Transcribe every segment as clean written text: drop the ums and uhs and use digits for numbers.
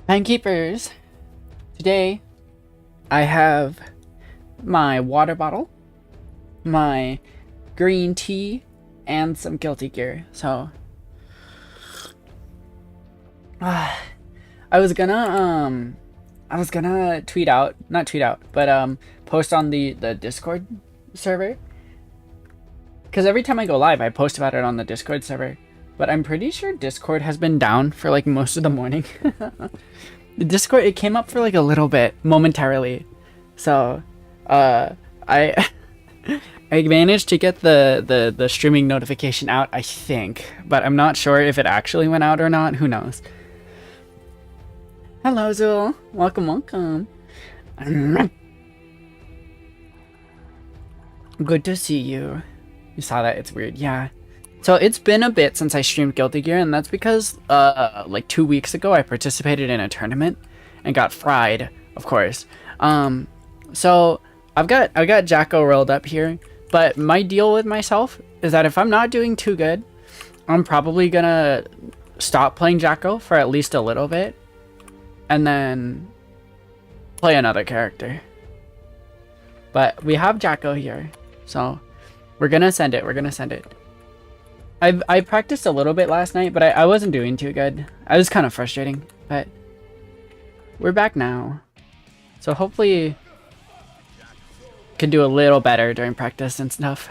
Timekeepers, today I have my water bottle, my green tea, and some guilty gear. So, I was gonna tweet out, not tweet out, but post on the Discord server. Because every time I go live, I post about it on the Discord server. But I'm pretty sure Discord has been down for like most of the morning. The Discord, it came up for like a little bit momentarily. So, I I managed to get the streaming notification out, I think, but I'm not sure if it actually went out or not. Who knows? Hello, Zul. Welcome, welcome. Good to see you. You saw that? It's weird. Yeah. So it's been a bit since I streamed Guilty Gear, and that's because like 2 weeks ago I participated in a tournament and got fried, of course. So I've got Jacko rolled up here, but my deal with myself is that if I'm not doing too good, I'm probably gonna stop playing Jacko for at least a little bit and then play another character. But we have Jacko here, so we're gonna send it. We're gonna send it. I practiced a little bit last night, but I wasn't doing too good. I was kind of frustrating, but we're back now. So hopefully can do a little better during practice and stuff.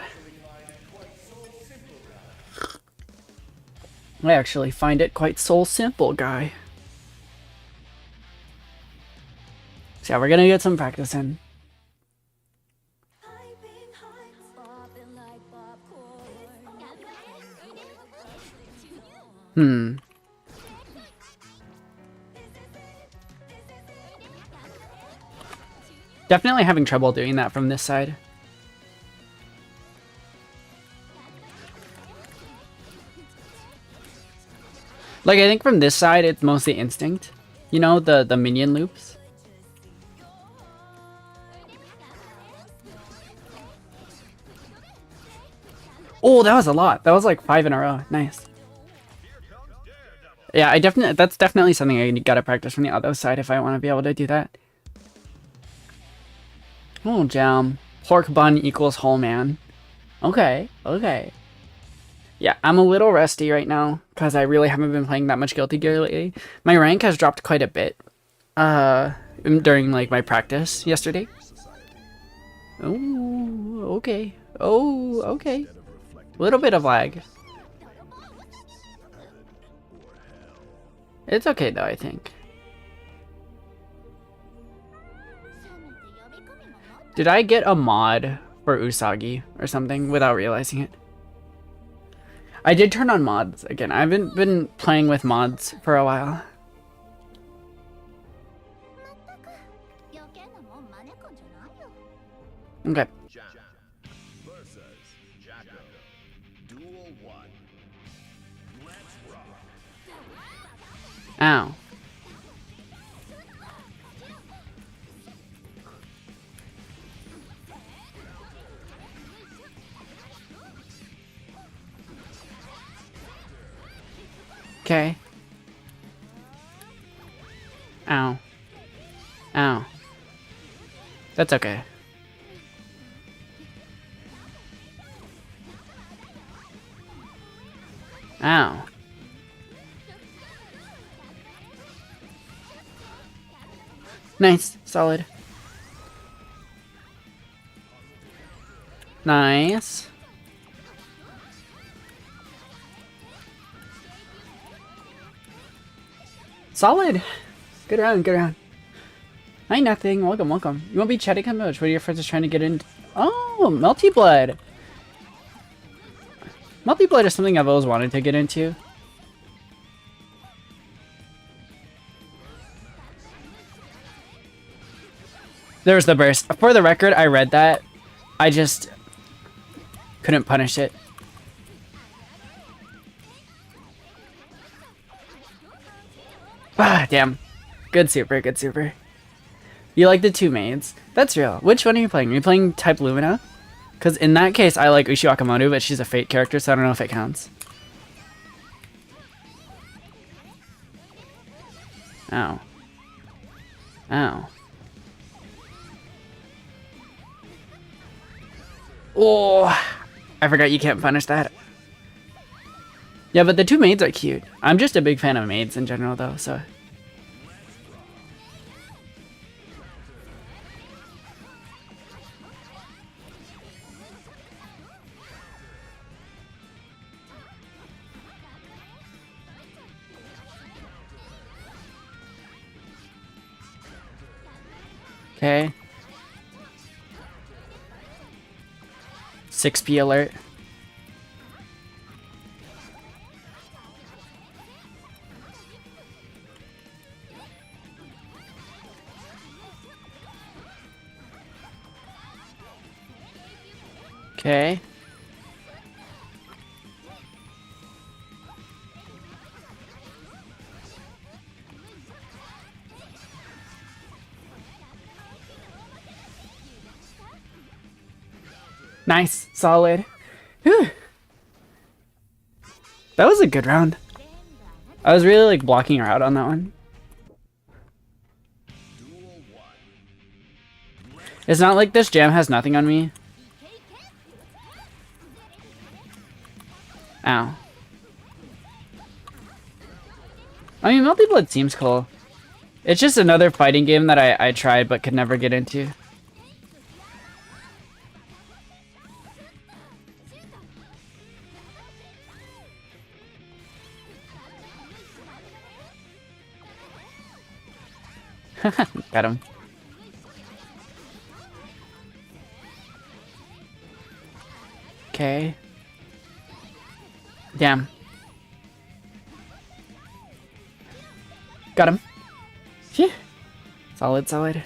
I actually find it quite so simple, guy. So yeah, we're gonna get some practice in. Definitely having trouble doing that from this side. Like, I think from this side, it's mostly instinct. You know, the minion loops. Oh, that was a lot. That was like 5 in a row. Nice. Yeah, that's definitely something I gotta practice from the other side if I want to be able to do that. Oh, jam. Pork bun equals whole man. Okay, okay. Yeah, I'm a little rusty right now because I really haven't been playing that much Guilty Gear lately. My rank has dropped quite a bit during like my practice yesterday. Oh, okay. Oh, okay. A little bit of lag. It's okay though, I think. Did I get a mod for Usagi or something without realizing it? I did turn on mods again. I haven't been playing with mods for a while. Okay. Ow. Okay. Ow. Ow. That's okay. Ow. Nice. Solid. Nice. Solid. Good round, good round. Hi, nothing. Welcome, welcome. You won't be chatting how much? What are your friends trying to get in? Oh, Melty Blood. Melty Blood is something I've always wanted to get into. There's the burst. For the record, I read that. I just couldn't punish it. Ah, damn. Good super, good super. You like the two maids. That's real. Which one are you playing? Are you playing Type Lumina? Because in that case, I like Ushi Wakamoto, but she's a Fate character, so I don't know if it counts. Ow. Ow. Oh, I forgot you can't punish that. Yeah, but the two maids are cute. I'm just a big fan of maids in general, though, so. Okay. 6P alert. Okay. Nice. Solid. Whew. That was a good round. I was really like blocking her out on that one. It's not like this jam has nothing on me. Ow. I mean, Multi-Blood seems cool. It's just another fighting game that I tried but could never get into. Got him. Okay. Damn. Got him. Phew. Solid, solid.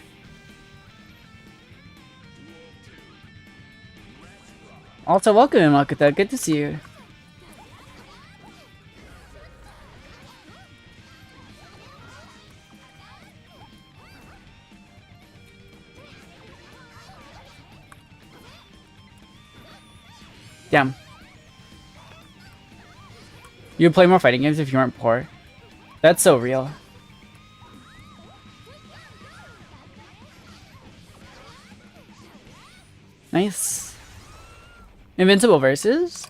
Also, welcome, Makuta. Good to see you. Damn. You would play more fighting games if you weren't poor. That's so real. Nice. Invincible versus?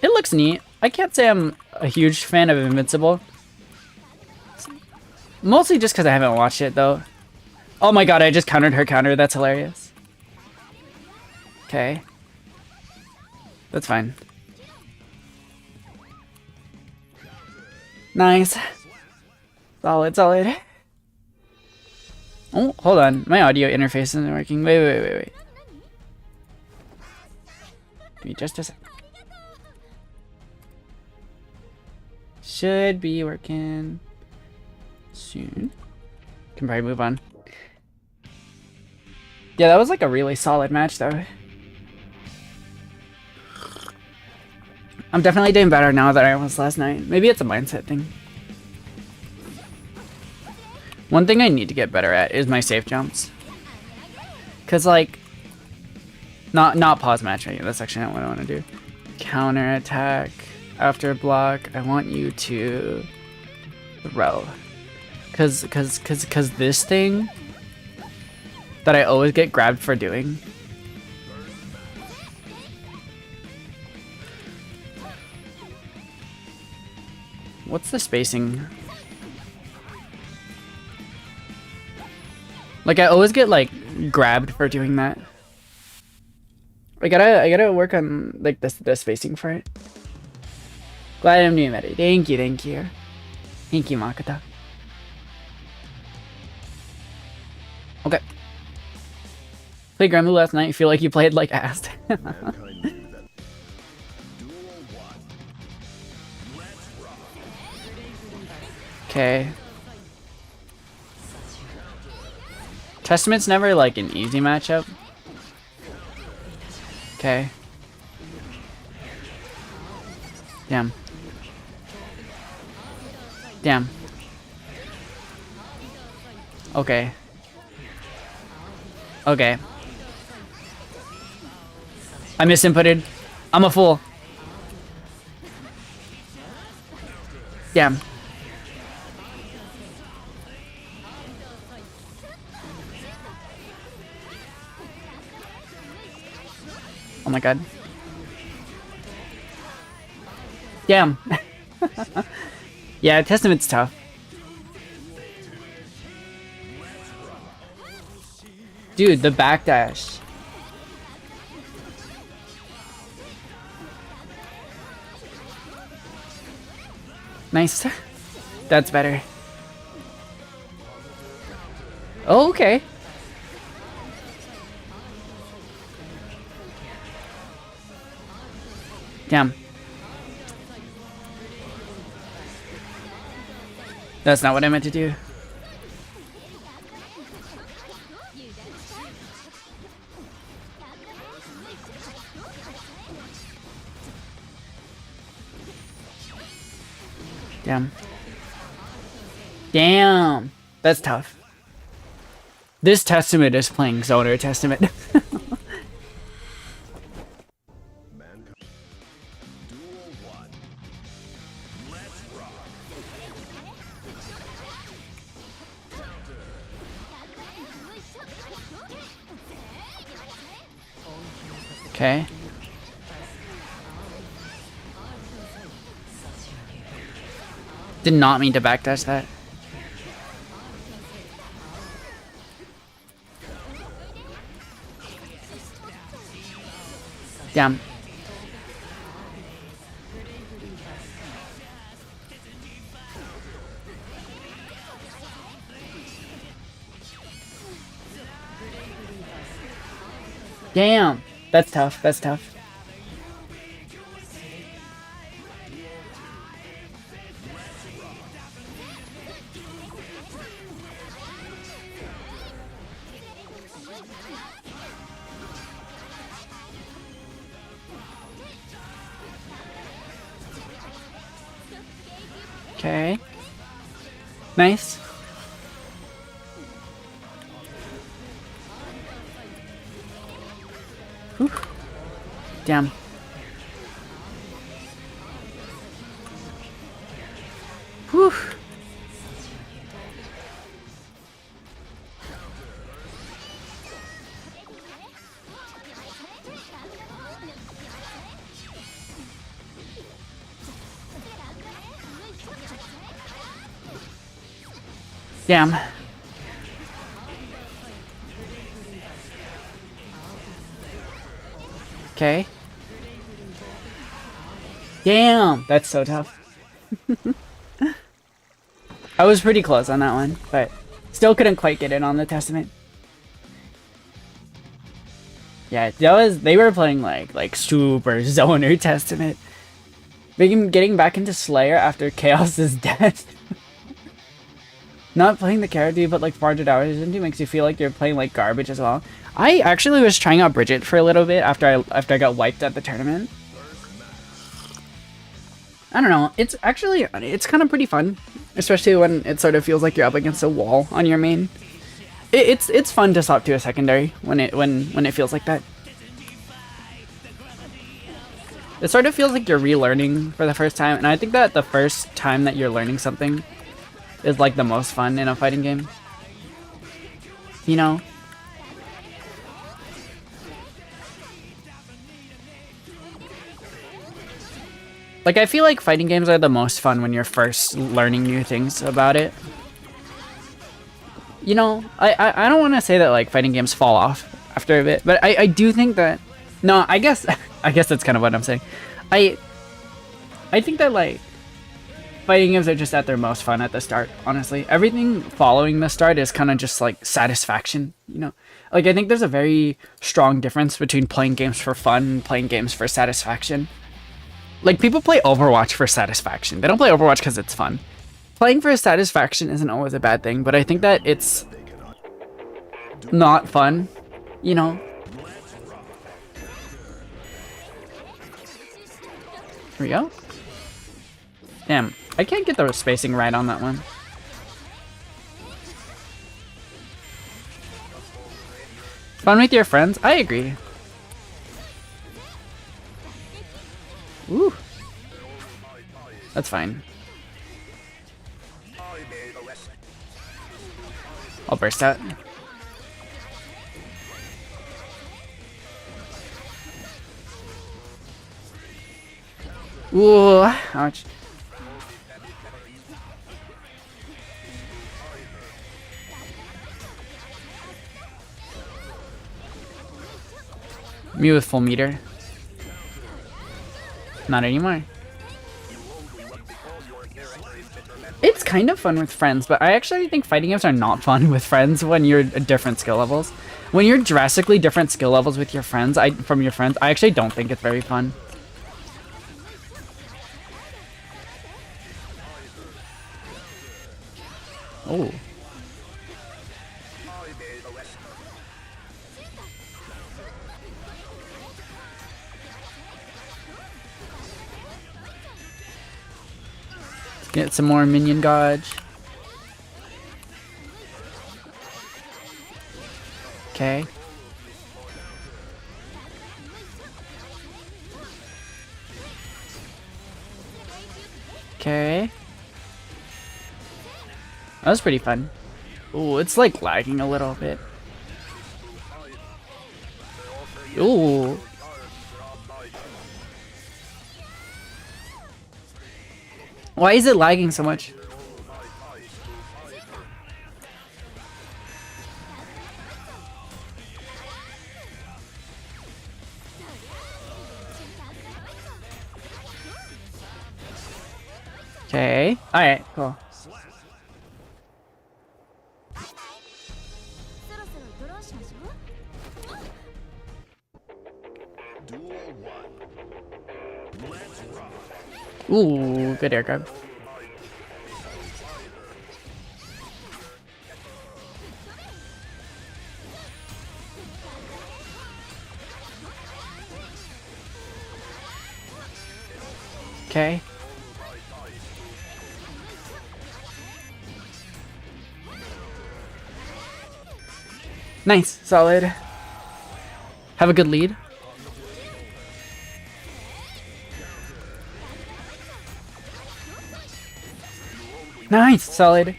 It looks neat. I can't say I'm a huge fan of Invincible. Mostly just because I haven't watched it, though. Oh my god, I just countered her counter. That's hilarious. Okay. That's fine. Nice. Solid, solid. Oh, hold on. My audio interface isn't working. Wait. Give me just a sec. Should be working soon. Can probably move on. Yeah, that was like a really solid match, though. I'm definitely doing better now than I was last night. Maybe it's a mindset thing. One thing I need to get better at is my safe jumps. Cause like, not pause matching. That's actually not what I want to do. Counter attack after block. I want you to throw. Cause this thing that I always get grabbed for doing. What's the spacing? Like I always get like grabbed for doing that. I gotta work on like the spacing for it. Glad I'm doing better. Thank you. Thank you, Makuta. Okay. Played Gremlin last night. Feel like you played like ass. Okay. Testament's never like an easy matchup. Okay. Damn. Damn. Okay. Okay. I misinputted. I'm a fool. Damn. Oh my god. Damn. Yeah, Testament's tough. Dude, the backdash. Nice. That's better. Oh, okay. Damn. That's not what I meant to do. Damn. Damn. That's tough. This Testament is playing Zoner Testament. Okay. Did not mean to backdash that. Damn. Damn. That's tough. That's tough. Okay. Nice. Whew. Damn. Whew. Damn. Okay. Damn, that's so tough. I was pretty close on that one, but still couldn't quite get it on the Testament. Yeah, they were playing like super Zoner Testament. Getting back into Slayer after Chaos's death. Not playing the character, but like 400 hours into makes you feel like you're playing like garbage as well. I actually was trying out Bridget for a little bit after I got wiped at the tournament. I don't know. It's kind of pretty fun, especially when it sort of feels like you're up against a wall on your main. It's fun to swap to a secondary when it feels like that. It sort of feels like you're relearning for the first time, and I think that the first time that you're learning something is like the most fun in a fighting game. You know? Like, I feel like fighting games are the most fun when you're first learning new things about it. You know, I don't want to say that like fighting games fall off after a bit, but I do think that... No, I guess that's kind of what I'm saying. I think that like fighting games are just at their most fun at the start, honestly. Everything following the start is kind of just like satisfaction, you know? Like, I think there's a very strong difference between playing games for fun and playing games for satisfaction. Like, people play Overwatch for satisfaction. They don't play Overwatch because it's fun. Playing for satisfaction isn't always a bad thing, but I think that it's not fun, you know? Here we go. Damn, I can't get the spacing right on that one. Fun with your friends? I agree. Ooh. That's fine. I'll burst that. Ooh, ouch. Me with full meter. Not anymore. It's kind of fun with friends, but I actually think fighting games are not fun with friends when you're at different skill levels. When you're drastically different skill levels with your friends, I actually don't think it's very fun. Oh. Get some more minion dodge. Okay. Okay. That was pretty fun. Ooh, it's like lagging a little bit. Ooh. Why is it lagging so much? Okay. Alright, cool. Ooh, good air grab. Okay. Nice, solid. Have a good lead. Nice, solid.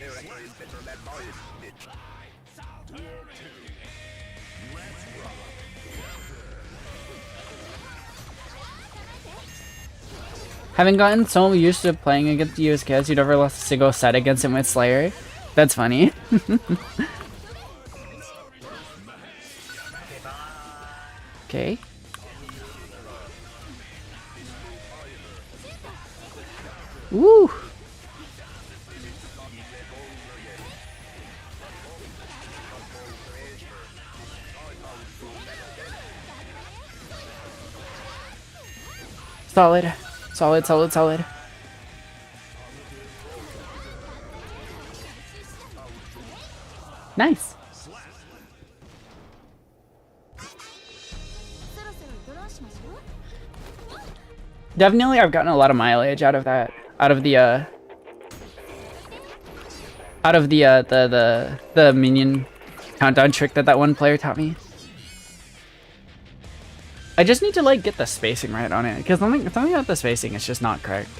Having gotten so used to playing against USKs, you'd never lost a single set against him with Slayer. That's funny. Okay. Woo! Solid. Solid, solid, solid. Nice. Definitely I've gotten a lot of mileage out of that. Out of the the minion countdown trick that one player taught me. I just need to like get the spacing right on it, because something about the spacing is just not correct.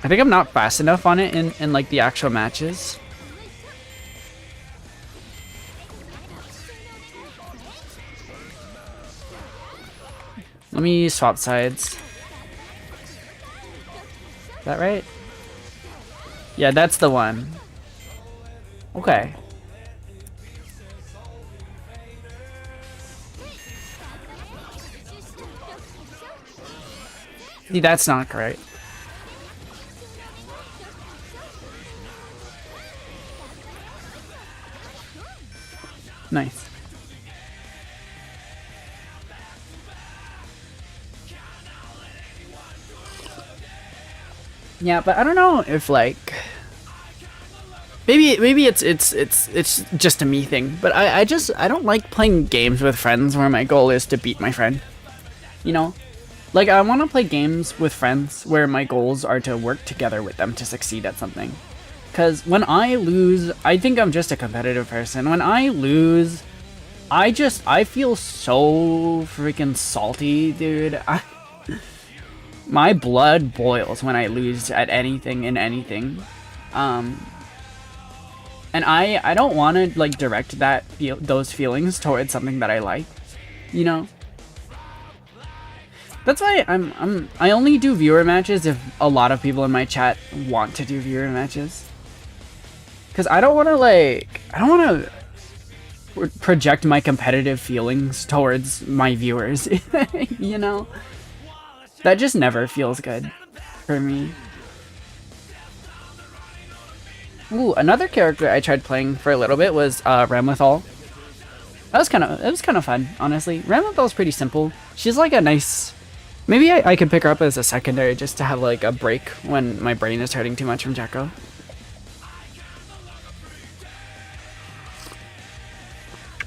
I think I'm not fast enough on it in like the actual matches. Let me swap sides. Is that right? Yeah, that's the one. Okay. See, that's not correct. Nice. Yeah, but I don't know if like maybe it's just a me thing, but I don't like playing games with friends where my goal is to beat my friend. You know? Like I want to play games with friends where my goals are to work together with them to succeed at something. Cuz when I lose, I think I'm just a competitive person. When I lose, I feel so freaking salty, dude. My blood boils when I lose at anything in anything. And I don't want to like direct those feelings towards something that I like, you know. That's why I only do viewer matches if a lot of people in my chat want to do viewer matches. Cause I don't want to project my competitive feelings towards my viewers, you know. That just never feels good for me. Ooh, another character I tried playing for a little bit was Ramlethal. It was kind of fun, honestly. Ramlethal's pretty simple. She's like a nice. Maybe I could pick her up as a secondary just to have like a break when my brain is hurting too much from Jacko.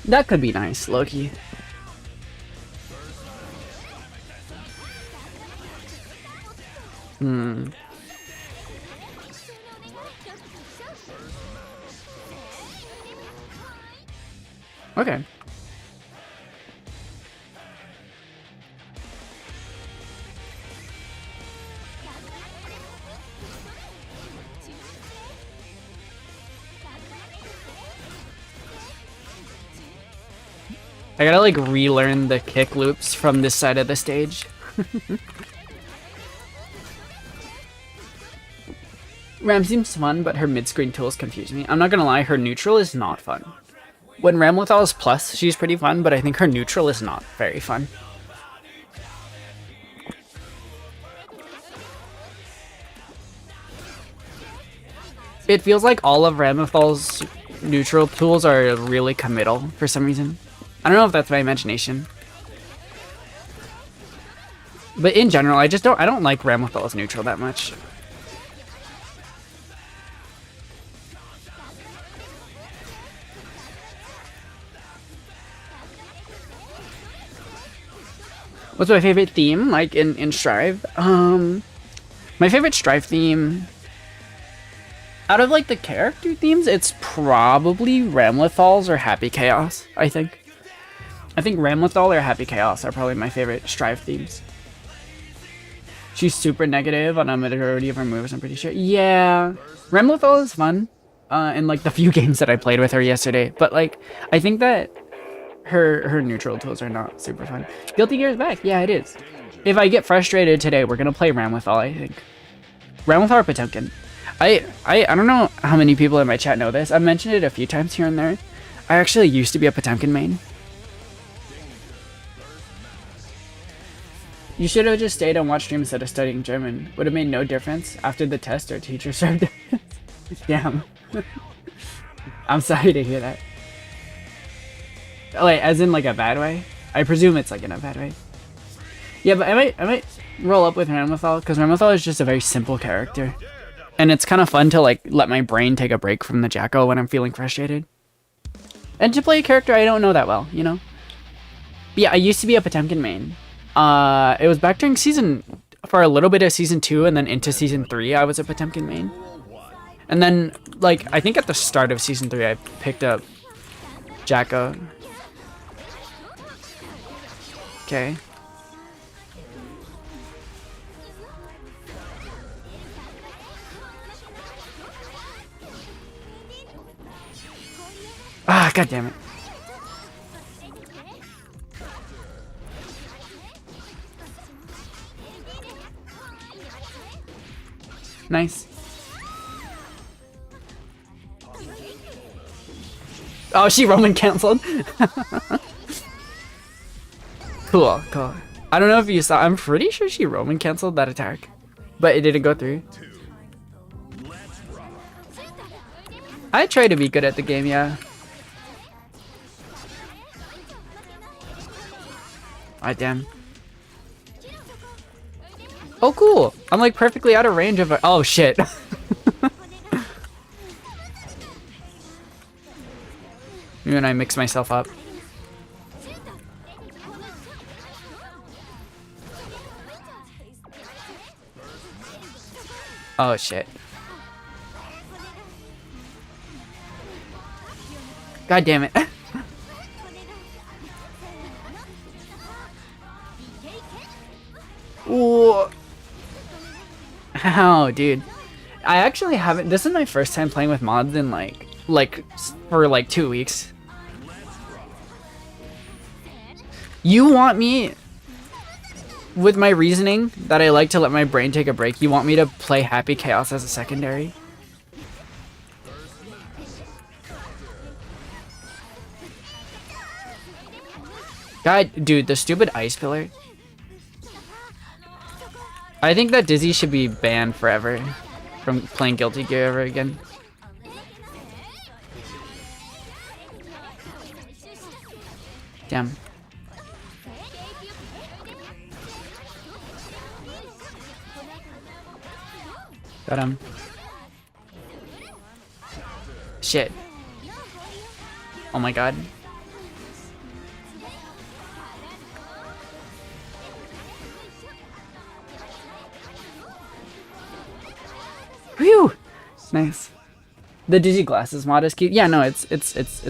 That could be nice, Loki. Okay. I gotta like relearn the kick loops from this side of the stage. Ram seems fun, but her mid-screen tools confuse me. I'm not gonna lie, her neutral is not fun. When Ramlethal is plus, she's pretty fun, but I think her neutral is not very fun. It feels like all of Ramlethal's neutral tools are really committal for some reason. I don't know if that's my imagination. But in general, I don't like Ramlethal's neutral that much. What's my favorite theme, like in Strive? My favorite Strive theme, out of like the character themes, it's probably Ramlethal's or Happy Chaos, I think. I think Ramlethal or Happy Chaos are probably my favorite Strive themes. She's super negative on a majority of her moves, I'm pretty sure. Yeah, Ramlethal is fun in like the few games that I played with her yesterday, but like I think that her neutral tools are not super fun. Guilty Gear is back. Yeah, it is. If I get frustrated today, we're gonna play Ramlethal, I think. Ramlethal or Potemkin. I don't know how many people in my chat know this. I've mentioned it a few times here and there. I actually used to be a Potemkin main. You should have just stayed and watched stream instead of studying German. Would have made no difference. After the test, our teacher served. Damn. I'm sorry to hear that. Oh, wait, as in like a bad way? I presume it's like in a bad way. Yeah, but I might roll up with Ramlethal, because Ramlethal is just a very simple character. And it's kind of fun to like let my brain take a break from the Jacko when I'm feeling frustrated. And to play a character I don't know that well, you know? But yeah, I used to be a Potemkin main. It was back during for a little bit of season 2 and then into season 3 I was a Potemkin main. And then, like, I think at the start of season 3 I picked up Jacko. Okay. Ah, god damn it. Nice. Oh, she Roman canceled. Cool, cool. I don't know if you saw. I'm pretty sure she Roman canceled that attack, but it didn't go through. I try to be good at the game, yeah. Ah, damn. Oh, cool. I'm like perfectly out of range of a. Oh, shit. Maybe when I mix myself up. Oh, shit. God damn it. Ooh. Ow, dude. I actually haven't. This is my first time playing with mods in for like 2 weeks. You want me, with my reasoning that I like to let my brain take a break, you want me to play Happy Chaos as a secondary? God, dude, the stupid ice pillar. I think that Dizzy should be banned forever from playing Guilty Gear ever again. Damn. Got him. Shit. Oh my god. Whew! Nice. The Dizzy Glasses mod is cute. Yeah, no, it's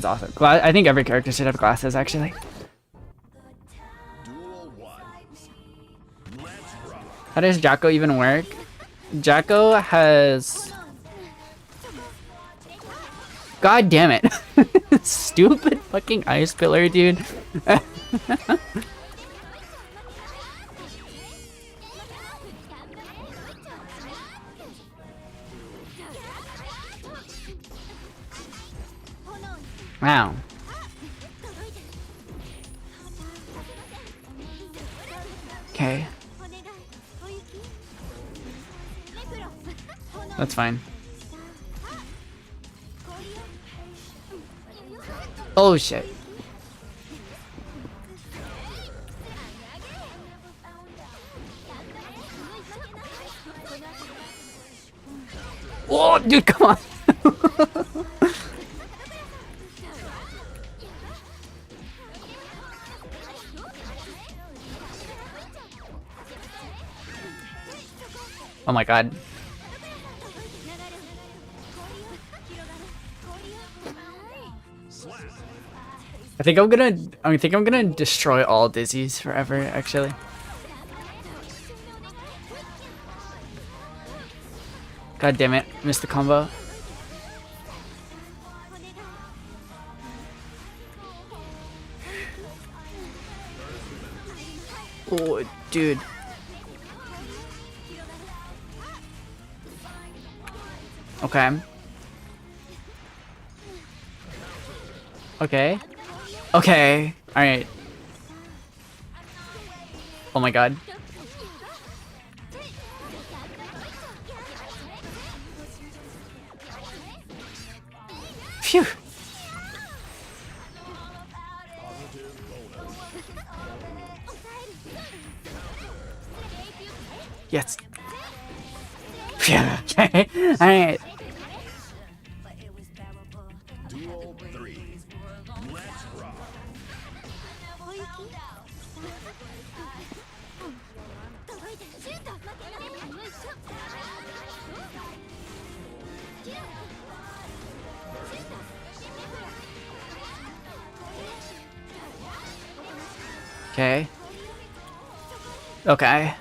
awesome. I think every character should have glasses, actually. How does Jacko even work? Jacko has... God damn it. Stupid fucking ice pillar, dude. Wow. Okay. That's fine. Oh shit. Oh, dude, come on. Oh my god. I think I'm gonna destroy all Dizzies forever, actually. God damn it, missed the combo. Oh, dude. Okay. Okay. Okay. Alright. Oh my god. Phew. Yes. Phew. Okay. Alright. Okay. Okay.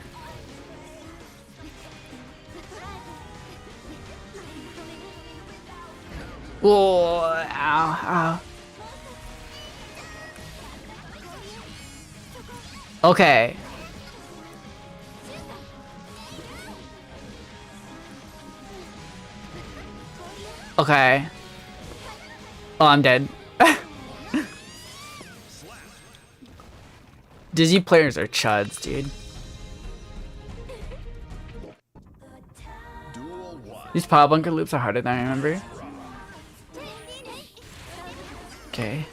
Whoa, ow, ow. Okay. Okay. Oh, I'm dead. Dizzy players are chuds, dude. These power bunker loops are harder than I remember. Okay.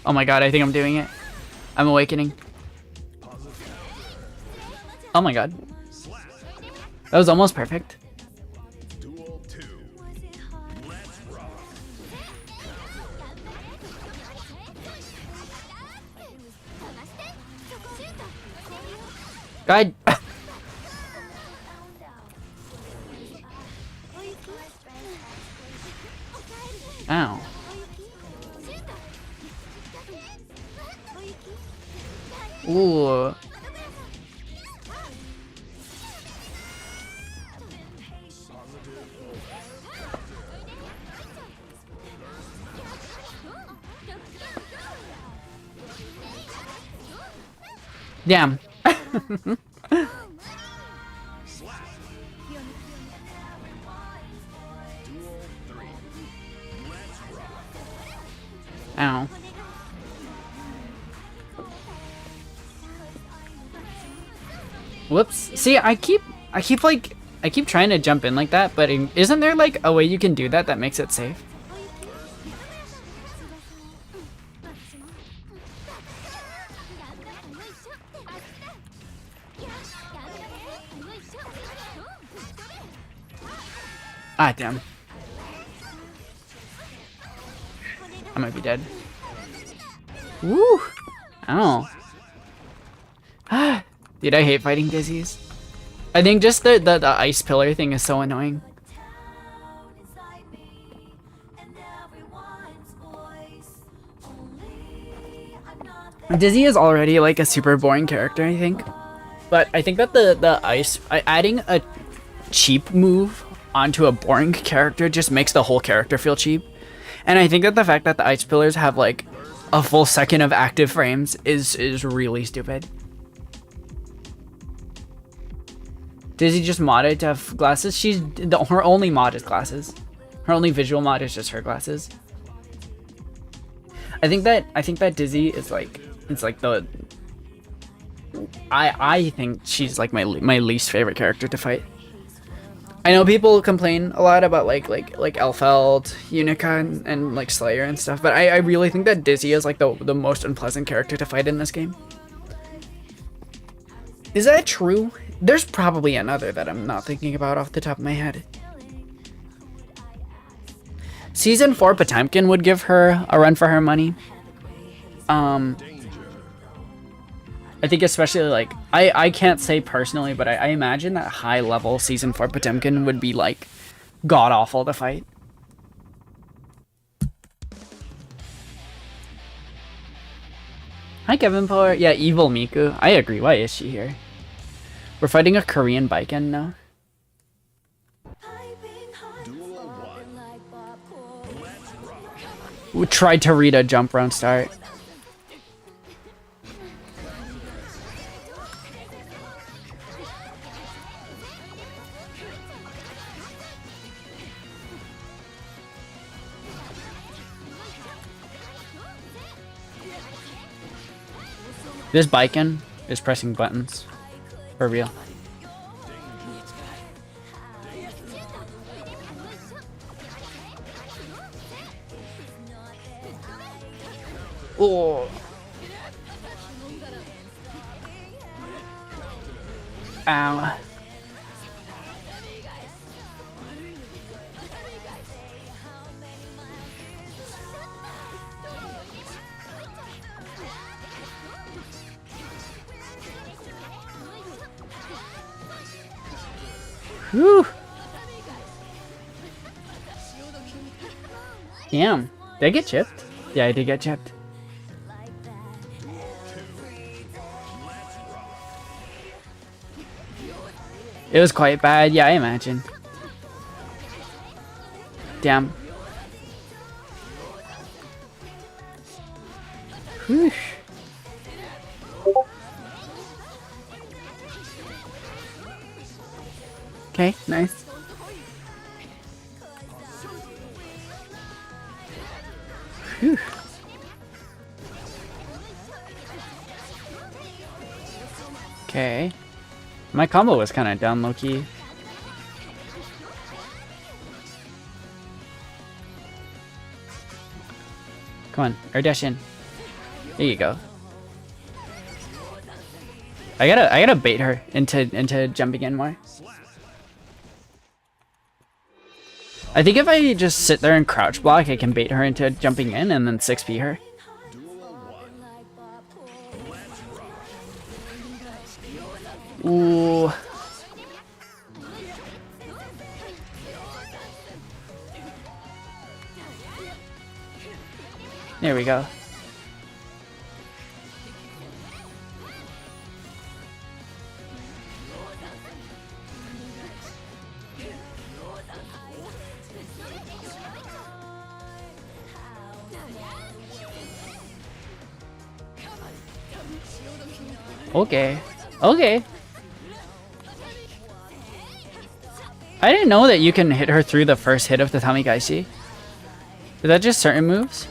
Oh my god, I think I'm doing it. I'm awakening. Oh my god. That was almost perfect. God. Ow. Ooh. Damn. Ow. Whoops. See, I keep trying to jump in like that, but isn't there like a way you can do that that makes it safe? Ah, damn. I might be dead. Woo! Ow. Dude, I hate fighting dizzies. I think just the ice pillar thing is so annoying. Dizzy is already like a super boring character, I think. But I think that the ice, adding a cheap move onto a boring character just makes the whole character feel cheap. And I think that the fact that the ice pillars have like a full second of active frames is really stupid. Dizzy just modded to have glasses. Her only mod is glasses. Her only visual mod is just her glasses. I think that Dizzy is like, it's like the I think she's like my least favorite character to fight. I know people complain a lot about like Elfeld, Unica, and like Slayer and stuff, but I really think that Dizzy is like the most unpleasant character to fight in this game. Is that true? There's probably another that I'm not thinking about off the top of my head. Season 4 Potemkin would give her a run for her money. I think especially like, I can't say personally, but I imagine that high level Season 4 Potemkin would be like god awful to fight. Hi Kevin Power. Yeah, Evil Miku. I agree. Why is she here? We're fighting a Korean Baiken now. We tried to read a jump round start. This Baiken is pressing buttons. For real. Oh. Ow. Whew. Damn. Did I get chipped? Yeah, I did get chipped. It was quite bad. Yeah, I imagine. Damn. Whew. Okay, nice. Whew. Okay. My combo was kind of down low-key. Come on, air dash in. There you go. I gotta bait her into jumping in more. I think if I just sit there and crouch block, I can bait her into jumping in and then 6p her. Ooh. There we go. Okay. Okay. I didn't know that you can hit her through the first hit of the Tamigaishi. Is that just certain moves?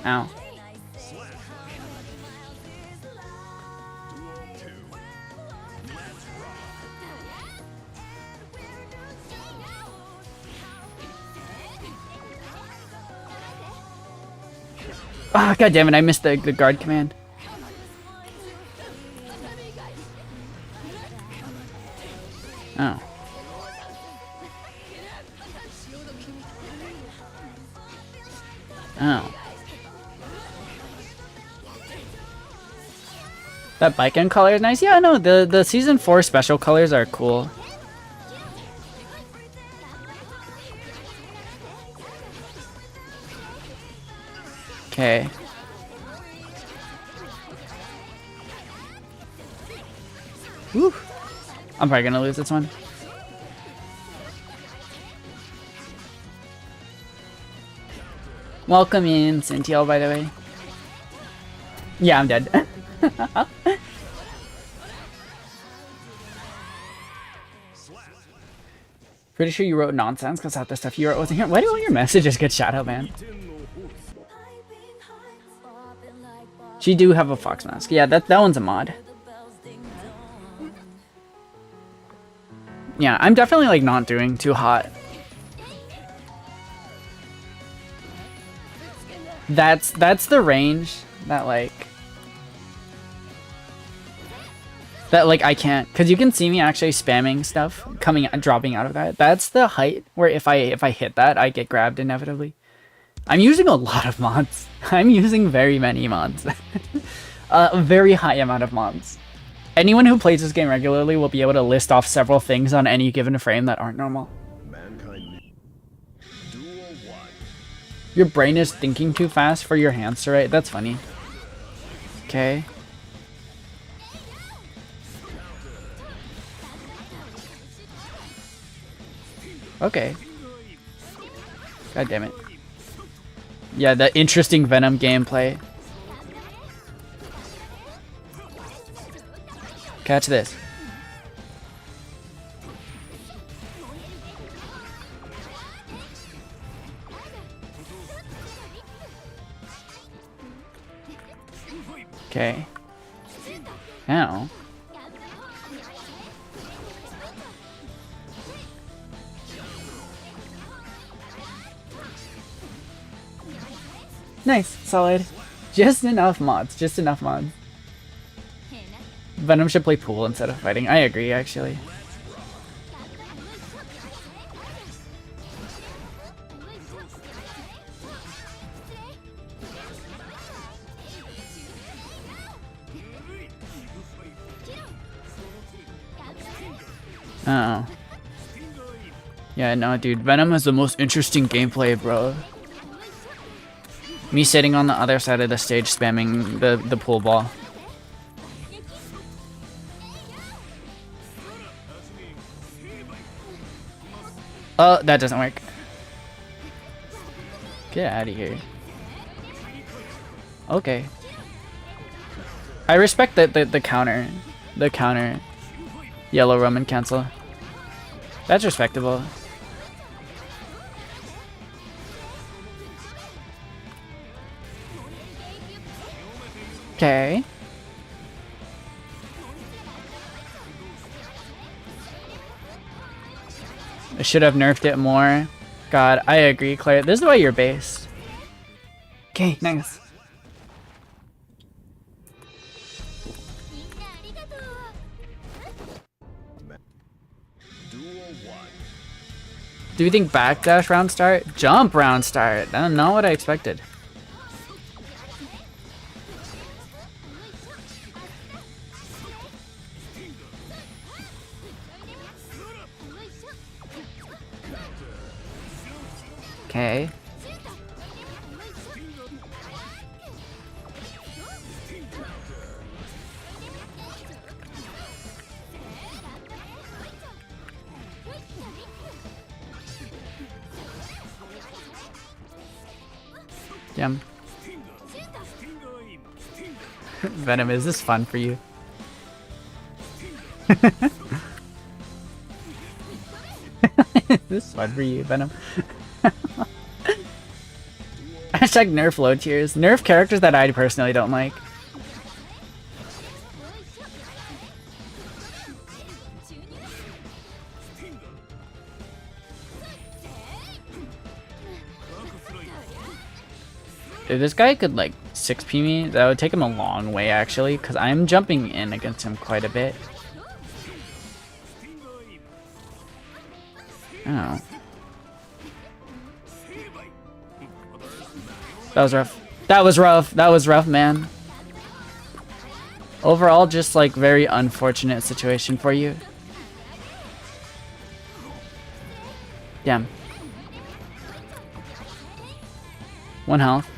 Ow. Ah, god damn it, I missed the guard command. Oh. Oh. That bike-end color is nice. Yeah, no, the season 4 special colors are cool. Okay. Whew. I'm probably gonna lose this one. Welcome in, Cintiel, by the way. Yeah, I'm dead. Pretty sure you wrote nonsense because half the stuff you wrote wasn't here. Why do all your messages get shadowed, man? She do have a fox mask. Yeah, that one's a mod. Yeah, I'm definitely like not doing too hot. That's the range that like I can't, cause you can see me actually spamming stuff dropping out of that. That's the height where if I hit that, I get grabbed inevitably. I'm using a lot of mods. I'm using very many mods. A very high amount of mods. Anyone who plays this game regularly will be able to list off several things on any given frame that aren't normal. Your brain is thinking too fast for your hands to write. That's funny. Okay. Okay. God damn it. Yeah, the interesting Venom gameplay. Catch this. Okay. Ow. Nice, solid. Just enough mods, just enough mods. Venom should play pool instead of fighting. I agree, actually. Uh oh. Yeah, no, dude. Venom has the most interesting gameplay, bro. Me sitting on the other side of the stage spamming the pool ball. Oh, that doesn't work. Get out of here. Okay. I respect the counter. The counter. Yellow Roman cancel. That's respectable. Okay. I should have nerfed it more. God, I agree, Claire. This is the way you're based. Okay, nice. Do you think backdash round start? Jump round start. That's not what I expected. Okay. Damn. Venom, is this fun for you? This is fun for you, Venom. Hashtag nerf low tiers. Nerf characters that I personally don't like. If this guy could like 6p me, that would take him a long way actually, because I'm jumping in against him quite a bit. Oh. That was rough. That was rough. That was rough, man. Overall, just like very unfortunate situation for you. Damn. 1 health.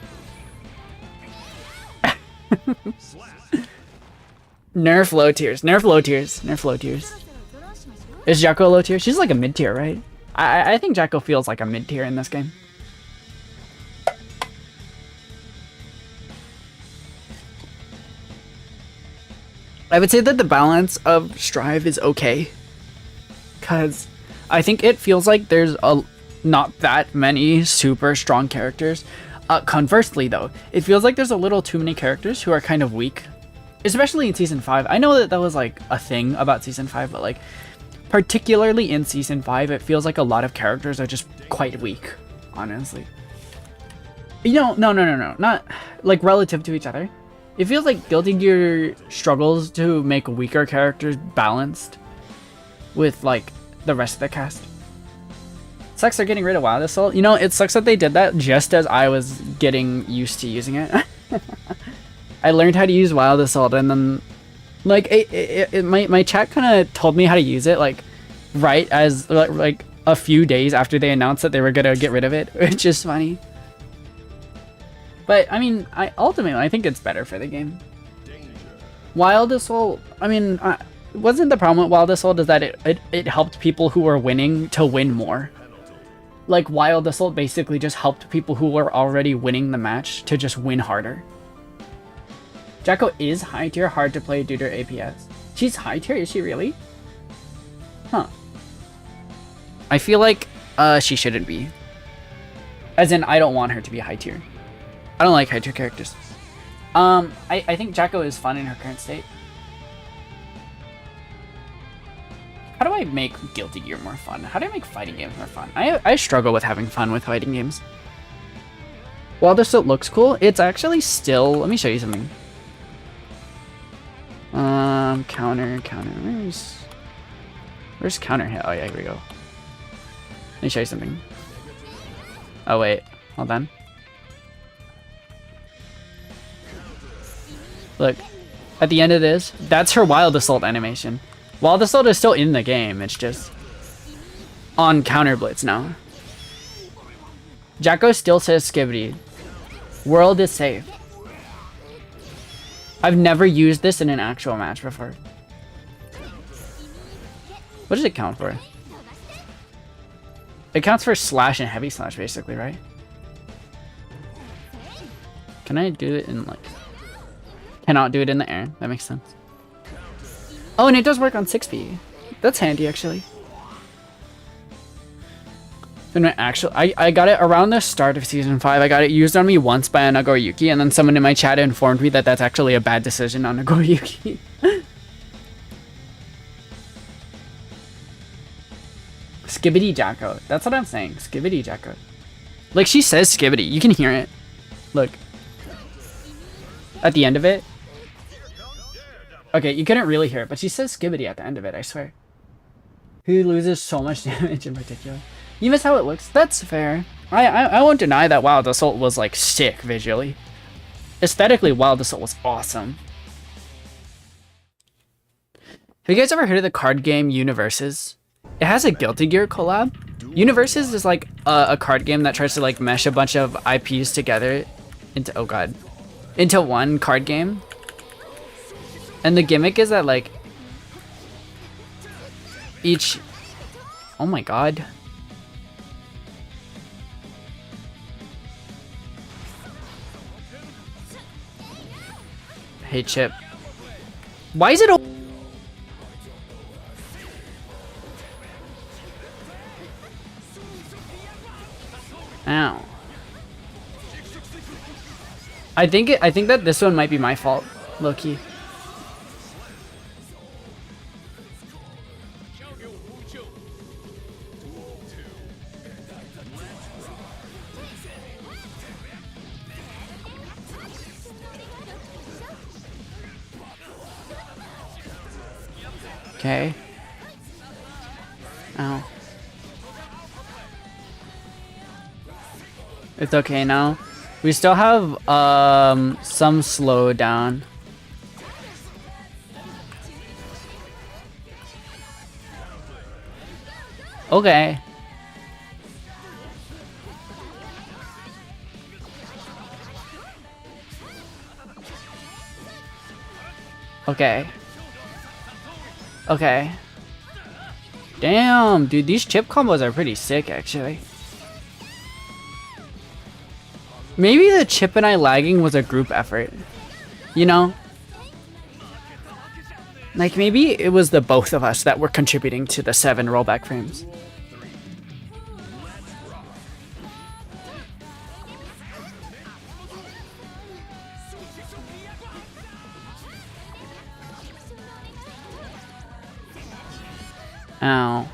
Nerf low tiers. Nerf low tiers. Nerf low tiers. Is Jacko low tier? She's like a mid tier, right? I think Jacko feels like a mid tier in this game. I would say that the balance of Strive is okay, because I think it feels like there's not that many super strong characters. Conversely though, it feels like there's a little too many characters who are kind of weak, especially in Season 5. I know that that was like a thing about Season 5, but like particularly in Season 5, it feels like a lot of characters are just quite weak, honestly. You know, no, not like relative to each other. It feels like Guilty Gear struggles to make weaker characters balanced with like the rest of the cast. Sucks they're getting rid of Wild Assault. You know, it sucks that they did that just as I was getting used to using it. I learned how to use Wild Assault, and then like my chat kind of told me how to use it like right as like a few days after they announced that they were gonna get rid of it, which is funny. But I mean, ultimately I think it's better for the game. Wild Assault, I mean, wasn't the problem with Wild Assault is that it helped people who were winning to win more. Like Wild Assault basically just helped people who were already winning the match to just win harder. Jacko is high tier, hard to play due to her APS. She's high tier, is she really? Huh. I feel like she shouldn't be. As in, I don't want her to be high tier. I don't like high tier characters. I think Jacko is fun in her current state. How do I make Guilty Gear more fun? How do I make fighting games more fun? I struggle with having fun with fighting games. While this looks cool, it's actually still... Let me show you something. Counter. Where's counter hit? Oh yeah, here we go. Let me show you something. Oh wait, hold on. Look, at the end of this, that's her Wild Assault animation. Wild Assault is still in the game, it's just on Counter Blitz now. Jacko still says Skibbity. World is safe. I've never used this in an actual match before. What does it count for? It counts for slash and heavy slash basically, right? Can I do it in like... Cannot do it in the air. That makes sense. Oh, and it does work on 6p. That's handy, actually. In my actual, I got it around the start of Season 5. I got it used on me once by a Nagoriyuki, and then someone in my chat informed me that that's actually a bad decision on Nagoriyuki. Skibbity Jacko. That's what I'm saying. Skibbity Jacko. Like, she says Skibbity. You can hear it. Look. At the end of it. Okay, you couldn't really hear it, but she says Skibbity at the end of it, I swear. Who loses so much damage in particular. You miss how it looks? That's fair. I won't deny that Wild Assault was, like, sick visually. Aesthetically, Wild Assault was awesome. Have you guys ever heard of the card game Universes? It has a Guilty Gear collab, Universes is like a card game that tries to like mesh a bunch of IPs together into, oh god, into one card game. And the gimmick is that like each, oh my god. Hey Chip. Why is it Ow. I think that this one might be my fault, low-key. Okay. Ow. It's okay now. We still have some slowdown. Okay. Okay. Okay. Damn, dude, these chip combos are pretty sick, actually. Maybe the Chip and I lagging was a group effort. You know? Like, maybe it was the both of us that were contributing to the 7 rollback frames. Ow.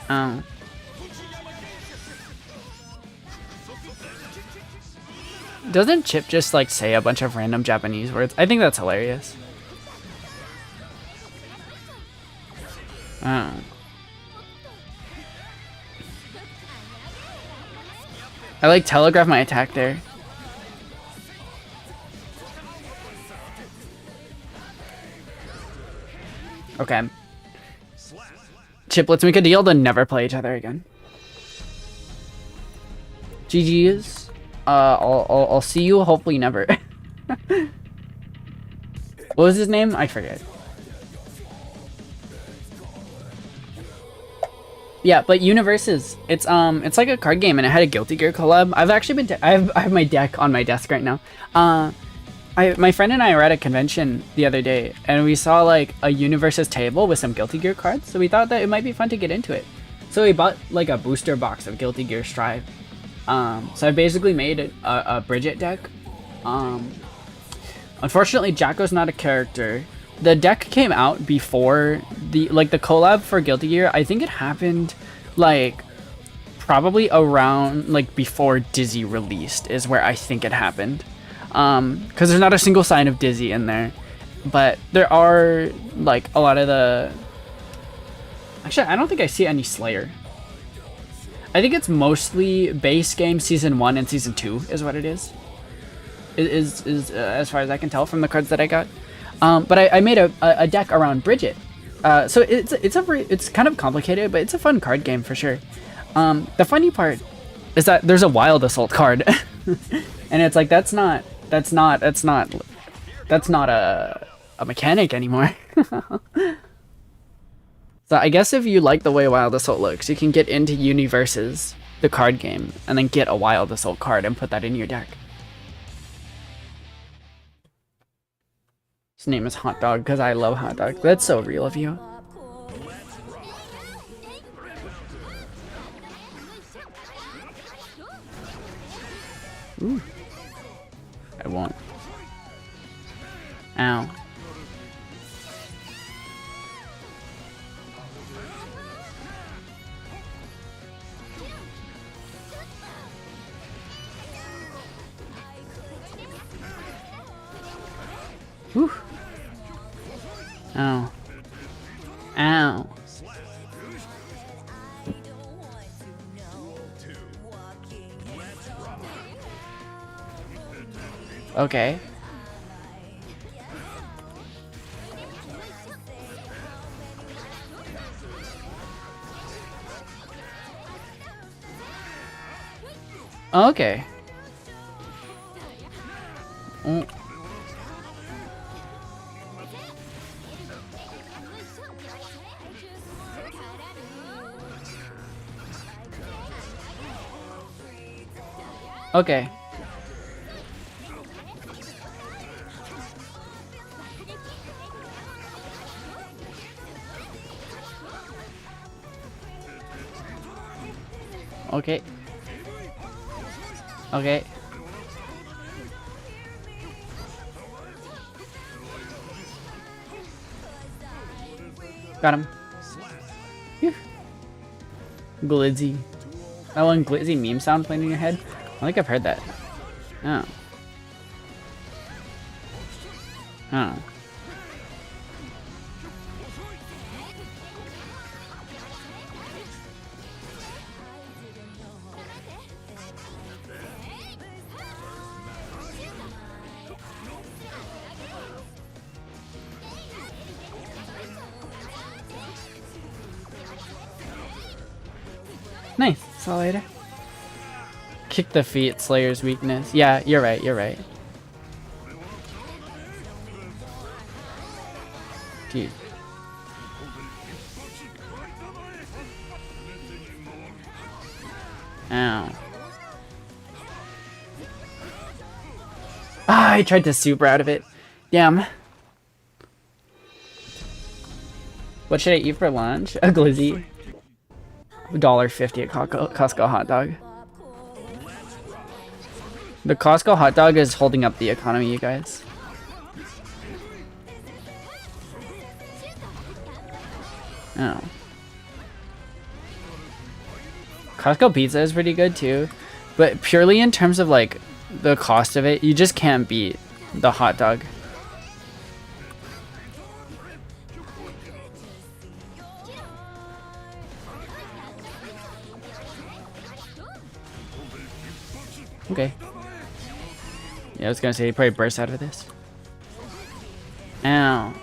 Ow. Doesn't Chip just like say a bunch of random Japanese words? I think that's hilarious. Oh. I like telegraph my attack there. Okay. Chip, let's make a deal to never play each other again. GG's. I'll see you hopefully never. What was his name? I forget. Yeah, but Universes, it's like a card game and it had a Guilty Gear collab. I've actually been I have my deck on my desk right now. My friend and I were at a convention the other day and we saw like a Universes table with some Guilty Gear cards, so we thought that it might be fun to get into it. So we bought like a booster box of Guilty Gear Strive. So I basically made a Bridget deck. Unfortunately, Jacko's not a character. The deck came out before the collab for Guilty Gear. I think it happened like probably around like before Dizzy released is where I think it happened. Because there's not a single sign of Dizzy in there, but there are like a lot of the. Actually, I don't think I see any Slayer. I think it's mostly base game season 1 and season 2 is what it is. Is as far as I can tell from the cards that I got. But I made a deck around Bridget. So it's kind of complicated, but it's a fun card game for sure. The funny part is that there's a Wild Assault card, and it's like that's not a mechanic anymore. So I guess if you like the way Wild Assault looks, you can get into Universes, the card game, and then get a Wild Assault card and put that in your deck. His name is Hot Dog because I love hot dogs. That's so real of you. Ooh. I won't. Ow. Whew. Ow. Ow. Okay. Okay. Mm. Okay. Okay. Okay. Got him. Phew. Glizzy. That one glizzy meme sound playing in your head? I think I've heard that. Oh. Oh. Nice. Solid. Kick the feet, Slayer's weakness. Yeah, you're right, you're right. Dude. Ow. Ah, I tried to super out of it. Damn. What should I eat for lunch? A glizzy. $1.50 at Costco hot dog. The Costco hot dog is holding up the economy, you guys. Oh. Costco pizza is pretty good too, but purely in terms of like the cost of it, you just can't beat the hot dog. Okay. Yeah, I was gonna say he probably burst out of this. Ow.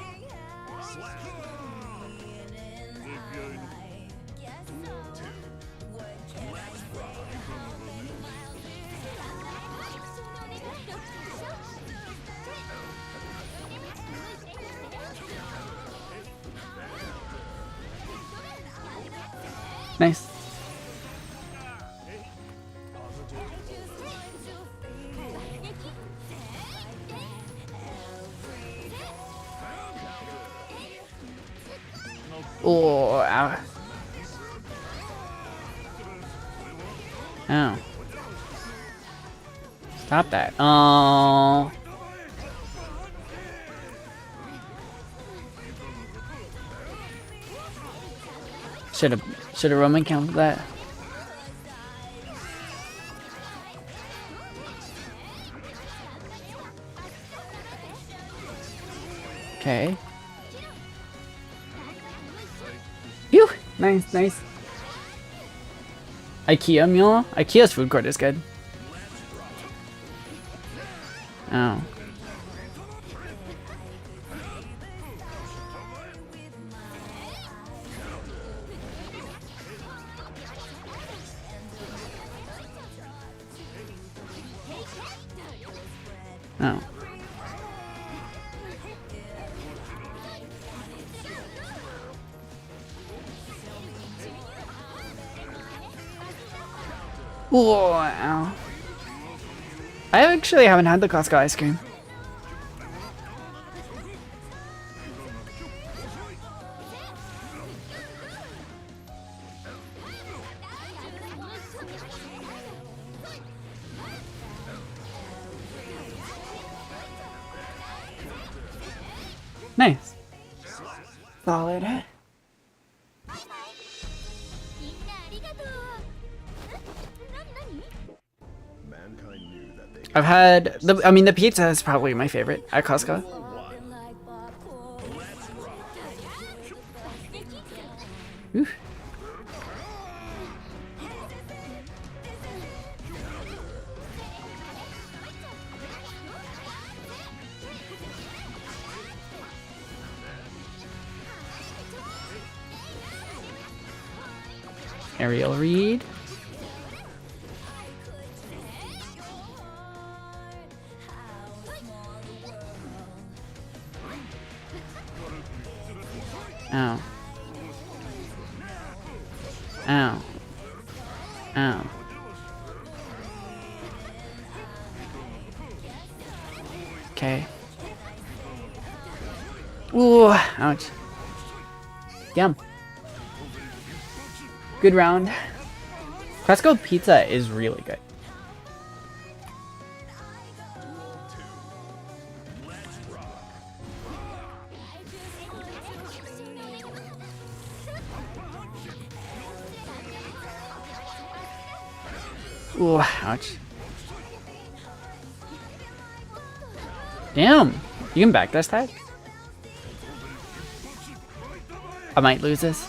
Nice. Oh, ow. Oh. Stop that. Oh. Should have Roman counted that. Okay. Phew! Nice, nice. IKEA meal? IKEA's food court is good. Oh. Oh. Whoa, ow. I actually haven't had the Costco ice cream. Nice. Solid. I've had the pizza is probably my favorite at Costco. Ooh. Aerial read. Ow. Ow. Ow. Okay. Ooh, ouch. Yum. Good round. Cresco pizza is really good. Ooh, ouch. Damn! You can backdash that? I might lose this.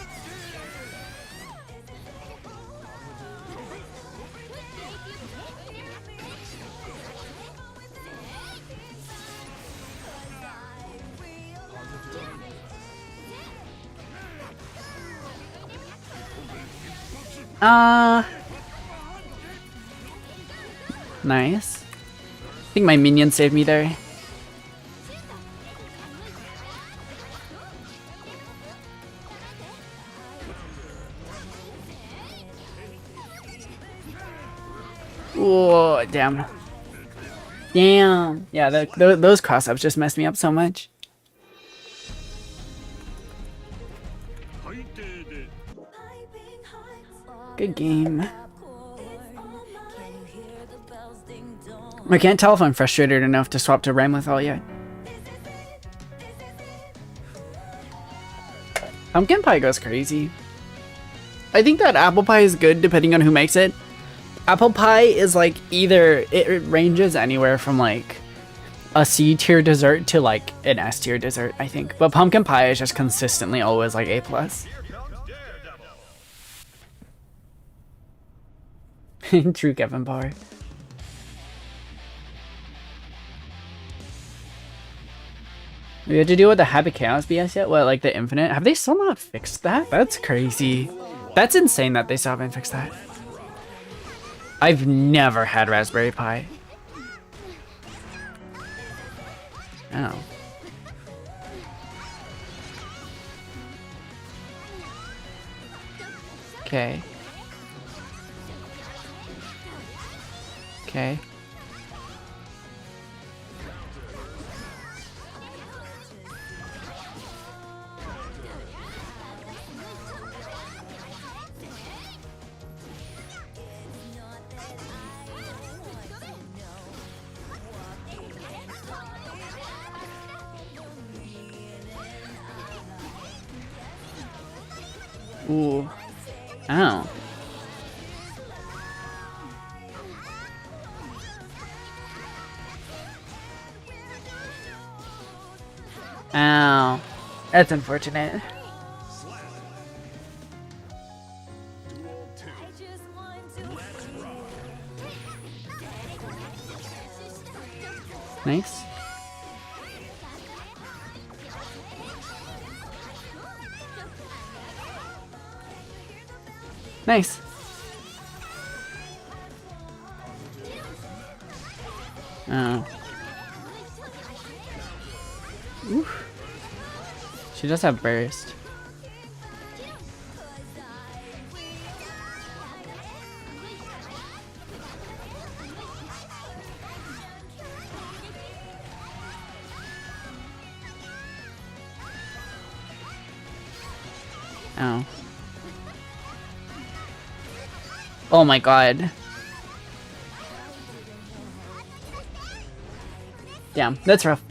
Nice. I think my minion saved me there. Whoa, damn. Damn. Yeah, those cross-ups just messed me up so much. Good game. I can't tell if I'm frustrated enough to swap to Ramlethal yet. Pumpkin pie goes crazy. I think that apple pie is good depending on who makes it. Apple pie is like either it ranges anywhere from like a C tier dessert to like an S tier dessert, I think. But pumpkin pie is just consistently always like A+. True Kevin power. We had to deal with the Habit Chaos BS yet? What, like the Infinite? Have they still not fixed that? That's crazy. That's insane that they still haven't fixed that. I've never had Raspberry Pi. Oh. Okay. Okay. Ooh. Ow. Ow. That's unfortunate. Nice. Nice. Oh. Oof. She does have burst. Oh. Oh my god. Damn, that's rough.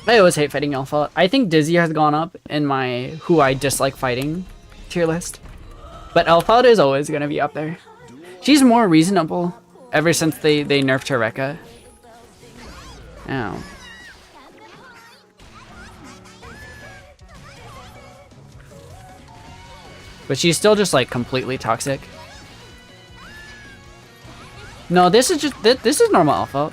I always hate fighting Alpha. I think Dizzy has gone up in my who I dislike fighting tier list. But Alpha is always gonna be up there. She's more reasonable ever since they nerfed her Rekka. Ow. But she's still just like completely toxic. No, this is just this is normal Alpha.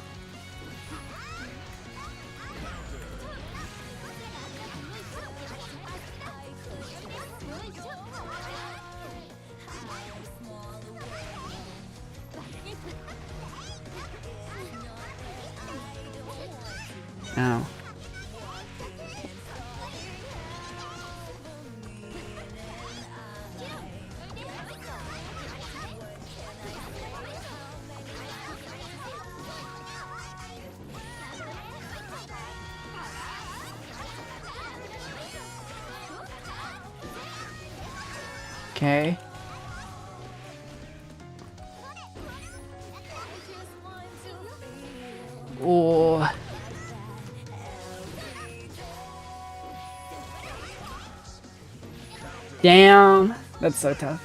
Ow. Okay. Oh. Damn. That's so tough.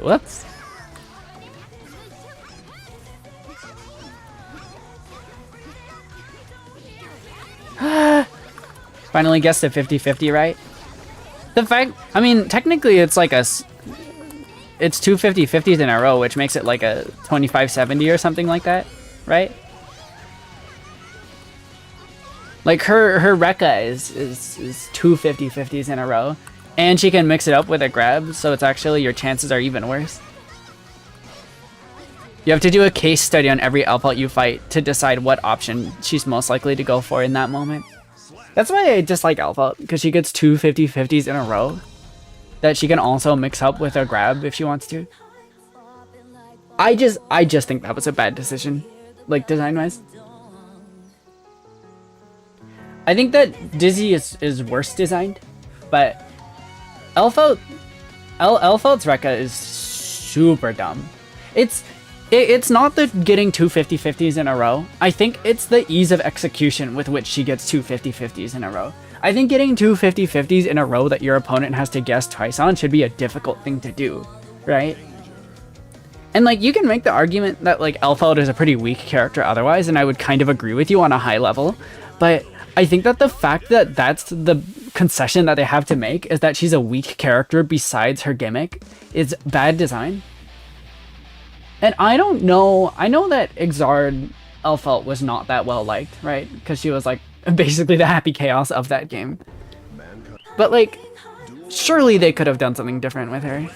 Whoops. Finally guessed a 50-50 right. The fact, I mean, technically it's like it's two 50-50s in a row, which makes it like a 25-70 or something like that, right? Like her Rekka is two 50-50s in a row, and she can mix it up with a grab, so it's actually your chances are even worse. You have to do a case study on every Alpha you fight to decide what option she's most likely to go for in that moment. That's why I dislike Alpha, because she gets two 50-50s in a row that she can also mix up with a grab if she wants to. I just think that was a bad decision, like design-wise. I think that Dizzy is worse designed, but Elphault's Rekka is super dumb. It's not the getting two 50-50s in a row. I think it's the ease of execution with which she gets two 50-50s in a row. I think getting two 50-50s in a row that your opponent has to guess twice on should be a difficult thing to do, right? And like, you can make the argument that like Elphault is a pretty weak character otherwise, and I would kind of agree with you on a high level, but I think that the fact that that's the concession that they have to make is that she's a weak character besides her gimmick is bad design. And I don't know, I know that Exard Elphault was not that well liked, right? Because she was like basically the happy chaos of that game. But like, surely they could have done something different with her.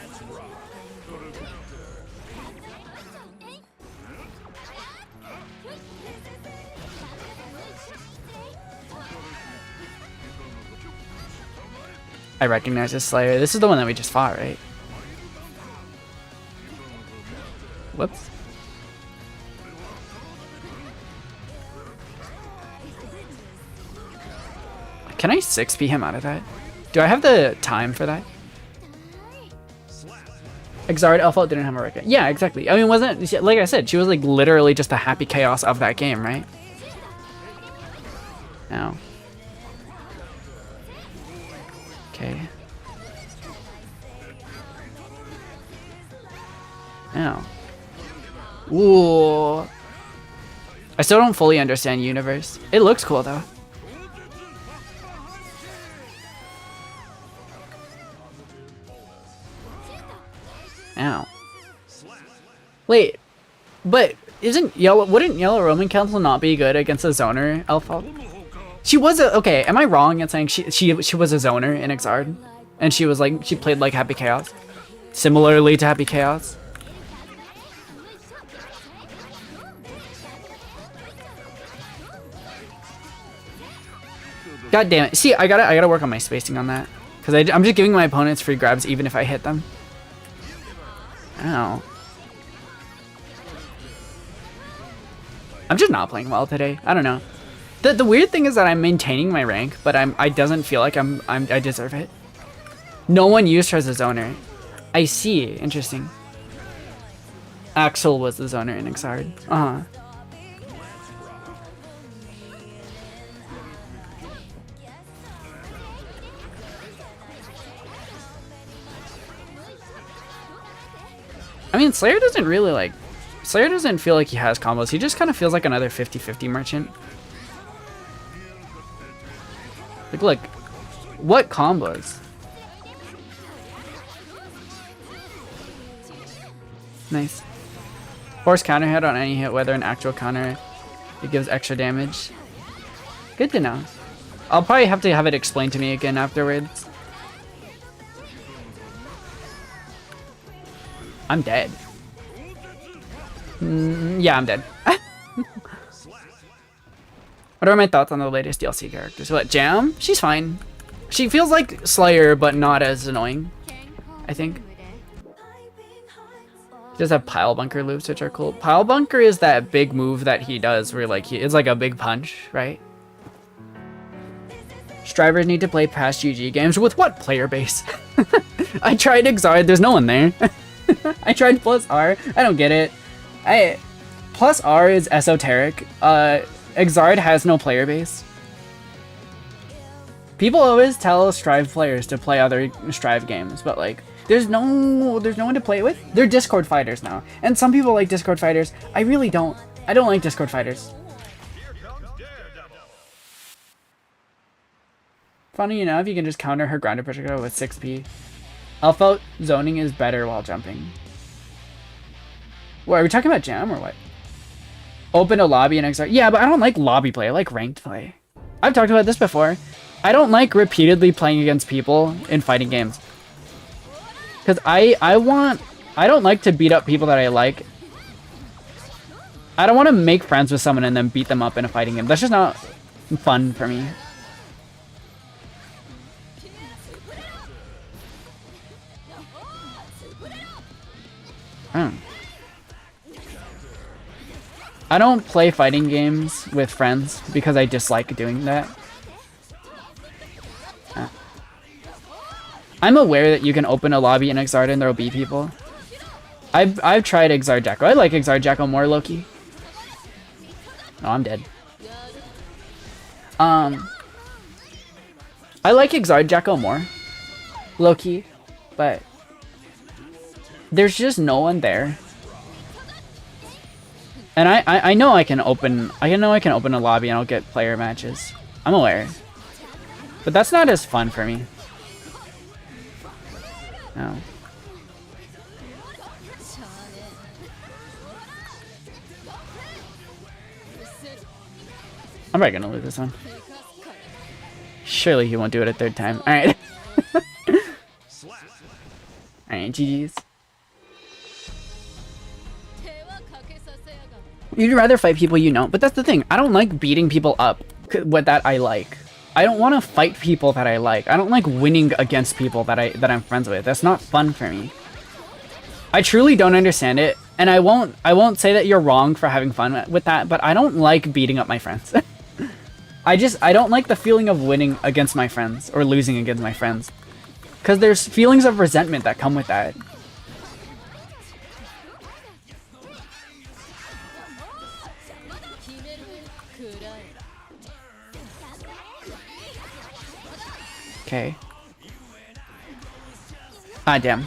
I recognize this Slayer. This is the one that we just fought, right? Whoops. Can I 6P him out of that? Do I have the time for that? Exard Elphault didn't have a record. Yeah, exactly. I mean, wasn't, like I said, she was like literally just the happy chaos of that game, right? Ow. Okay. Ow. Ooh. I still don't fully understand Universe. It looks cool though. Ow. Wait, but wouldn't Yellow Roman Council not be good against a zoner Elphault? She was okay, am I wrong in saying she was a zoner in Exard? And she was like, she played like Happy Chaos? Similarly to Happy Chaos? God damn it. See, I gotta work on my spacing on that. Because I'm just giving my opponents free grabs even if I hit them. Ow. I'm just not playing well today. I don't know. The weird thing is that I'm maintaining my rank, but I doesn't feel like I deserve it. No one used her as a zoner. I see. Interesting. Axel was the zoner in Exard. Uh-huh. I mean, Slayer doesn't really like... Slayer doesn't feel like he has combos. He just kind of feels like another 50-50 merchant. Like, look. What combos? Nice. Force counter hit on any hit, whether an actual counter. It gives extra damage. Good to know. I'll probably have to have it explained to me again afterwards. I'm dead. Yeah, I'm dead. What are my thoughts on the latest DLC characters? What, Jam? She's fine. She feels like Slayer, but not as annoying, I think. He does have Pile Bunker loops, which are cool. Pile Bunker is that big move that he does where like it's like a big punch, right? Strivers need to play past GG games with what player base? I tried Exard, there's no one there. I tried plus R, I don't get it. Plus R is esoteric. Exard has no player base. People always tell Strive players to play other Strive games, but like, there's no one to play it with. They're Discord fighters now, and some people like Discord fighters. I really don't. I don't like Discord fighters. Funny enough, you can just counter her grounded projectile with 6p. Alpha zoning is better while jumping. What, are we talking about jam or what? Open a lobby and exert. Yeah, but I don't like lobby play. I like ranked play. I've talked about this before. I don't like repeatedly playing against people in fighting games. Because I don't like to beat up people that I like. I don't want to make friends with someone and then beat them up in a fighting game. That's just not fun for me. I don't play fighting games with friends because I dislike doing that. I'm aware that you can open a lobby in Exard and there'll be people. I've tried Exard Jacko. I like Exard Jacko more, Loki. Oh, I'm dead. I like Exard Jacko more, Loki, but there's just no one there. And I know I can open a lobby and I'll get player matches. I'm aware. But that's not as fun for me. No. I'm probably gonna lose this one. Surely he won't do it a third time. Alright. Alright, GG's. You'd rather fight people you know, but that's the thing. I don't like beating people up with that I like. I don't want to fight people that I like. I don't like winning against people that I'm friends with. That's not fun for me. I truly don't understand it, and I won't say that you're wrong for having fun with that, but I don't like beating up my friends. I don't like the feeling of winning against my friends or losing against my friends. Cuz there's feelings of resentment that come with that. Okay. Ah, damn.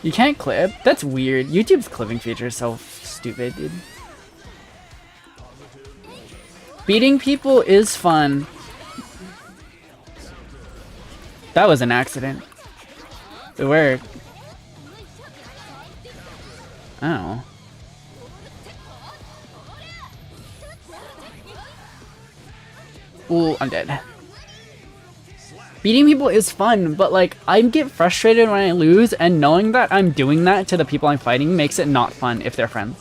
You can't clip? That's weird. YouTube's clipping feature is so stupid, dude. Beating people is fun. That was an accident. It worked. Oh. Ooh, I'm dead. Beating people is fun, but like, I get frustrated when I lose, and knowing that I'm doing that to the people I'm fighting makes it not fun if they're friends.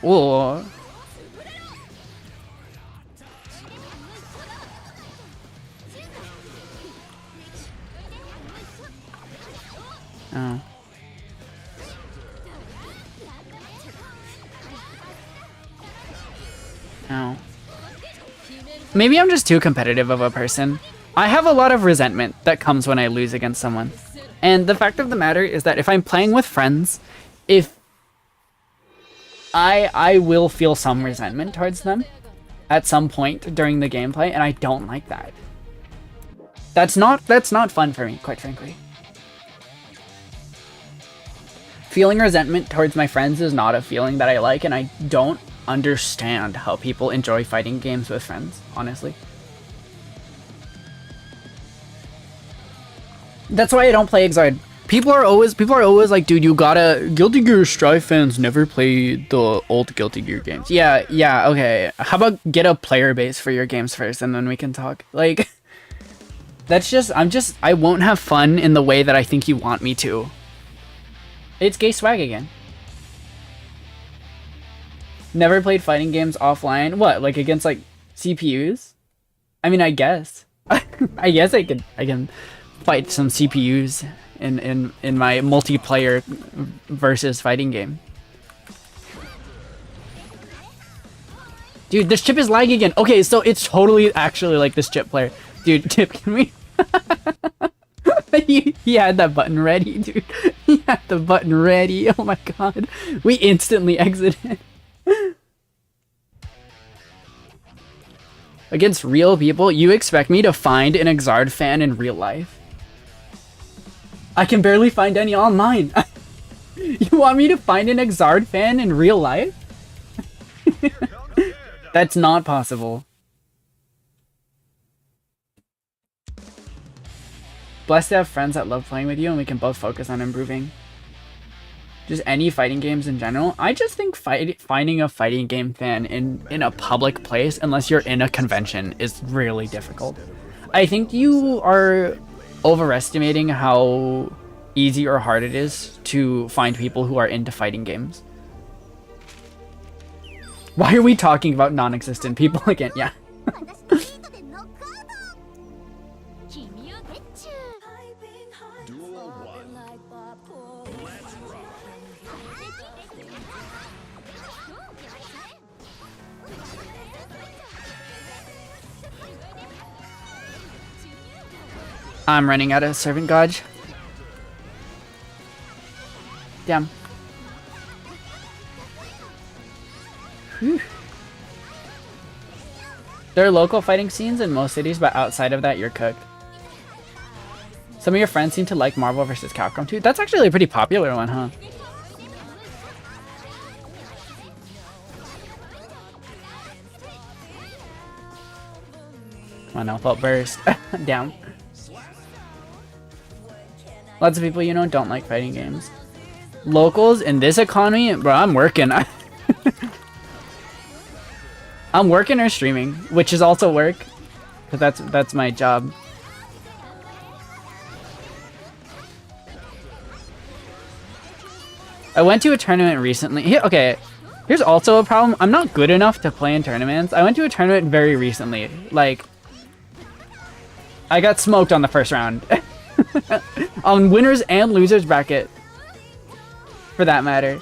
Ooh. Oh. Oh. Maybe I'm just too competitive of a person. I have a lot of resentment that comes when I lose against someone. And the fact of the matter is that if I'm playing with friends, if I will feel some resentment towards them at some point during the gameplay, and I don't like that. That's not fun for me, quite frankly. Feeling resentment towards my friends is not a feeling that I like, and I don't understand how people enjoy fighting games with friends, honestly. That's why I don't play Exard. People are always like, dude, you gotta... Guilty Gear Strive fans never play the old Guilty Gear games. Yeah, okay. How about get a player base for your games first, and then we can talk? Like... That's just, I won't have fun in the way that I think you want me to. It's gay swag again. Never played fighting games offline. What, like against like CPUs? I mean, I guess. I guess I can fight some CPUs in my multiplayer versus fighting game. Dude, this chip is lagging again. Okay, so it's totally actually like this chip player. Dude, Chip, can we... he had that button ready, dude. He had the button ready. Oh my god. We instantly exited. Against real people, you expect me to find an Exard fan in real life? I can barely find any online. You want me to find an Exard fan in real life? That's not possible. Blessed to have friends that love playing with you and we can both focus on improving. Just any fighting games in general. I just think finding a fighting game fan in a public place, unless you're in a convention, is really difficult. I think you are overestimating how easy or hard it is to find people who are into fighting games. Why are we talking about non-existent people again? Yeah. I'm running out of servant gauge. Damn. Whew. There are local fighting scenes in most cities, but outside of that, you're cooked. Some of your friends seem to like Marvel vs. Capcom 2. That's actually a pretty popular one, huh? Come on, now, felt burst. Down. Lots of people, you know, don't like fighting games. Locals in this economy, bro, I'm working. I'm working or streaming, which is also work, because that's my job. I went to a tournament recently. Okay, here's also a problem. I'm not good enough to play in tournaments. I went to a tournament very recently. Like, I got smoked on the first round. On winners and losers bracket, for that matter.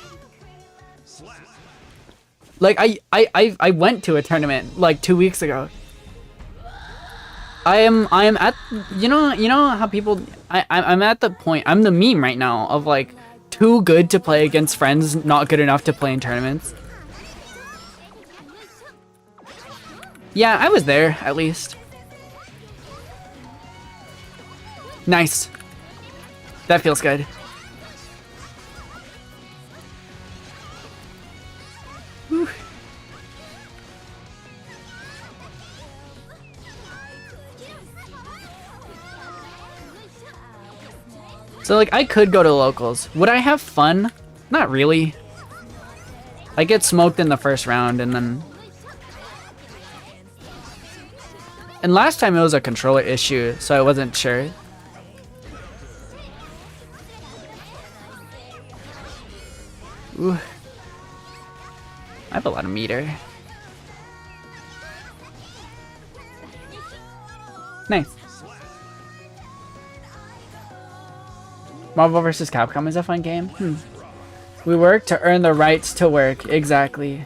Like I went to a tournament like 2 weeks ago. I am at, you know how people, I'm at the point, I'm the meme right now of like too good to play against friends, not good enough to play in tournaments. Yeah, I was there at least. Nice. That feels good. Whew. So like I could go to locals. Would I have fun? Not really. I get smoked in the first round and then... And last time it was a controller issue, so I wasn't sure. Ooh. I have a lot of meter. Nice. Marvel vs. Capcom is a fun game. We work to earn the rights to work. Exactly.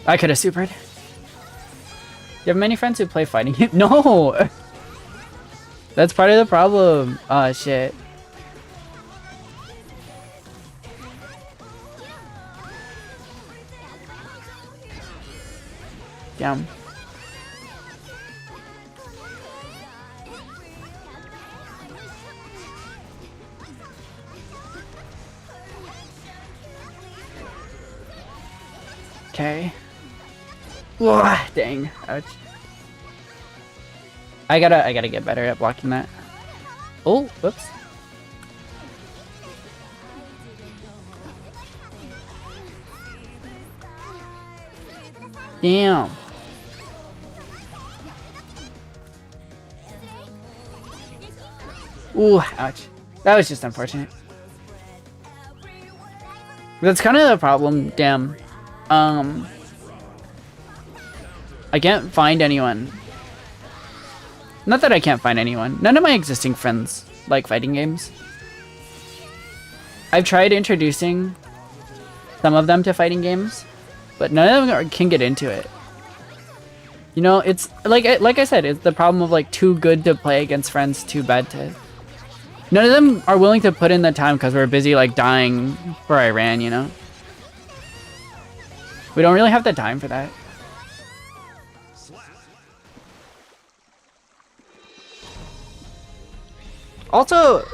I could have supered. You have many friends who play fighting games? No! That's part of the problem. Oh, shit. Damn. Okay. Whoa, dang. Ouch. I gotta get better at blocking that. Oh, whoops. Damn. Ooh, ouch. That was just unfortunate. That's kind of the problem. Damn. I can't find anyone. Not that I can't find anyone. None of my existing friends like fighting games. I've tried introducing some of them to fighting games, but none of them can get into it. You know, it's like I said, it's the problem of like too good to play against friends, too bad to. None of them are willing to put in the time because we're busy like dying for Iran, you know? We don't really have the time for that. Also,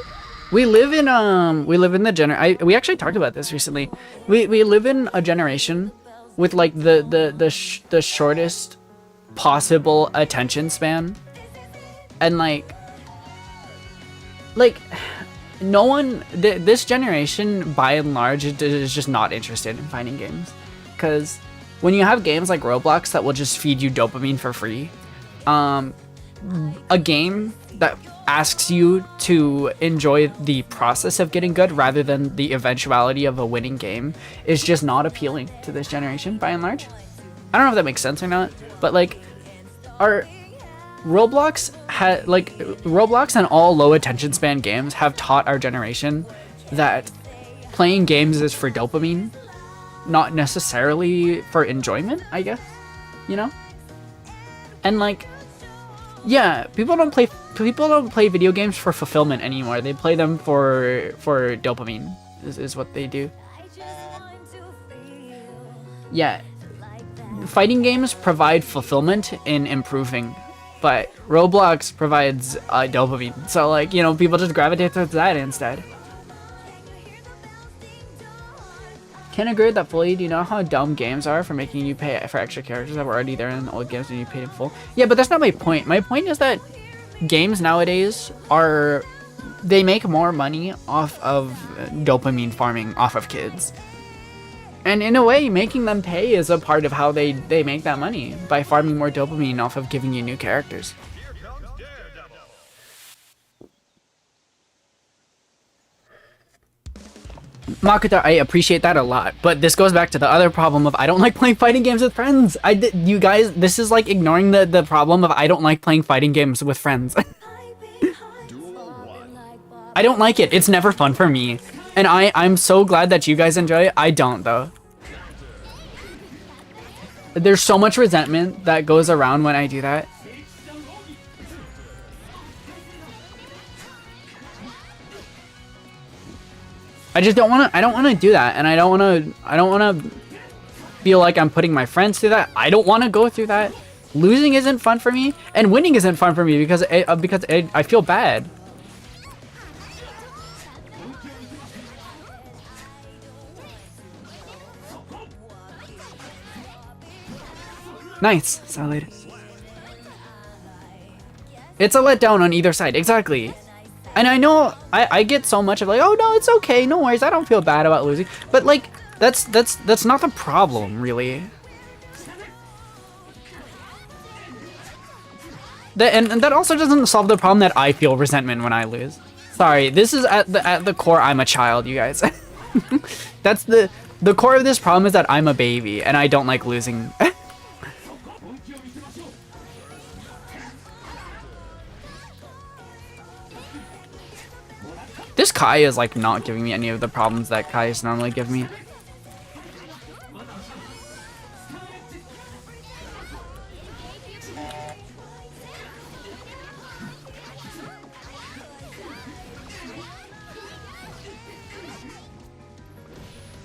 we live in the we actually talked about this recently. We live in a generation with like the shortest possible attention span, and like no one this generation by and large is just not interested in finding games, because when you have games like Roblox that will just feed you dopamine for free, a game that asks you to enjoy the process of getting good rather than the eventuality of a winning game is just not appealing to this generation by and large. I don't know if that makes sense or not, but like our Roblox and all low attention span games have taught our generation that playing games is for dopamine, not necessarily for enjoyment, I guess, you know? And like, yeah, people don't play video games for fulfillment anymore. They play them for dopamine is what they do. Yeah, fighting games provide fulfillment in improving, but Roblox provides dopamine. So like, you know, people just gravitate towards that instead. Can't agree with that fully. Do you know how dumb games are for making you pay for extra characters that were already there in old games and you paid in full? Yeah, but that's not my point. My point is that games nowadays they make more money off of dopamine farming off of kids. And in a way, making them pay is a part of how they make that money, by farming more dopamine off of giving you new characters. Makuta, I appreciate that a lot, but this goes back to the other problem of I don't like playing fighting games with friends. You guys, this is like ignoring the problem of I don't like playing fighting games with friends. I don't like it. It's never fun for me. And I'm so glad that you guys enjoy it. I don't, though. There's so much resentment that goes around when I do that. I just don't want to. I don't want to do that, and I don't want to feel like I'm putting my friends through that. I don't want to go through that. Losing isn't fun for me, and winning isn't fun for me because I feel bad. Nice, solid. It's a letdown on either side, exactly. And I know I get so much of like, oh no, it's okay, no worries, I don't feel bad about losing. But like, that's not the problem, really. And that also doesn't solve the problem that I feel resentment when I lose. Sorry, this is at the core, I'm a child, you guys. That's the core of this problem is that I'm a baby and I don't like losing. This Kai is like not giving me any of the problems that Kais normally give me.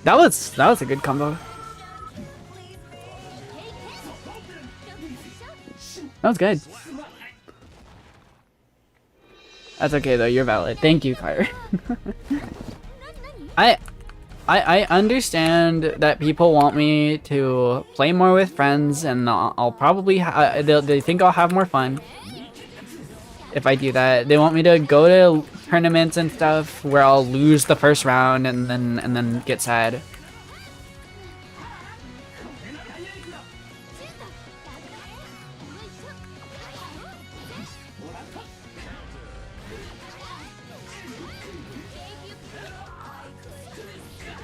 That was a good combo. That was good. That's okay though, you're valid. Thank you, Kyre. I understand that people want me to play more with friends, and I'll probably they think I'll have more fun if I do that. They want me to go to tournaments and stuff where I'll lose the first round and then get sad.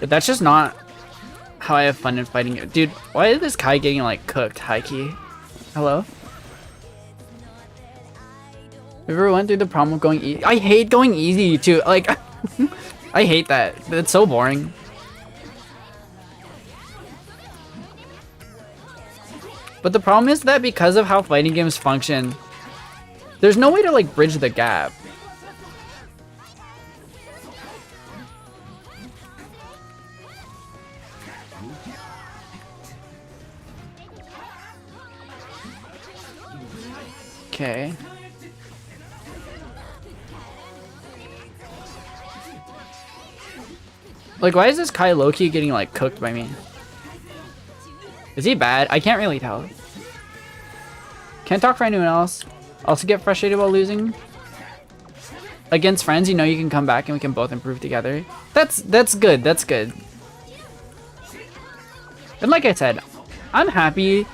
But that's just not how I have fun in fighting it. Dude, why is this Kai getting like cooked, high key? Hello? You ever went through the problem of going easy? I hate going easy too. Like, I hate that. It's so boring. But the problem is that because of how fighting games function, there's no way to like bridge the gap. Okay. Like, why is this Kai low-key getting like cooked by me? Is he bad? I can't really tell. Can't talk for anyone else. Also get frustrated while losing. Against friends, you know you can come back and we can both improve together. That's good. That's good. And like I said, I'm happy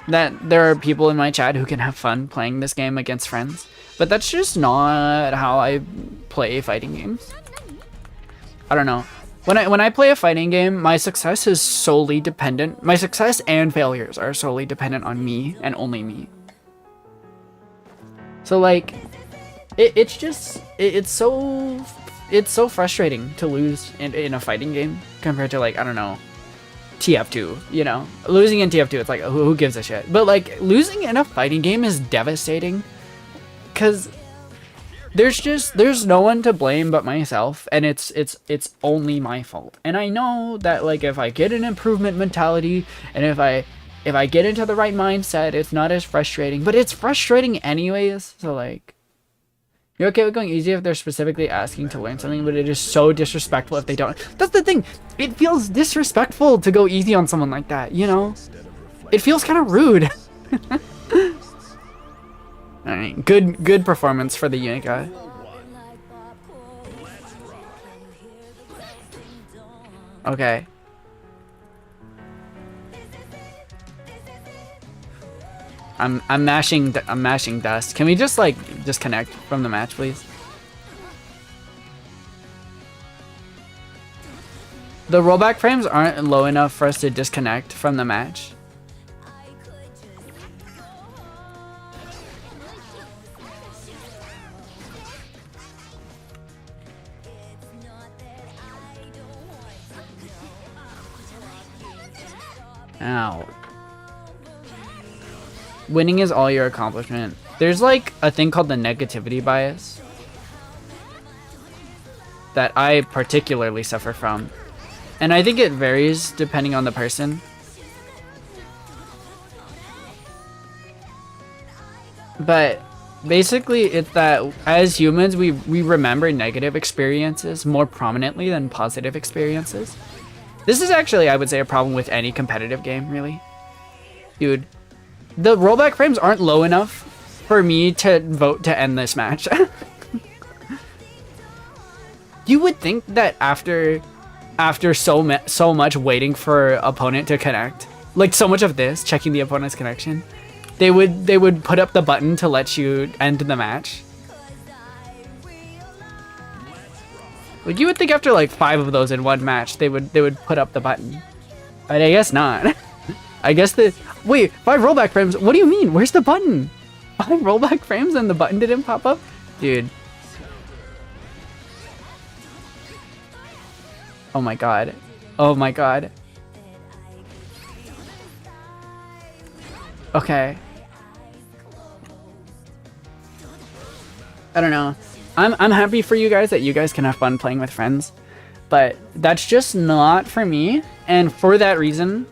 that there are people in my chat who can have fun playing this game against friends. But that's just not how I play fighting games. I don't know. When I play a fighting game, my success is solely dependent. My success and failures are solely dependent on me and only me. So like, it's so frustrating to lose in a fighting game compared to like, I don't know, TF2, you know? Losing in TF2, it's like, who gives a shit? But like, losing in a fighting game is devastating because there's no one to blame but myself, and it's only my fault. And I know that like if I get an improvement mentality and if I get into the right mindset, it's not as frustrating, but it's frustrating anyways. So like, you're okay with going easy if they're specifically asking to learn something, but it is so disrespectful if they don't. That's the thing. It feels disrespectful to go easy on someone like that, you know? It feels kind of rude. Alright, good performance for the unit guy. Okay. I'm mashing dust. Can we just like disconnect from the match, please? The rollback frames aren't low enough for us to disconnect from the match. Ow. Winning is all your accomplishment. There's like a thing called the negativity bias that I particularly suffer from. And I think it varies depending on the person. But basically it's that as humans we remember negative experiences more prominently than positive experiences. This is actually, I would say, a problem with any competitive game, really. Dude, the rollback frames aren't low enough for me to vote to end this match. You would think that after so much waiting for opponent to connect, like so much of this, checking the opponent's connection, they would put up the button to let you end the match. Like, you would think after like 5 of those in one match, they would put up the button. But I guess not. I guess wait, 5 rollback frames? What do you mean? Where's the button? 5 rollback frames and the button didn't pop up? Dude. Oh my god. Oh my god. Okay. I don't know. I'm happy for you guys that you guys can have fun playing with friends, but that's just not for me. And for that reason,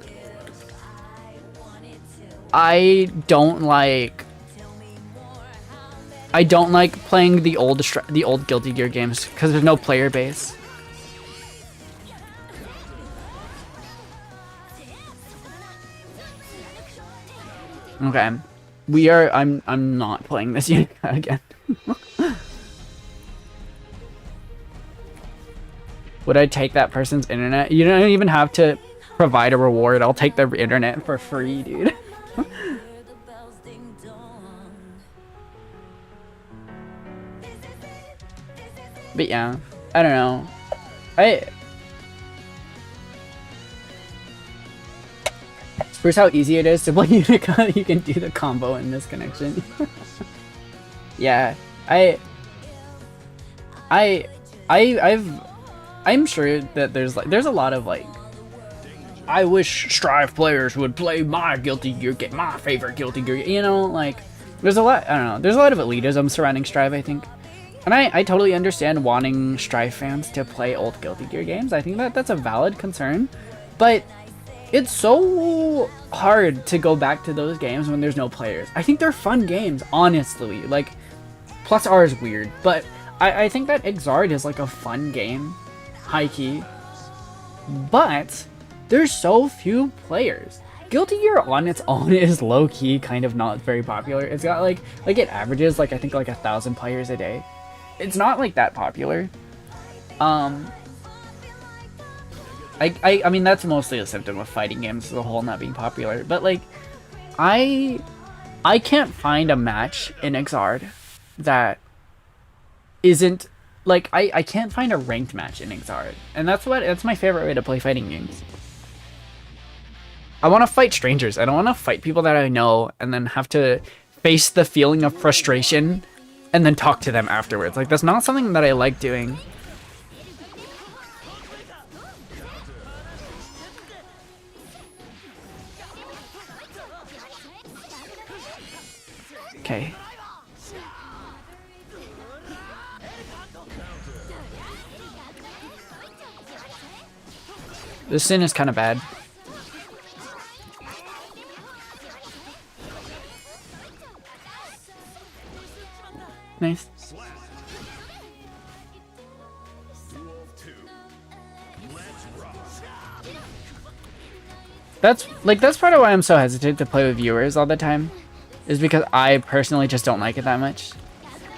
I don't like playing the old Guilty Gear games because there's no player base. Okay, I'm not playing this unit again. Would I take that person's internet? You don't even have to provide a reward. I'll take their internet for free, dude. But yeah, I don't know. Here's how easy it is to play Unica. You can do the combo in this connection. Yeah, I'm sure that there's a lot of like, I wish Strive players would play my Guilty Gear game, my favorite Guilty Gear, you know, like, there's a lot, I don't know, there's a lot of elitism surrounding Strive, I think. And I totally understand wanting Strive fans to play old Guilty Gear games. I think that that's a valid concern, but it's so hard to go back to those games when there's no players. I think they're fun games, honestly. Like, Plus R is weird, but I think that Exard is like a fun game, high-key, but there's so few players. Guilty Gear on its own is low-key kind of not very popular. It's got like it averages like I think like 1,000 players a day. It's not like that popular. I mean that's mostly a symptom of fighting games as a whole not being popular, but like I can't find a match in Exard that isn't like I can't find a ranked match in Exard, and that's my favorite way to play fighting games. I want to fight strangers. I don't want to fight people that I know and then have to face the feeling of frustration and then talk to them afterwards. Like, that's not something that I like doing. Okay. This sin is kind of bad. Nice. That's part of why I'm so hesitant to play with viewers all the time, is because I personally just don't like it that much.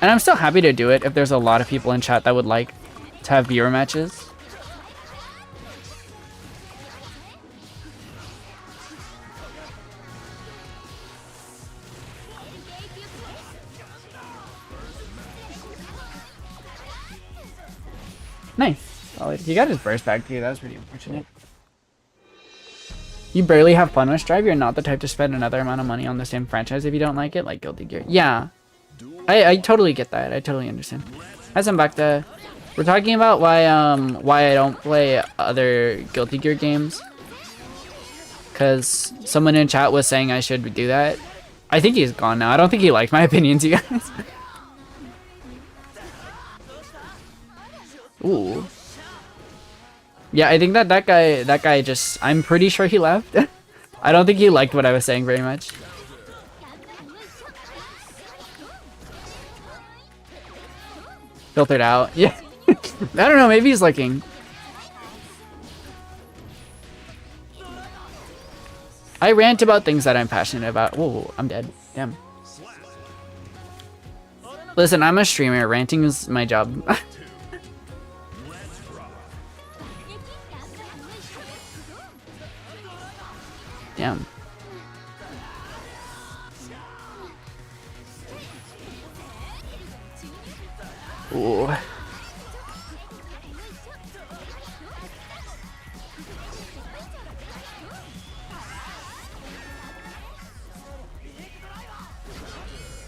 And I'm still happy to do it if there's a lot of people in chat that would like to have viewer matches. Nice. Solid. He got his burst back too. That was pretty unfortunate. You barely have fun with Strive. You're not the type to spend another amount of money on the same franchise if you don't like it, like Guilty Gear. Yeah, I totally get that. I totally understand. As I'm back to, we're talking about why I don't play other Guilty Gear games. Cause someone in chat was saying I should do that. I think he's gone now. I don't think he liked my opinions, you guys. Ooh. Yeah, I think that guy just, I'm pretty sure he left. I don't think he liked what I was saying very much. Filtered out. Yeah. I don't know, maybe he's liking. I rant about things that I'm passionate about. Whoa, I'm dead. Damn. Listen, I'm a streamer. Ranting is my job. Damn. Ooh.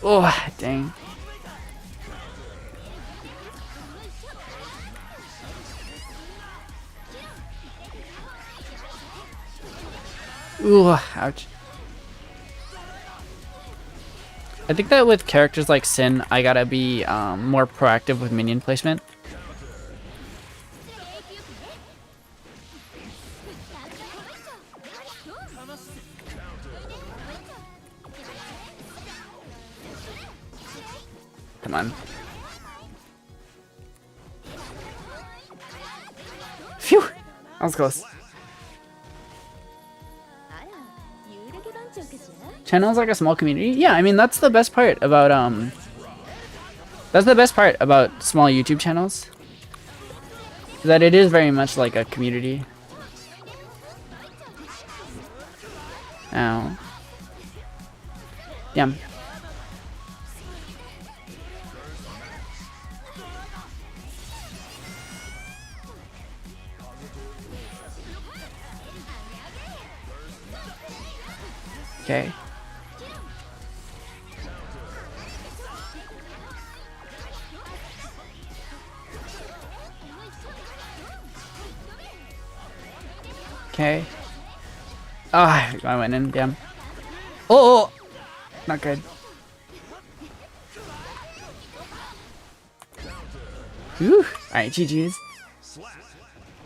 Oh, dang. Ooh, ouch. I think that with characters like Sin, I gotta be more proactive with minion placement. Come on. Phew! That was close. Channel's like a small community. Yeah, I mean that's the best part about small YouTube channels. That it is very much like a community. Ow. Damn. Okay. Okay. Ah, I went in, damn. Oh, oh! Not good. Whew. Alright, GG's.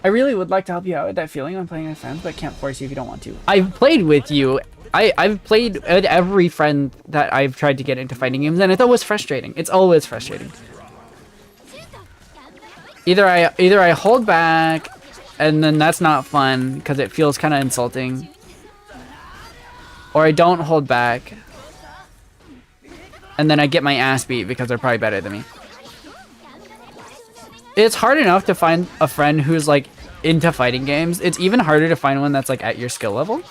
I really would like to help you out with that feeling on playing with friends, but can't force you if you don't want to. I've played with you. I've played with every friend that I've tried to get into fighting games, and it's always frustrating. It's always frustrating. Either I hold back, and then that's not fun because it feels kind of insulting, or I don't hold back, and then I get my ass beat because they're probably better than me. It's hard enough to find a friend who's like into fighting games. It's even harder to find one that's like at your skill level.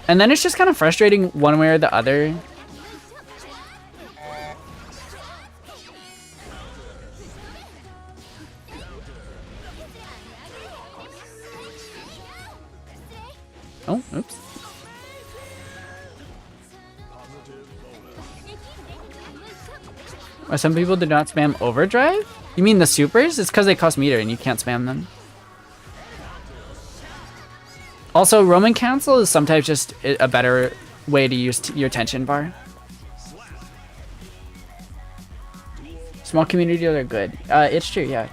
And then it's just kind of frustrating one way or the other. Oh, oops. Why some people do not spam overdrive? You mean the supers? It's because they cost meter and you can't spam them. Also, Roman cancel is sometimes just a better way to use your tension bar. Small community, they're good. It's true, yeah.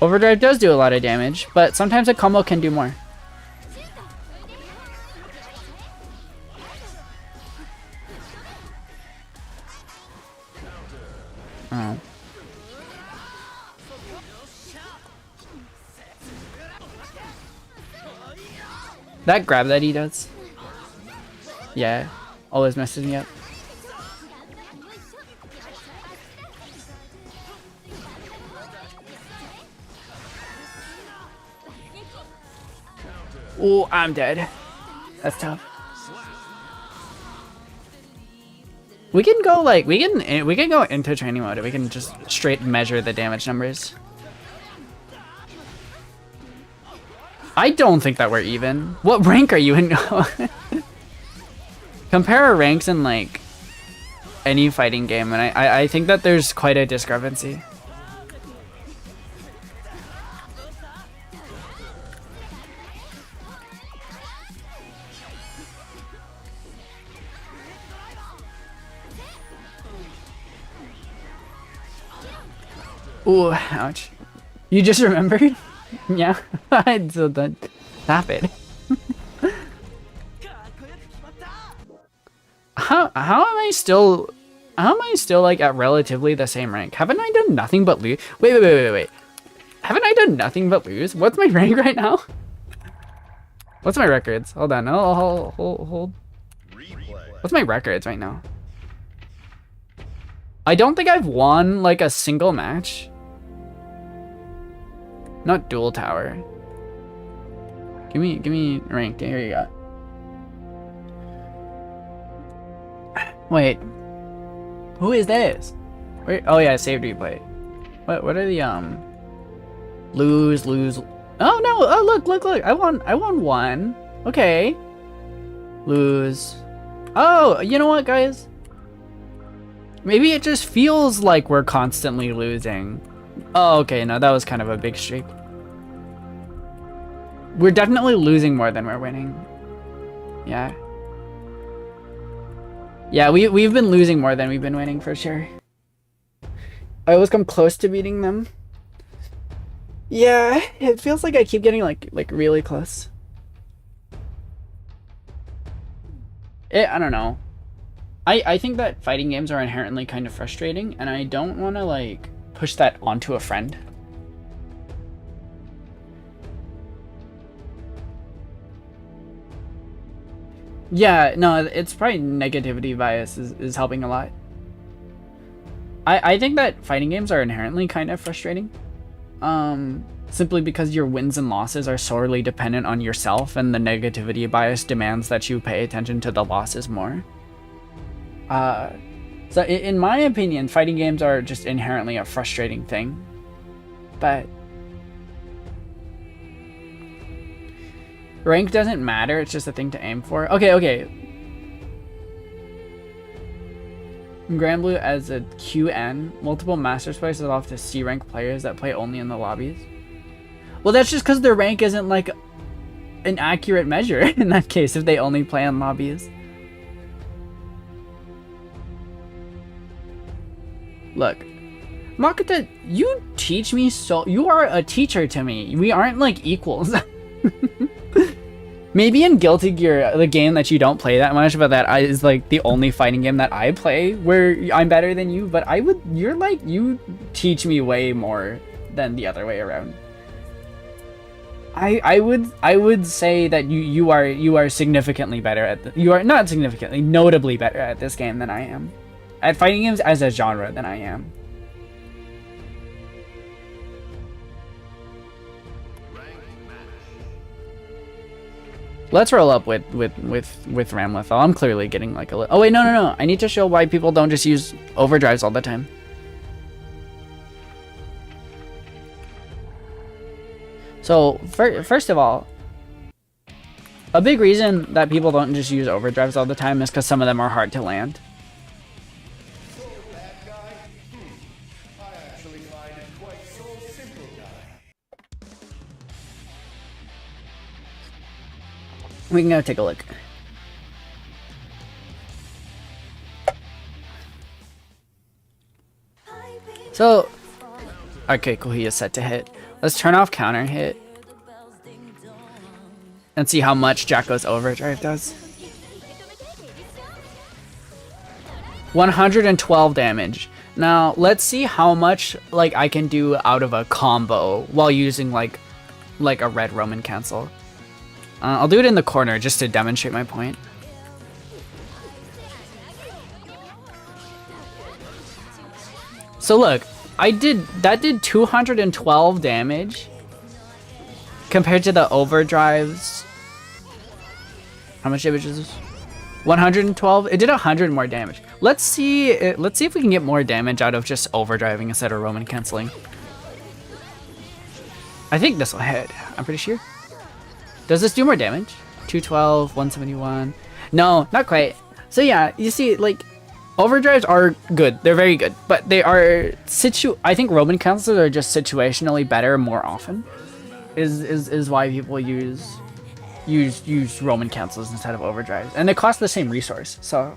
Overdrive does do a lot of damage, but sometimes a combo can do more. Oh. That grab that he does. Yeah, always messes me up. Oh, I'm dead. That's tough. We can go like we can go into training mode. We can just straight measure the damage numbers. I don't think that we're even. What rank are you in? Compare our ranks in like any fighting game, and I think that there's quite a discrepancy. Ooh, ouch. You just remembered? Yeah, so that stop it. How am I still like at relatively the same rank? Haven't I done nothing but lose? Wait. Haven't I done nothing but lose? What's my rank right now? What's my records? Hold on. Oh, hold. What's my records right now? I don't think I've won like a single match. Not dual tower. Give me rank. Here you go. Wait. Who is this? Wait, oh yeah, saved replay. What are the lose? Oh no! Oh look! I won one. Okay. Lose. Oh, you know what, guys? Maybe it just feels like we're constantly losing. Oh, okay, no, that was kind of a big streak. We're definitely losing more than we're winning. Yeah. Yeah, we've been losing more than we've been winning for sure. I always come close to beating them. Yeah, it feels like I keep getting like really close. I don't know. I think that fighting games are inherently kind of frustrating, and I don't want to like push that onto a friend. Yeah, no, it's probably negativity bias is helping a lot. I think that fighting games are inherently kind of frustrating. simply because your wins and losses are sorely dependent on yourself, and the negativity bias demands that you pay attention to the losses more. So in my opinion, fighting games are just inherently a frustrating thing. But rank doesn't matter, it's just a thing to aim for. Okay. Granblue as a QN, multiple Masters players allow to C rank players that play only in the lobbies. Well, that's just because their rank isn't like an accurate measure in that case if they only play in lobbies. Look, Makoto, you teach me so... You are a teacher to me. We aren't like equals. Maybe in Guilty Gear, the game that you don't play that much, but that is like the only fighting game that I play where I'm better than you, but you teach me way more than the other way around. I would say that you are significantly better at you are not significantly, notably better at this game than I am. At fighting games as a genre than I am. Let's roll up with Ramlethal. I'm clearly getting like a little... Oh wait, no. I need to show why people don't just use overdrives all the time. So, first of all, a big reason that people don't just use overdrives all the time is because some of them are hard to land. We can go take a look. So, okay, cool, he is set to hit. Let's turn off counter hit and see how much Jacko's overdrive does. 112 damage. Now, let's see how much like I can do out of a combo while using like a red Roman cancel. I'll do it in the corner just to demonstrate my point. So look, that did 212 damage compared to the overdrives. How much damage is this? 112. It did 100 more damage. Let's see if we can get more damage out of just overdriving instead of Roman canceling. I think this will hit. I'm pretty sure. Does this do more damage? 212, 171. No, not quite. So yeah, you see, like, overdrives are good. They're very good, but they are I think Roman cancels are just situationally better more often. Is why people use Roman cancels instead of overdrives, and they cost the same resource. So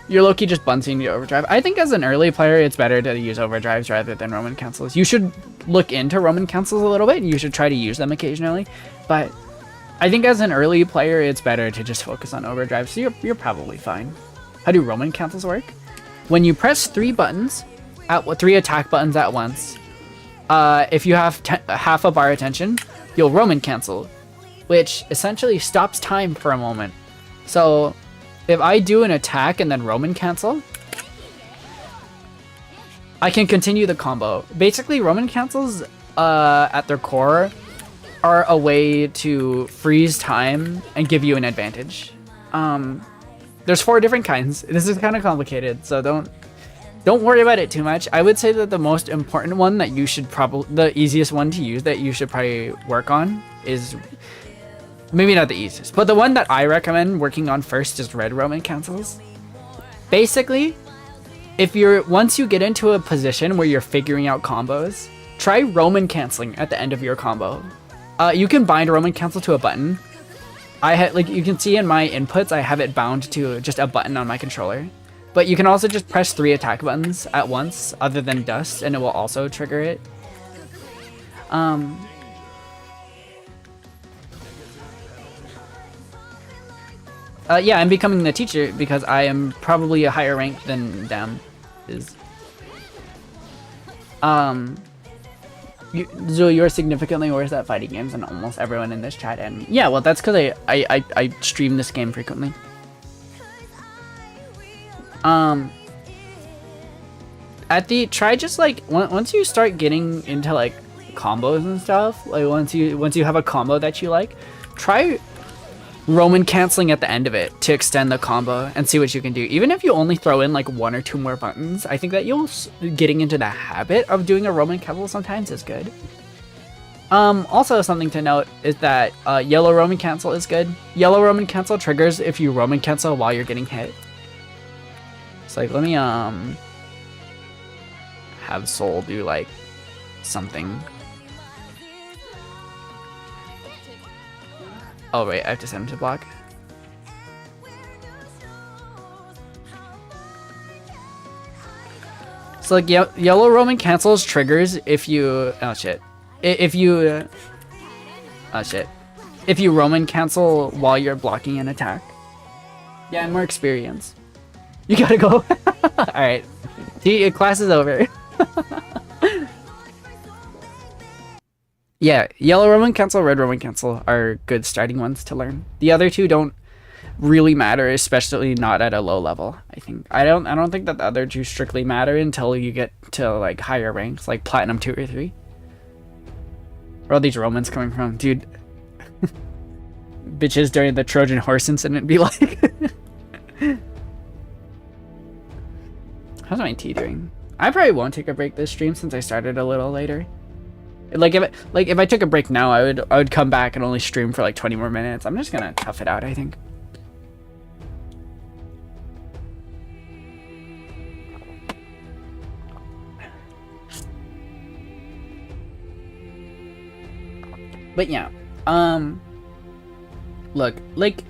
you're low-key just bunsing the overdrive. I think as an early player, it's better to use overdrives rather than Roman cancels. You should look into Roman cancels a little bit, and you should try to use them occasionally. But I think as an early player, it's better to just focus on overdrives. So you're probably fine. How do Roman cancels work? When you press 3 attack buttons at once, if you have half a bar attention, you'll Roman cancel, which essentially stops time for a moment. So if I do an attack and then Roman cancel, I can continue the combo. Basically, Roman cancels at their core are a way to freeze time and give you an advantage. There's 4 different kinds. This is kind of complicated, so don't worry about it too much. I would say that the most important one that you should the easiest one to use that you should probably work on is, maybe not the easiest, but the one that I recommend working on first is red Roman cancels. Basically, once you get into a position where you're figuring out combos, try Roman canceling at the end of your combo. You can bind Roman cancel to a button. You can see in my inputs, I have it bound to just a button on my controller. But you can also just press 3 attack buttons at once, other than dust, and it will also trigger it. Yeah, I'm becoming the teacher because I am probably a higher rank than them is. You're significantly worse at fighting games than almost everyone in this chat, and yeah, well, that's because I stream this game frequently. try just like once you start getting into like combos and stuff, like once you have a combo that you like, try Roman canceling at the end of it to extend the combo and see what you can do. Even if you only throw in like 1 or 2 more buttons, I think that getting into the habit of doing a Roman cancel sometimes is good. Also something to note is that yellow Roman cancel is good. Yellow Roman cancel triggers if you Roman cancel while you're getting hit. So like let me have Soul do like something. Oh wait, I have to send him to block. So like yellow Roman cancels triggers if you if you Roman cancel while you're blocking an attack. Yeah, more experience. You gotta go. All right, see, class is over. Yeah, yellow Roman cancel, red Roman cancel are good starting ones to learn. The other two don't really matter, especially not at a low level. I don't think that the other two strictly matter until you get to like higher ranks, like platinum 2 or 3. Where are these Romans coming from, dude? Bitches during the Trojan horse incident be like. How's my tea doing? I probably won't take a break this stream since I started a little later. Like if I took a break now, I would come back and only stream for like 20 more minutes. I'm just gonna tough it out, I think. But yeah, look, like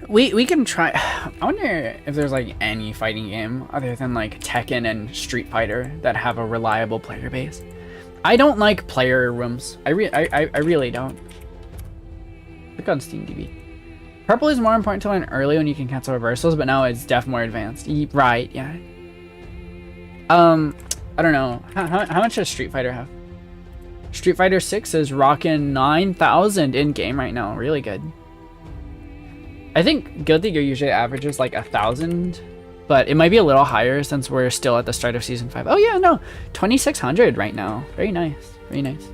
we can try. I wonder if there's like any fighting game other than like Tekken and Street Fighter that have a reliable player base. I don't like player rooms. I really don't. Click on Steam DB. Purple is more important to learn early when you can cancel reversals, but now it's def more advanced. Right, yeah. I don't know. How much does Street Fighter have? Street Fighter 6 is rocking 9,000 in game right now. Really good. I think Guilty Gear usually averages like 1,000. But it might be a little higher since we're still at the start of Season 5. Oh yeah, no. 2,600 right now. Very nice. Very nice.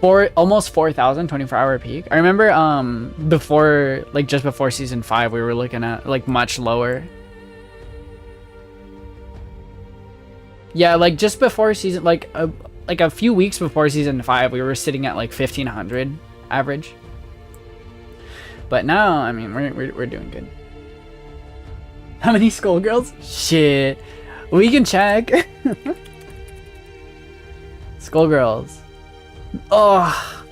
Almost 4,000 24-hour peak. I remember before, like just before Season 5, we were looking at like much lower. Yeah, like just before season, like a few weeks before Season 5, we were sitting at like 1,500 average. But now, I mean, we're doing good. How many Skullgirls? Shit. We can check. Skullgirls. Oh,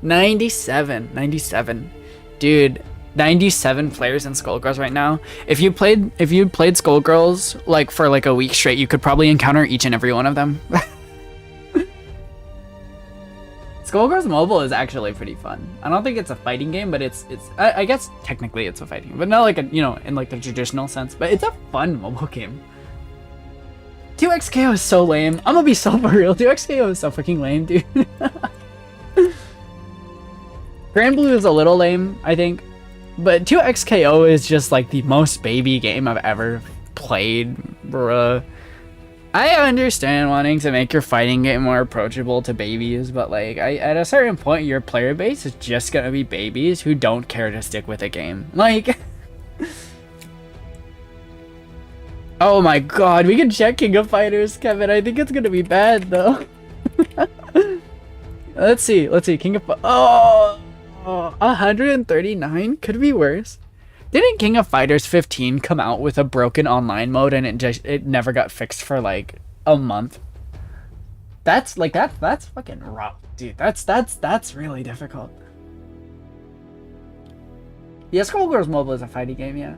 97. Dude, 97 players in Skullgirls right now. If you played Skullgirls like for like a week straight, you could probably encounter each and every one of them. Skullgirls Mobile is actually pretty fun. I don't think it's a fighting game, but I guess technically it's a fighting game, but not like in like the traditional sense. But it's a fun mobile game. 2XKO is so lame. I'm gonna be so for real. 2XKO is so fucking lame, dude. Grand Blue is a little lame, I think, but 2XKO is just like the most baby game I've ever played, bruh. I understand wanting to make your fighting game more approachable to babies, but like at a certain point, your player base is just gonna be babies who don't care to stick with a game. Like, oh my god, we can check King of Fighters, Kevin. I think it's gonna be bad though. Let's see, King of 139 could be worse. Didn't King of Fighters 15 come out with a broken online mode and it never got fixed for like a month? That's fucking rough, dude. That's really difficult. Yeah, Skullgirls Mobile is a fighting game, yeah.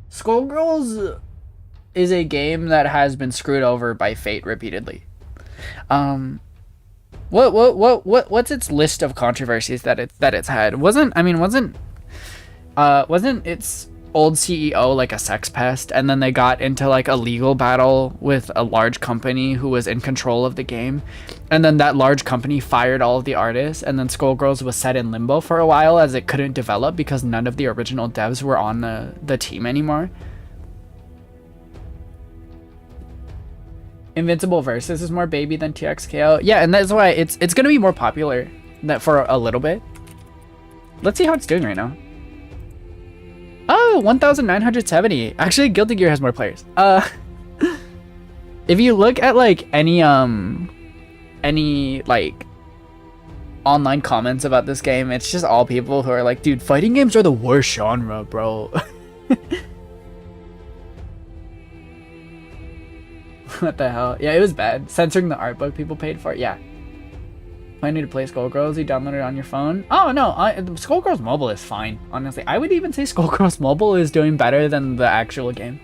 Skullgirls is a game that has been screwed over by fate repeatedly. What's its list of controversies that it's had? Wasn't its old CEO like a sex pest, and then they got into like a legal battle with a large company who was in control of the game, and then that large company fired all of the artists, and then Skullgirls was set in limbo for a while as it couldn't develop because none of the original devs were on the team anymore. Invincible Versus is more baby than TXKO. Yeah, and that's why it's gonna be more popular that for a little bit. Let's see how it's doing right now. Oh, 1,970. Actually, Guilty Gear has more players. If you look at like any like online comments about this game, it's just all people who are like, dude, fighting games are the worst genre, bro. What the hell? Yeah, it was bad. Censoring the art book people paid for it. Yeah. Planning to play Skullgirls, you download it on your phone? Oh no, Skullgirls Mobile is fine, honestly. I would even say Skullgirls Mobile is doing better than the actual game.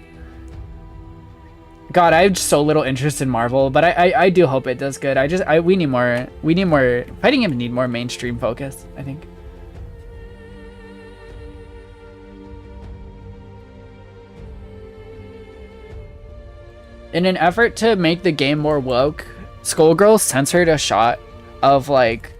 God, I have so little interest in Marvel, but I do hope it does good. We need more fighting games need more mainstream focus, I think. In an effort to make the game more woke, Skullgirls censored a shot of like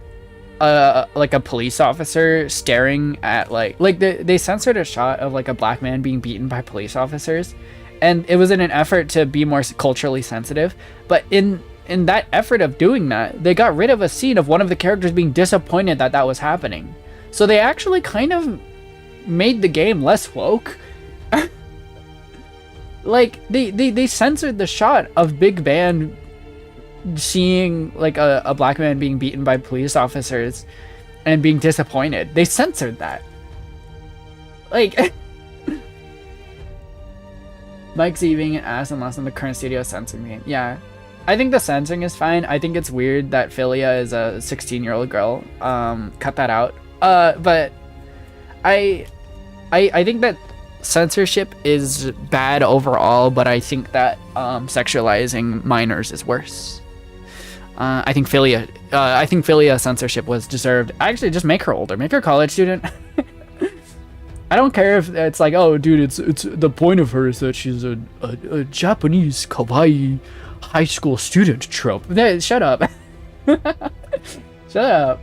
a police officer staring at they censored a shot of like a black man being beaten by police officers, and it was in an effort to be more culturally sensitive. But in that effort of doing that, they got rid of a scene of one of the characters being disappointed that that was happening. So they actually kind of made the game less woke. Like they censored the shot of Big Band seeing like a black man being beaten by police officers and being disappointed. They censored that. Like Mike Z being an ass unless in the current studio censoring me. Yeah, I think the censoring is fine. I think it's weird that Philia is a 16-year-old girl. Cut that out. But I think that censorship is bad overall, but I think that sexualizing minors is worse. I think Philia censorship was deserved. Actually, just make her older. Make her a college student. I don't care if it's like, oh, dude, it's the point of her is that she's a Japanese kawaii high school student trope. Shut up. Shut up.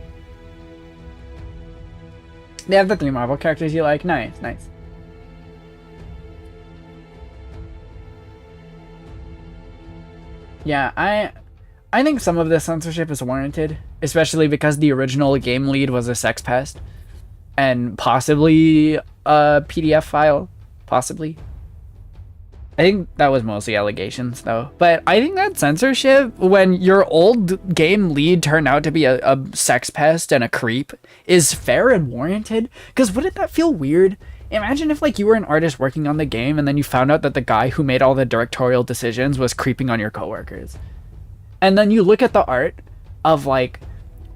They have the 3 Marvel characters you like. Nice, nice. Yeah, I think some of the censorship is warranted, especially because the original game lead was a sex pest, and possibly a PDF file, possibly. I think that was mostly allegations, though. But I think that censorship, when your old game lead turned out to be a sex pest and a creep, is fair and warranted. Because wouldn't that feel weird? Imagine if like you were an artist working on the game and then you found out that the guy who made all the directorial decisions was creeping on your coworkers. And then you look at the art of like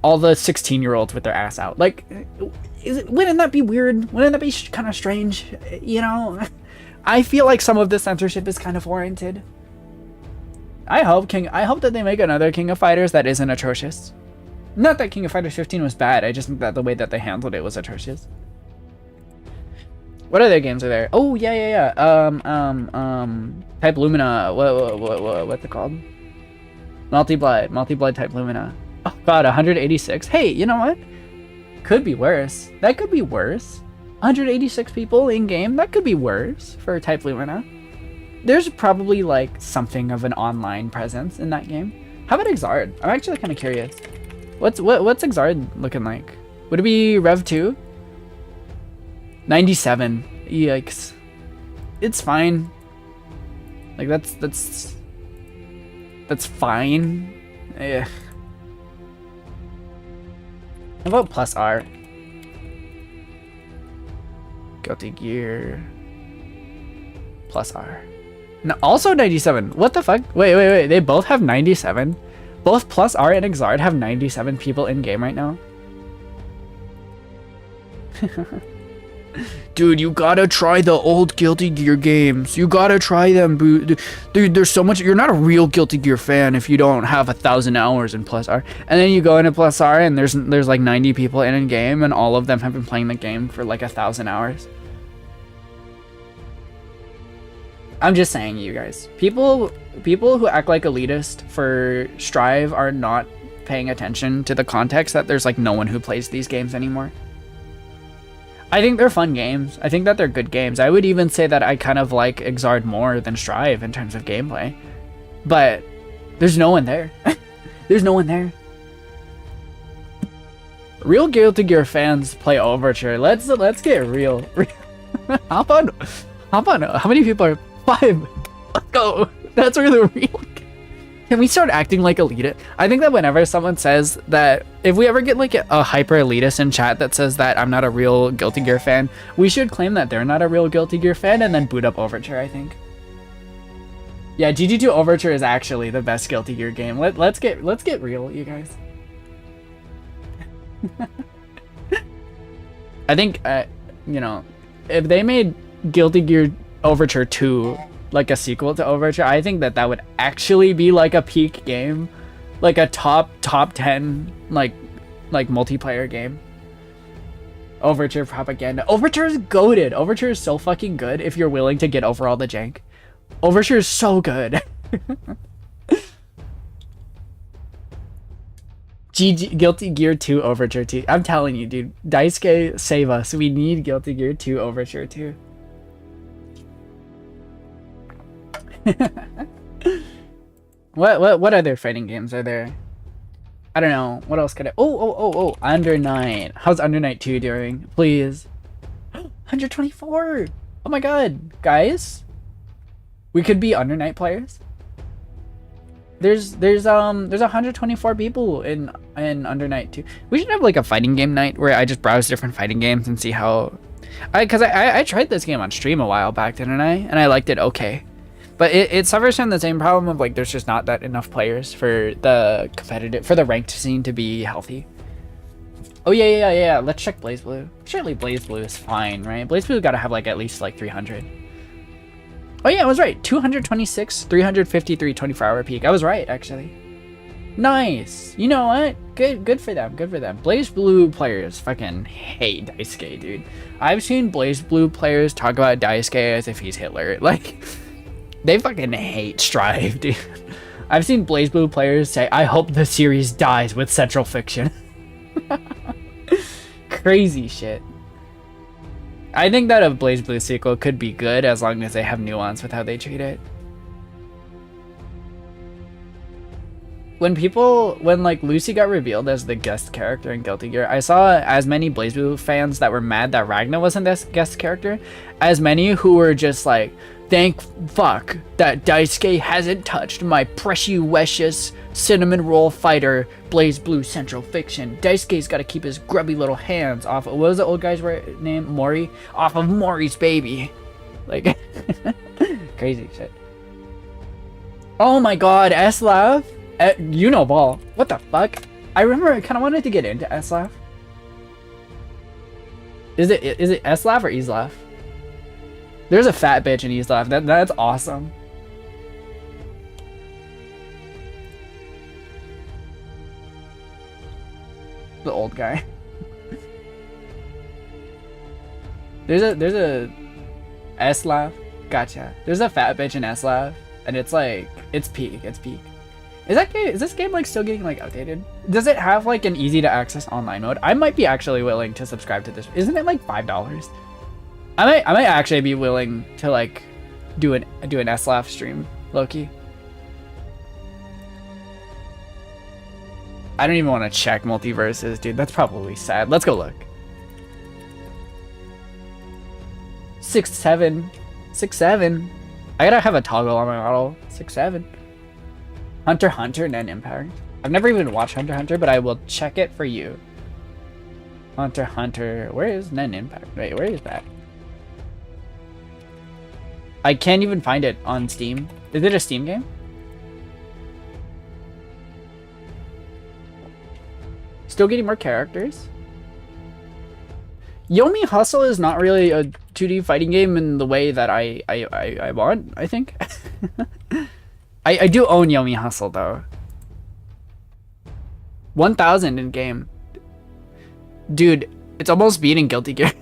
all the 16-year-olds with their ass out. Like, wouldn't that be weird? Wouldn't that be kind of strange? You know, I feel like some of the censorship is kind of warranted. I hope that they make another King of Fighters that isn't atrocious. Not that King of Fighters 15 was bad. I just think that the way that they handled it was atrocious. What other games are there? Oh yeah. Type Lumina. What's it called? Multi-Blood Type Lumina. Oh god, 186. Hey, you know what? Could be worse. That could be worse. 186 people in game. That could be worse for Type Lumina. There's probably like something of an online presence in that game. How about Exard? I'm actually kind of curious. What's Exard looking like? Would it be Rev 2? 97. Yikes. It's fine. Like that's fine. Yeah. How about plus R? Guilty Gear. Plus R. No, also 97. What the fuck? Wait. They both have 97? Both plus R and Exard have 97 people in game right now? Dude, you gotta try the old Guilty Gear games. You gotta try them, dude. There's so much. You're not a real Guilty Gear fan if you don't have 1,000 hours in Plus R. And then you go into Plus R and there's like 90 people in game, and all of them have been playing the game for like 1,000 hours. I'm just saying, you guys. People who act like elitist for Strive are not paying attention to the context that there's like no one who plays these games anymore. I think they're fun games. I think that they're good games. I would even say that I kind of like Exard more than Strive in terms of gameplay. But there's no one there. There's no one there. Real Guilty Gear fans play Overture. Let's get real. Hop on. How many people are? 5. Let's go. That's where the real. Can we start acting like elitist? I think that whenever someone says that, if we ever get like a hyper elitist in chat that says that I'm not a real Guilty Gear fan, we should claim that they're not a real Guilty Gear fan and then boot up Overture, I think. Yeah, GG2 Overture is actually the best Guilty Gear game. Let's get real, you guys. I think, you know, if they made Guilty Gear Overture 2 like a sequel to Overture, I think that would actually be like a peak game, like a top 10 like multiplayer game. Overture propaganda. Overture is goated. Overture is so fucking good if you're willing to get over all the jank. Overture is so good. GG Guilty Gear 2 Overture 2. I'm telling you, dude. Daisuke, save us. We need Guilty Gear 2 Overture 2. What other fighting games are there? I don't know. What else could I? Oh. Under Night. How's Under Night 2 doing? Please. 124. Oh my god, guys. We could be Under Night players. There's 124 people in Under Night 2. We should have like a fighting game night where I just browse different fighting games and see how. Because I tried this game on stream a while back, didn't I? And I liked it okay. But it suffers from the same problem of like there's just not that enough players for the ranked scene to be healthy. Oh yeah. Let's check BlazBlue. Surely BlazBlue is fine, right? BlazBlue gotta have like at least like 300. Oh yeah, I was right. 226, 353, 24-hour peak. I was right actually. Nice. You know what? Good for them. Good for them. BlazBlue players fucking hate Daisuke, dude. I've seen BlazBlue players talk about Daisuke as if he's Hitler. Like. They fucking hate Strive, dude. I've seen BlazBlue players say, I hope the series dies with Central Fiction. Crazy shit. I think that a BlazBlue sequel could be good as long as they have nuance with how they treat it. When like Lucy got revealed as the guest character in Guilty Gear, I saw as many BlazBlue fans that were mad that Ragna wasn't this guest character, as many who were just like, thank fuck that Daisuke hasn't touched my precious cinnamon roll fighter BlazBlue Central Fiction. Daisuke's got to keep his grubby little hands off of, what was the old guy's name? Mori? Off of Mori's baby. Like, crazy shit. Oh my god, Eslav? You know ball. What the fuck? I remember I kind of wanted to get into Eslav. Is it Eslav or Eslav? There's a fat bitch in Eslav. That's awesome. The old guy. There's a Eslav. Gotcha. There's a fat bitch in Eslav, and it's like it's peak. Is this game like still getting like outdated? Does it have like an easy to access online mode? I might be actually willing to subscribe to this. Isn't it like $5? I might actually be willing to like do an Eslav stream, low-key. I don't even want to check multiverses, dude. That's probably sad. Let's go look. 6'7". 6'7". I gotta have a toggle on my model. 6'7". Hunter x Hunter, Nen Impact. I've never even watched Hunter x Hunter, but I will check it for you. Hunter x Hunter. Where is Nen Impact? Wait, where is that? I can't even find it on Steam. Is it a Steam game? Still getting more characters. Yomi Hustle is not really a 2D fighting game in the way that I want, I think. I do own Yomi Hustle though. 1000 in game. Dude, it's almost beating Guilty Gear.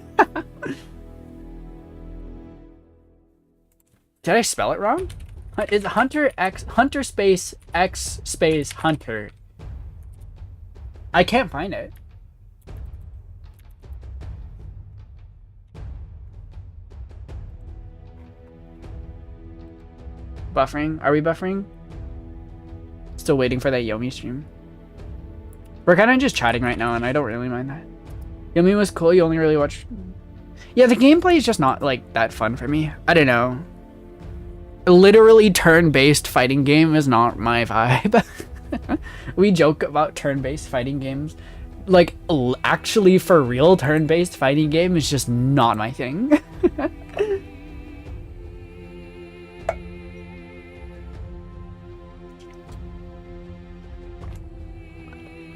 Did I spell it wrong? It's Hunter space X space Hunter. I can't find it. Buffering? Are we buffering? Still waiting for that Yomi stream. We're kind of just chatting right now, and I don't really mind that. Yomi was cool. You only really watch. Yeah, the gameplay is just not like that fun for me. I don't know. Literally turn-based fighting game is not my vibe. We joke about turn-based fighting games. Like, actually for real turn-based fighting game is just not my thing.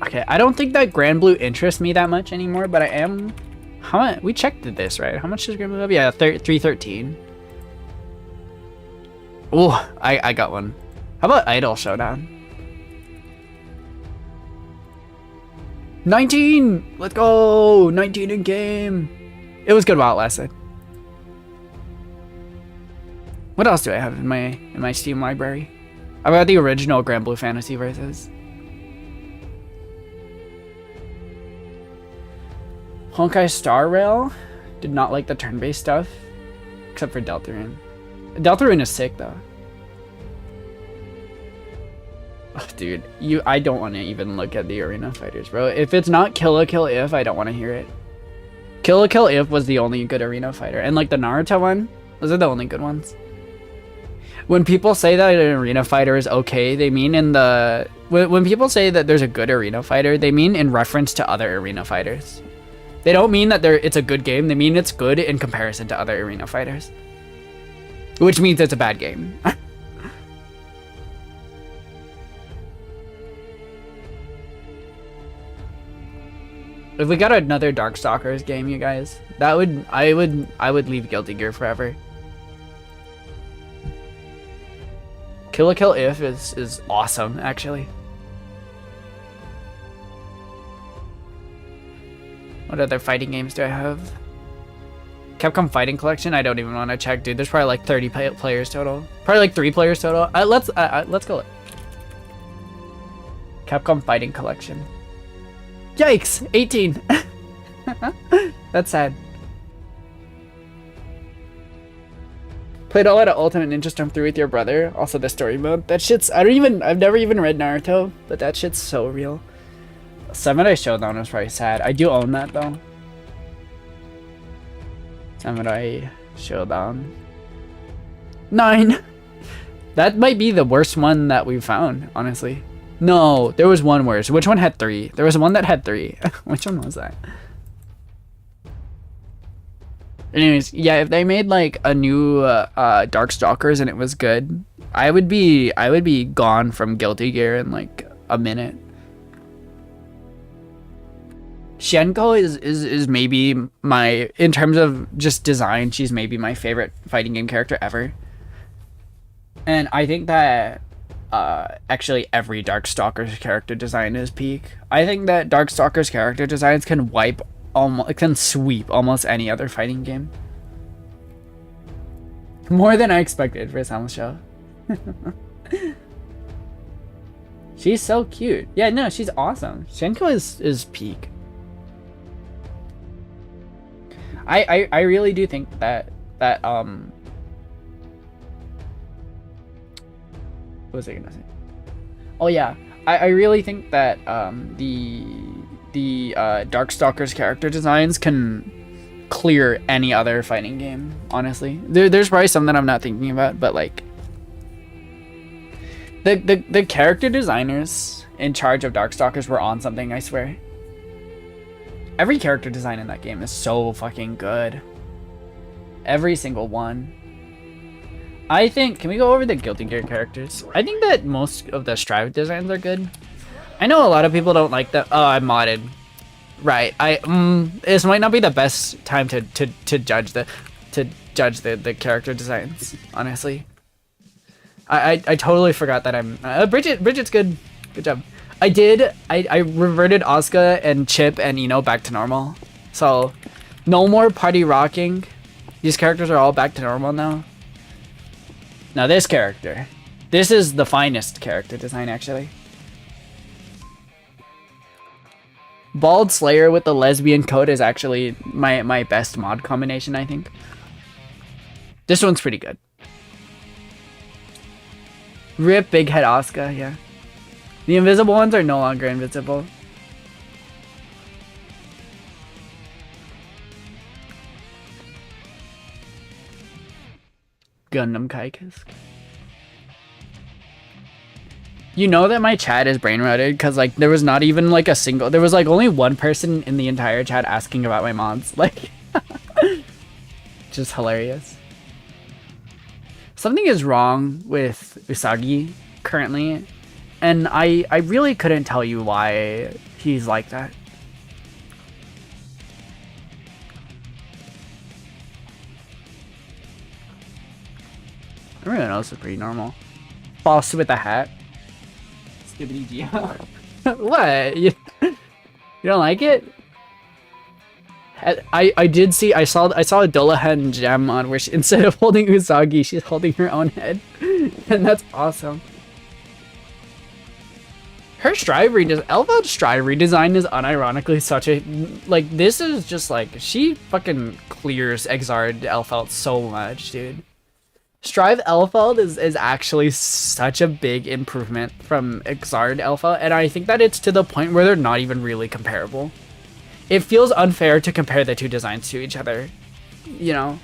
Okay, I don't think that Grand Blue interests me that much anymore, but I am... How much? We checked this, right? How much does Grand Blue have? Yeah, 313. Oh, I got one. How about Idol Showdown? 19! Let's go! 19 in game! It was good while it lasted. What else do I have in my Steam library? I've got the original Grand Blue Fantasy Versus. Honkai Star Rail did not like the turn-based stuff, except for Deltarune. Deltarune is sick though. Oh, dude, I don't want to even look at the arena fighters, bro. If it's not Kill la Kill If, I don't want to hear it. Kill la Kill If was the only good arena fighter, and like the Naruto one, those are the only good ones. When people say that an arena fighter is okay, they mean in the when people say that there's a good arena fighter, they mean in reference to other arena fighters. They don't mean that it's a good game. They mean it's good in comparison to other arena fighters. Which means it's a bad game. If we got another Darkstalkers game, you guys, I would leave Guilty Gear forever. Kill la Kill If is awesome, actually. What other fighting games do I have? Capcom Fighting Collection? I don't even want to check, dude. There's probably like 30 players total. Probably like 3 players total. Let's go. Capcom Fighting Collection. Yikes! 18! That's sad. Played all out of Ultimate Ninja Storm 3 with your brother. Also the story mode. That shit's... I've never even read Naruto, but that shit's so real. Samurai Showdown was probably sad. I do own that though. Samurai Showdown. 9! That might be the worst one that we've found, honestly. No, there was one worse. Which one had 3? There was one that had 3. Which one was that? Anyways, yeah, if they made like a new Darkstalkers and it was good, I would be gone from Guilty Gear in like a minute. Shenko is maybe my, in terms of just design, she's maybe my favorite fighting game character ever. And I think that actually every Darkstalkers character design is peak. I think that Darkstalkers character designs can sweep almost any other fighting game. More than I expected for a Samus show. She's so cute. Yeah, no, she's awesome. Shenko is peak. I really do think that what was I gonna say? Oh yeah, I really think that the Darkstalkers character designs can clear any other fighting game, honestly. There's probably some that I'm not thinking about, but like the character designers in charge of Darkstalkers were on something, I swear. Every character design in that game is so fucking good. Every single one. I think, can we go over the Guilty Gear characters? I think that most of the Strive designs are good. I know a lot of people don't like that. Oh, I modded. Right. This might not be the best time to judge the character designs, honestly. I totally forgot that I'm Bridget's good. Good job. I reverted Asuka and Chip and Ino back to normal. So no more party rocking. These characters are all back to normal now. Now this character. This is the finest character design, actually. Bald Slayer with the lesbian coat is actually my best mod combination, I think. This one's pretty good. Rip Big Head Asuka, yeah. The invisible ones are no longer invisible. Gundam Kaikisk. You know that my chat is brain rotted because like there was not even like a single, there was like only one person in the entire chat asking about my mods, like just hilarious. Something is wrong with Usagi currently, and I really couldn't tell you why he's like that. Everyone else is pretty normal. Boss with a hat. What? You don't like it? I did see, I saw a Dullahan gem on where she, instead of holding Usagi, she's holding her own head. And that's awesome. Her Strive redesign, Elva's Strive redesign is unironically such a, like, this is just like, she fucking clears Exard Elfeld so much, dude. Strive Elfeld is actually such a big improvement from Exard Elfeld, and I think that it's to the point where they're not even really comparable. It feels unfair to compare the two designs to each other, you know?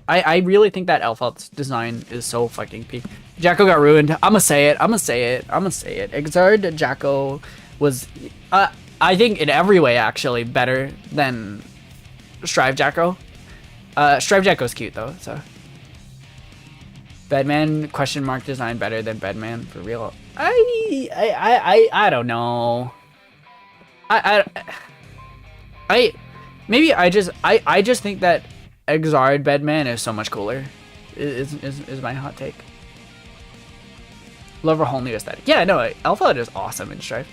I really think that Elfeld's design is so fucking peak. Jacko got ruined. I'ma say it. Exard Jacko was, I think in every way actually better than Strive Jacko. Strive Jacko's cute though, so. Bedman question mark design better than Bedman for real. I don't know. Maybe I just think that Exard Bedman is so much cooler. Is my hot take. Love a whole new aesthetic. Yeah, no, Elfeld is awesome in Strive.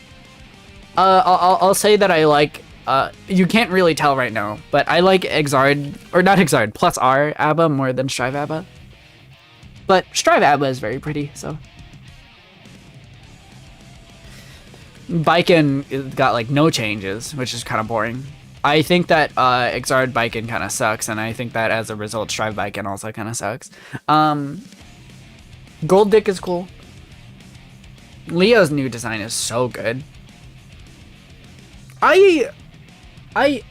I'll say that I like. You can't really tell right now, but I like Exard, or not Exard, plus R ABBA more than Strive ABBA. But Strive ABBA is very pretty, so. Baiken got like no changes, which is kind of boring. I think that Exard Baiken kind of sucks, and I think that as a result, Strive Baiken also kind of sucks. Gold Dick is cool. Leo's new design is so good. I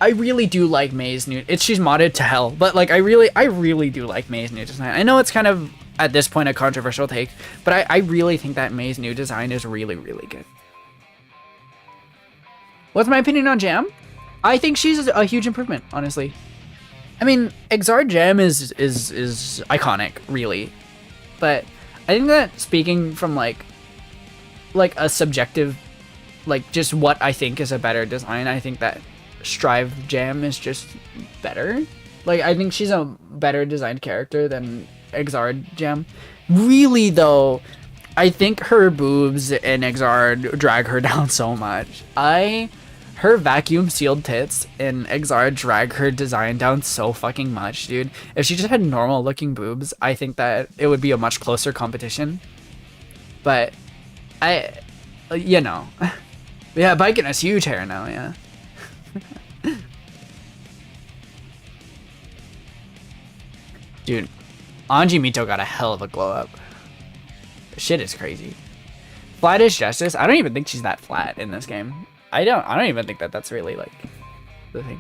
really do like May's new. She's modded to hell, but like I really do like May's new design. I know it's kind of at this point a controversial take, but I really think that May's new design is really good. What's my opinion on Jam? I think she's a huge improvement, honestly. I mean, Exard Jam is iconic, really, but I think that speaking from like a subjective, like just what I think is a better design, I think that Strive Jam is just better. Like I think she's a better designed character than Exard Jam. Really though, I think her boobs in Exard drag her down so much. Her vacuum sealed tits in Exard drag her design down so fucking much, dude. If she just had normal looking boobs, I think that it would be a much closer competition. But you know, yeah, Baiken has huge hair now, yeah. Dude, Anji Mito got a hell of a glow up. Shit is crazy. Flat is Justice. I don't even think she's that flat in this game. I don't even think that that's really like the thing.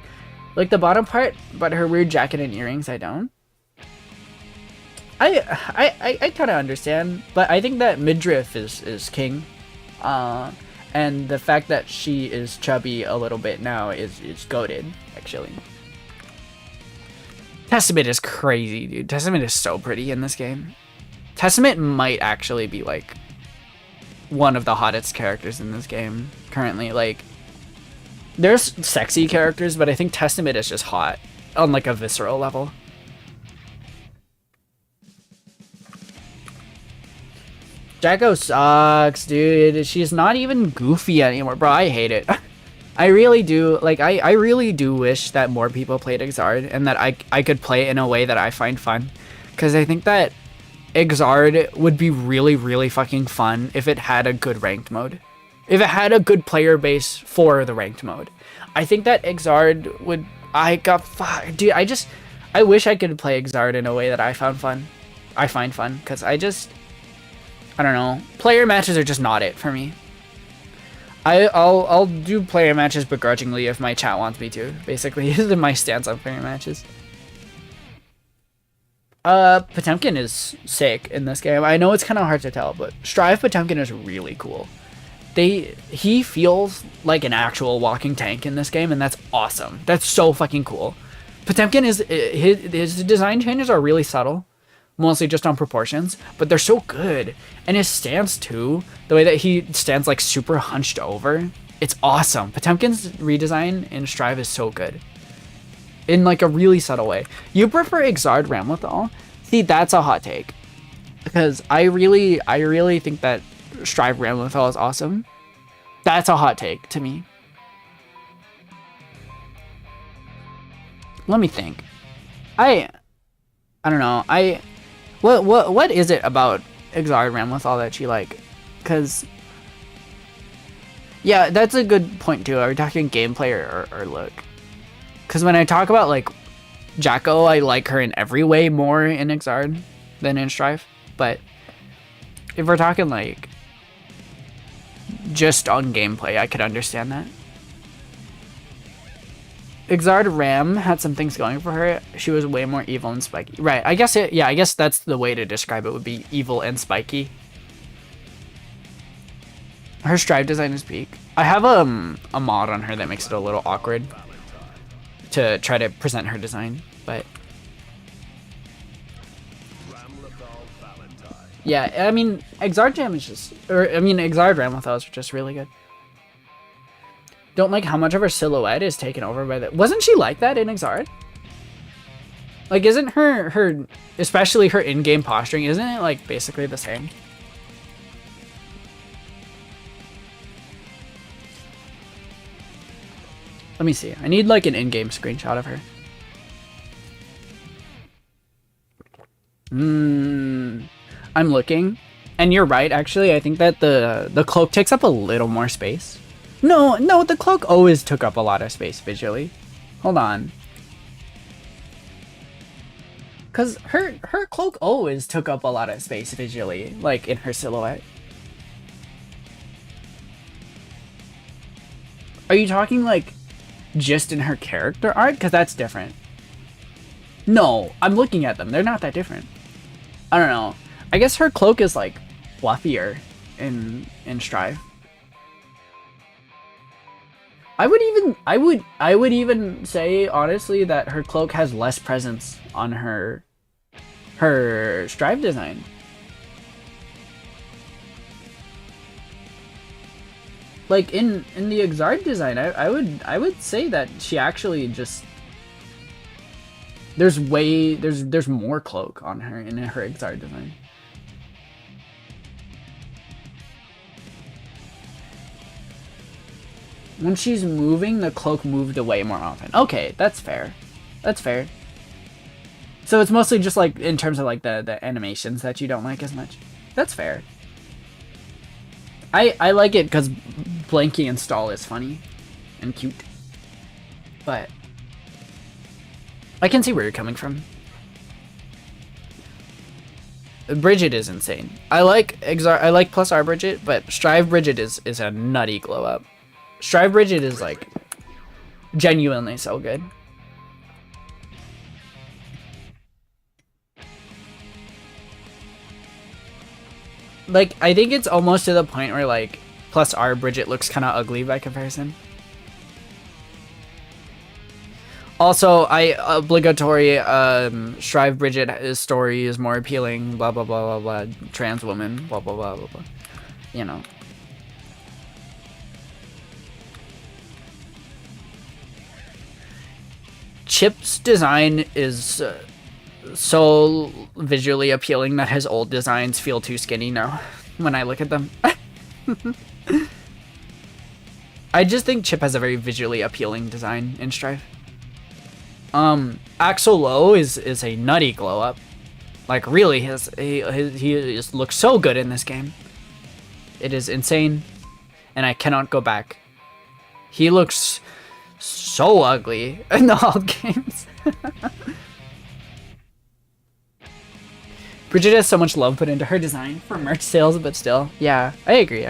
Like the bottom part, but her weird jacket and earrings, I don't. I kind of understand, but I think that midriff is king. And the fact that she is chubby a little bit now is goated, actually. Testament is crazy, dude. Testament is so pretty in this game. Testament might actually be like one of the hottest characters in this game currently. Like, there's sexy characters, but I think Testament is just hot on like a visceral level. Jacko sucks, dude. She's not even goofy anymore, bro. I hate it. I really do. Like, I really do wish that more people played Exard and that I could play in a way that I find fun. because I think that Exard would be really, really fucking fun if it had a good ranked mode. If it had a good player base for the ranked mode. I think that Exard would... Dude, I wish I could play Exard in a way that I find fun, because I don't know. Player matches are just not it for me. I'll do player matches begrudgingly if my chat wants me to. Basically, is my stance on player matches. Potemkin is sick in this game. I know it's kind of hard to tell, but Strive Potemkin is really cool. He feels like an actual walking tank in this game, and that's awesome. That's so fucking cool. Potemkin his design changes are really subtle, mostly just on proportions, but they're so good. And his stance too, the way that he stands like super hunched over, it's awesome. Potemkin's redesign in Strive is so good. In like a really subtle way. You prefer Exard Ramlethal? See, that's a hot take. Because I really think that Strive Ramlethal is awesome. That's a hot take to me. Let me think. I don't know. What is it about Exard Ramlethal that you like? Because yeah, that's a good point too. Are we talking gameplay or look? Because when I talk about like Jacko, I like her in every way more in Exard than in Strive. But if we're talking like just on gameplay, I could understand that. Exard Ram had some things going for her. She was way more evil and spiky. Right, I guess I guess that's the way to describe it, would be evil and spiky. Her Strive design is peak. I have a mod on her that makes it a little awkward to try to present her design, but yeah, I mean, Exard Jam is just, Exard Ramlethal is just really good. Don't like how much of her silhouette is taken over by that. Wasn't she like that in Exard? Like, isn't her, especially her in-game posturing, isn't it like basically the same? Let me see. I need like an in-game screenshot of her. I'm looking, and you're right. Actually, I think that the cloak takes up a little more space. No, the cloak always took up a lot of space visually. Hold on. Cause her cloak always took up a lot of space visually, like in her silhouette. Are you talking like just in her character art? Cause that's different. No, I'm looking at them. They're not that different. I don't know. I guess her cloak is like fluffier in Strive. I would even say honestly that her cloak has less presence on her Strive design. Like in the Exard design, I would say that she actually just there's more cloak on her in her Exard design. When she's moving, the cloak moved away more often. Okay, that's fair. That's fair. So it's mostly just like in terms of like the animations that you don't like as much. That's fair. I like it because Blanky and Stall is funny and cute. But I can see where you're coming from. Bridget is insane. I like plus R Bridget, but Strive Bridget is a nutty glow up. Strive Bridget is like genuinely so good. Like, I think it's almost to the point where like plus R Bridget looks kind of ugly by comparison. Also, obligatory Strive Bridget's story is more appealing, blah blah blah blah blah, trans woman, blah blah blah blah blah. You know. Chip's design is so visually appealing that his old designs feel too skinny now when I look at them. I just think Chip has a very visually appealing design in Strive. Axel Low is a nutty glow up. Like really, he just looks so good in this game. It is insane, and I cannot go back. He looks so ugly in the alt games. Bridget has so much love put into her design for merch sales, but still, yeah, I agree.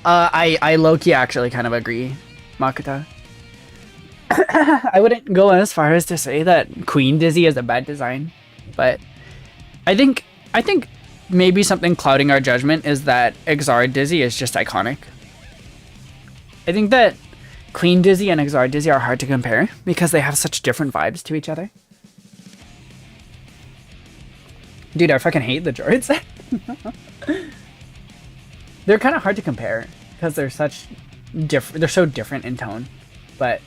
I low-key actually kind of agree, Makuta. I wouldn't go as far as to say that Queen Dizzy is a bad design, but I think maybe something clouding our judgment is that Exard Dizzy is just iconic. I think that Queen Dizzy and Exard Dizzy are hard to compare because they have such different vibes to each other. Dude, I fucking hate the droids. They're kind of hard to compare because they're such they're so different in tone, but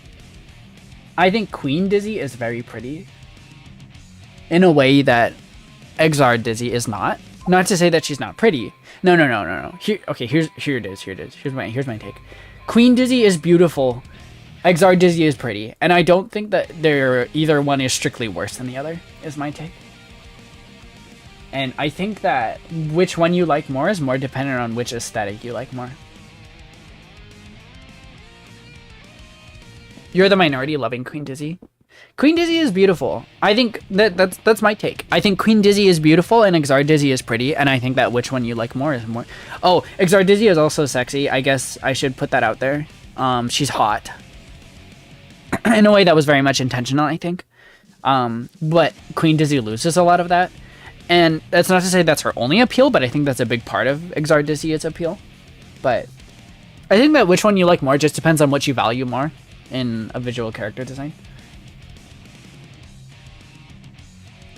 I think Queen Dizzy is very pretty in a way that Exard Dizzy is not. Not to say that she's not pretty. No. Here it is. Here's my take. Queen Dizzy is beautiful. Exard Dizzy is pretty, and I don't think that either one is strictly worse than the other. Is my take. And I think that which one you like more is more dependent on which aesthetic you like more. You're the minority loving Queen Dizzy. Queen Dizzy is beautiful. I think that's my take. I think Queen Dizzy is beautiful and Exard Dizzy is pretty, and I think that which one you like more is more. Oh, Exard Dizzy is also sexy. I guess I should put that out there. She's hot. In a way that was very much intentional, I think. But Queen Dizzy loses a lot of that. And that's not to say that's her only appeal, but I think that's a big part of Exard Dizzy's appeal. But I think that which one you like more just depends on what you value more in a visual character design.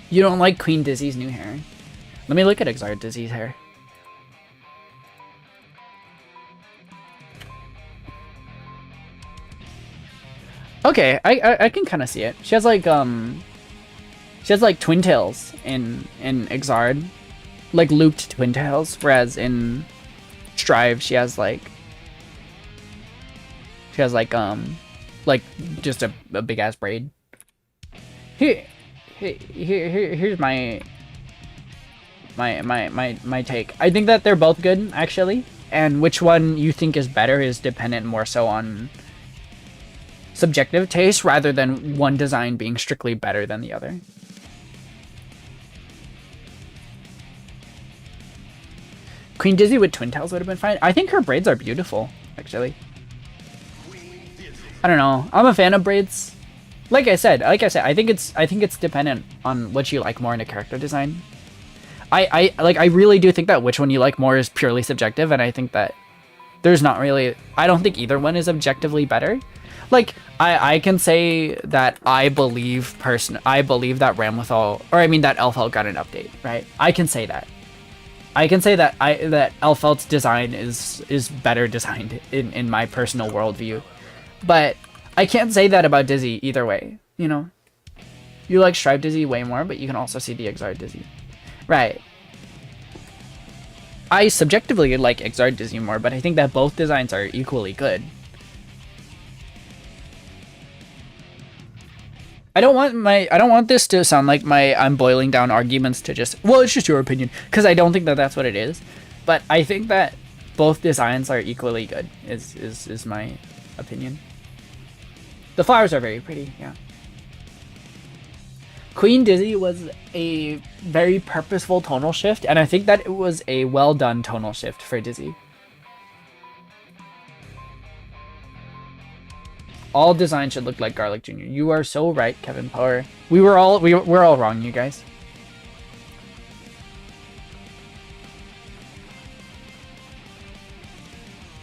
You don't like Queen Dizzy's new hair? Let me look at Exard Dizzy's hair. Okay, I can kind of see it. She has like twin tails in Exard, like looped twin tails, whereas in Strive she has like just a big ass braid. Here's my take. I think that they're both good actually, and which one you think is better is dependent more so on subjective taste rather than one design being strictly better than the other. Queen Dizzy with twin tails would have been fine. I think her braids are beautiful, actually. I don't know. I'm a fan of braids. Like I said, I think it's dependent on what you like more in a character design. I really do think that which one you like more is purely subjective, and I think that there's not really. I don't think either one is objectively better. Like I can say that I believe that Ramlethal, or I mean that Elfelt got an update, right? I can say that. I can say that that Elfelt's design is better designed in my personal worldview, but I can't say that about Dizzy either way. You know, you like Strive Dizzy way more, but you can also see the Exard Dizzy, right? I subjectively like Exard Dizzy more, but I think that both designs are equally good. I don't want this to sound like I'm boiling down arguments to just, well, it's just your opinion, because I don't think that that's what it is. But I think that both designs are equally good, is my opinion. The flowers are very pretty, yeah. Queen Dizzy was a very purposeful tonal shift, and I think that it was a well done tonal shift for Dizzy. All design should look like Garlic Jr. You are so right, Kevin Power. We're all wrong, you guys.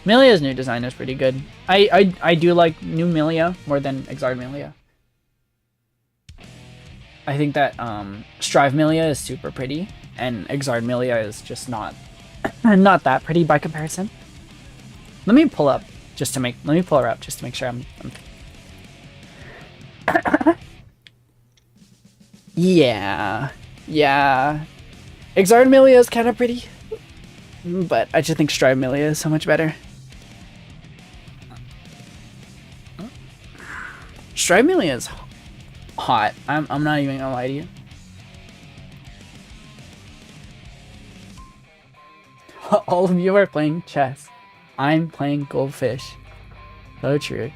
Milia's new design is pretty good. I do like new Milia more than Exard Milia. I think that Strive Milia is super pretty, and Exard Milia is just not that pretty by comparison. Let me pull her up just to make sure I'm yeah. Exard Milia is kind of pretty, but I just think Strive Milia is so much better. Strive Milia is hot. I'm not even gonna lie to you. All of you are playing chess. I'm playing goldfish. So true.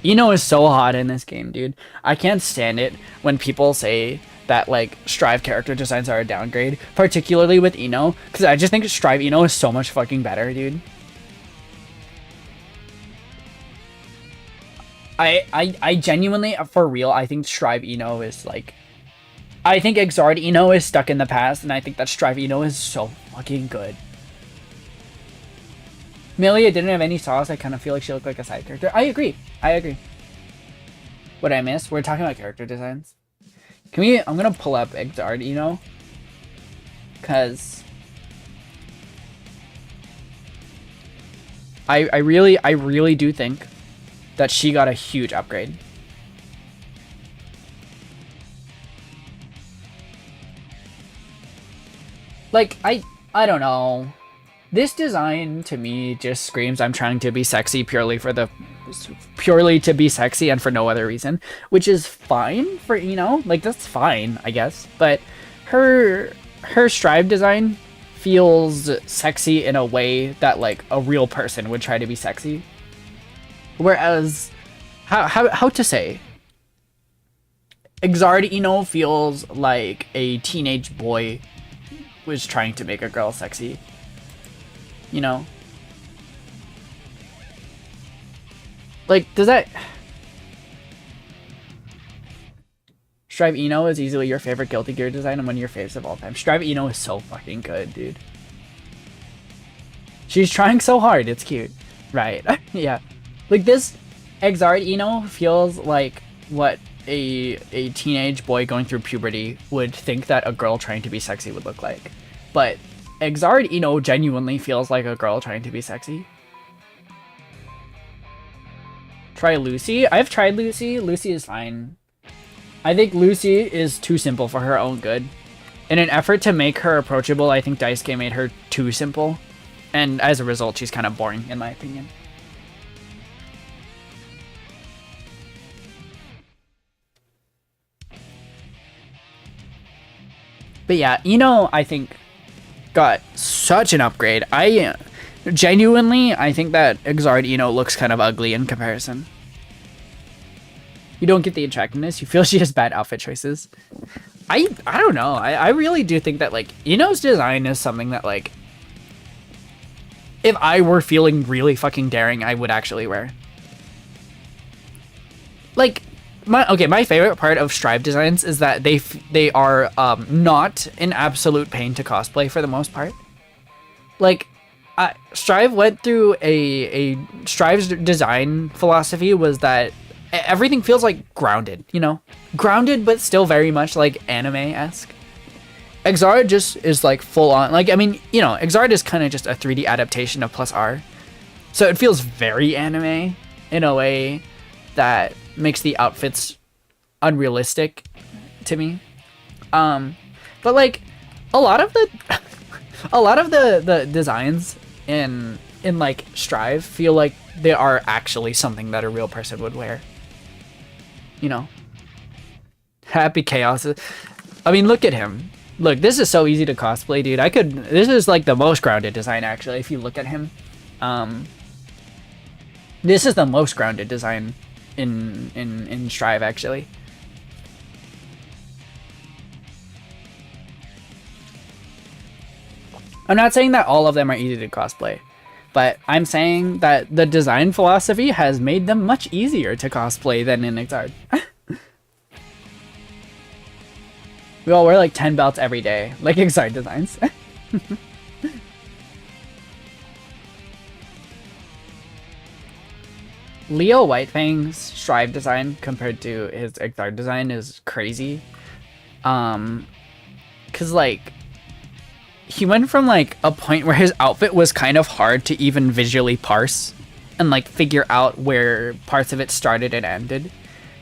Ino is so hot in this game, dude. I can't stand it when people say that, like, Strive character designs are a downgrade, particularly with Ino, because I just think Strive Ino is so much fucking better, dude. I genuinely, for real, I think Strive Ino is, like... I think Exard Ino is stuck in the past, and I think that Strive Ino is so fucking good. Milia didn't have any sauce. I kind of feel like she looked like a side character. I agree. I agree. What I missed? We're talking about character designs. Can we... I'm gonna pull up Exard Ino. Because... I really do think that she got a huge upgrade. Like, I don't know. This design to me just screams I'm trying to be sexy purely to be sexy and for no other reason, which is fine for, you know, like that's fine, I guess. But her Strive design feels sexy in a way that like a real person would try to be sexy. Whereas how to say, Exard Ino feels like a teenage boy was trying to make a girl sexy. You know? Like, does that... Strive Ino is easily your favorite Guilty Gear design and one of your faves of all time. Strive Ino is so fucking good, dude. She's trying so hard, it's cute. Right. Yeah. Like, this Exard Ino feels like what a teenage boy going through puberty would think that a girl trying to be sexy would look like. But Exard Ino genuinely feels like a girl trying to be sexy. Try Lucy. I've tried Lucy. Lucy is fine. I think Lucy is too simple for her own good. In an effort to make her approachable, I think Daisuke made her too simple. And as a result, she's kind of boring, in my opinion. But yeah, Ino, I think, got such an upgrade. I think that Exard Ino looks kind of ugly in comparison. You don't get the attractiveness. You feel she has bad outfit choices. I don't know. I really do think that, like, Ino's design is something that, like, if I were feeling really fucking daring, I would actually wear. Like, my favorite part of Strive designs is that they are not an absolute pain to cosplay for the most part. Like, Strive went through Strive's design philosophy was that everything feels like grounded, you know? Grounded, but still very much like anime-esque. Exard just is like full on, like, I mean, you know, Exard is kind of just a 3D adaptation of Plus R. So it feels very anime in a way that makes the outfits unrealistic to me. But like a lot of the designs in like Strive feel like they are actually something that a real person would wear. You know? Happy Chaos. I mean, look at him. Look, this is so easy to cosplay, dude. This is like the most grounded design actually if you look at him. This is the most grounded design in Strive actually. I'm not saying that all of them are easy to cosplay, but I'm saying that the design philosophy has made them much easier to cosplay than in Exard. We all wear like 10 belts every day, like Exard designs. Leo Whitefang's Strive design compared to his Exard design is crazy. Cause like, he went from like a point where his outfit was kind of hard to even visually parse and like figure out where parts of it started and ended,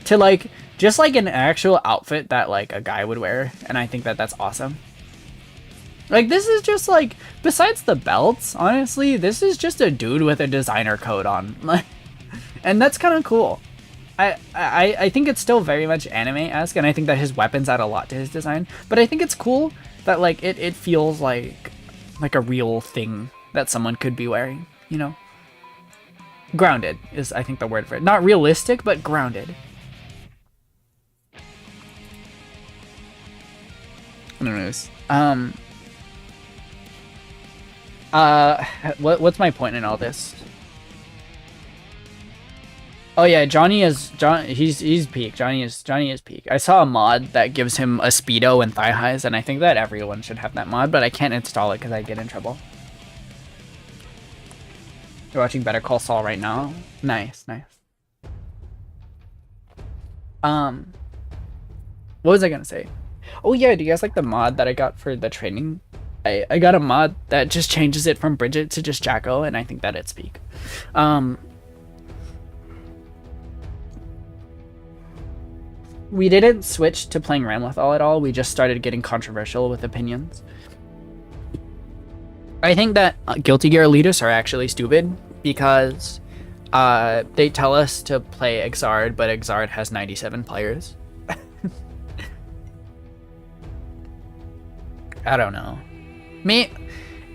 to like just like an actual outfit that like a guy would wear. And I think that that's awesome. Like, this is just like, besides the belts, honestly, this is just a dude with a designer coat on. Like, and that's kind of cool. I think it's still very much anime-esque, and I think that his weapons add a lot to his design. But I think it's cool that like it feels like a real thing that someone could be wearing, you know? Grounded is, I think, the word for it. Not realistic, but grounded. Anyways, what's my point in all this? Oh yeah, he's peak. Johnny is peak. I saw a mod that gives him a speedo and thigh highs, and I think that everyone should have that mod, but I can't install it because I get in trouble. You're watching Better Call Saul right now? Nice. What was I gonna say? Oh yeah, do you guys like the mod that I got for the training? I got a mod that just changes it from Bridget to just Jacko, and I think that it's peak. We didn't switch to playing Ramlethal at all. We just started getting controversial with opinions. I think that Guilty Gear elitists are actually stupid because they tell us to play Exard, but Exard has 97 players. I don't know.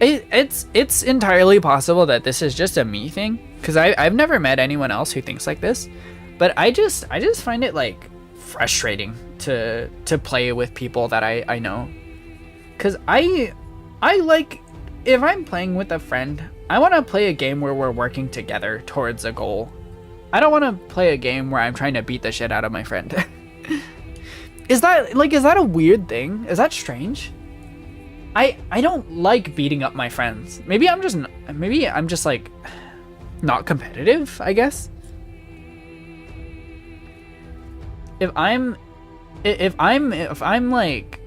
It's entirely possible that this is just a me thing, because I've never met anyone else who thinks like this, but I just find it like frustrating to play with people that I know, because I like, if I'm playing with a friend, I want to play a game where we're working together towards a goal. I don't want to play a game where I'm trying to beat the shit out of my friend. Is that a weird thing? Is that strange? I don't like beating up my friends. Maybe I'm just like not competitive, I guess. If I'm like,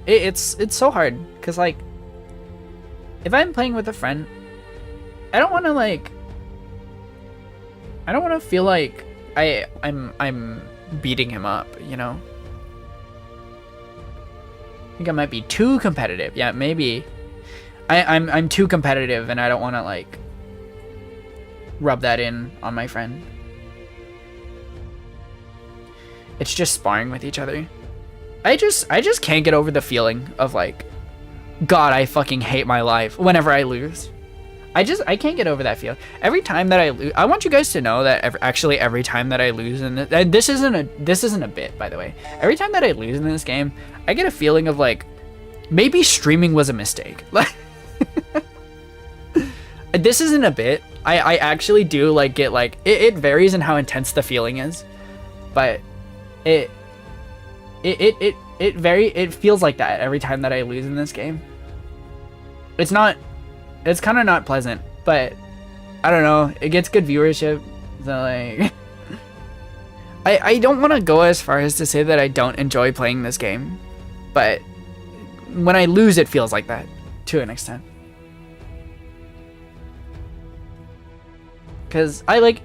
it's so hard, because like if I'm playing with a friend, I don't want to feel like I'm beating him up, you know? I think I might be too competitive. Yeah, maybe I'm too competitive, and I don't want to like rub that in on my friend. It's just sparring with each other. I just can't get over the feeling of like, God, I fucking hate my life whenever I lose. I can't get over that feeling. Every time that I lose, I want you guys to know that every time that I lose in this, and this isn't a bit, by the way. Every time that I lose in this game, I get a feeling of like, maybe streaming was a mistake. Like, this isn't a bit. I actually do like get like, it varies in how intense the feeling is, but it feels like that every time that I lose in this game. It's kind of not pleasant, but I don't know, it gets good viewership, so like I don't want to go as far as to say that I don't enjoy playing this game, but when I lose, it feels like that to an extent, because I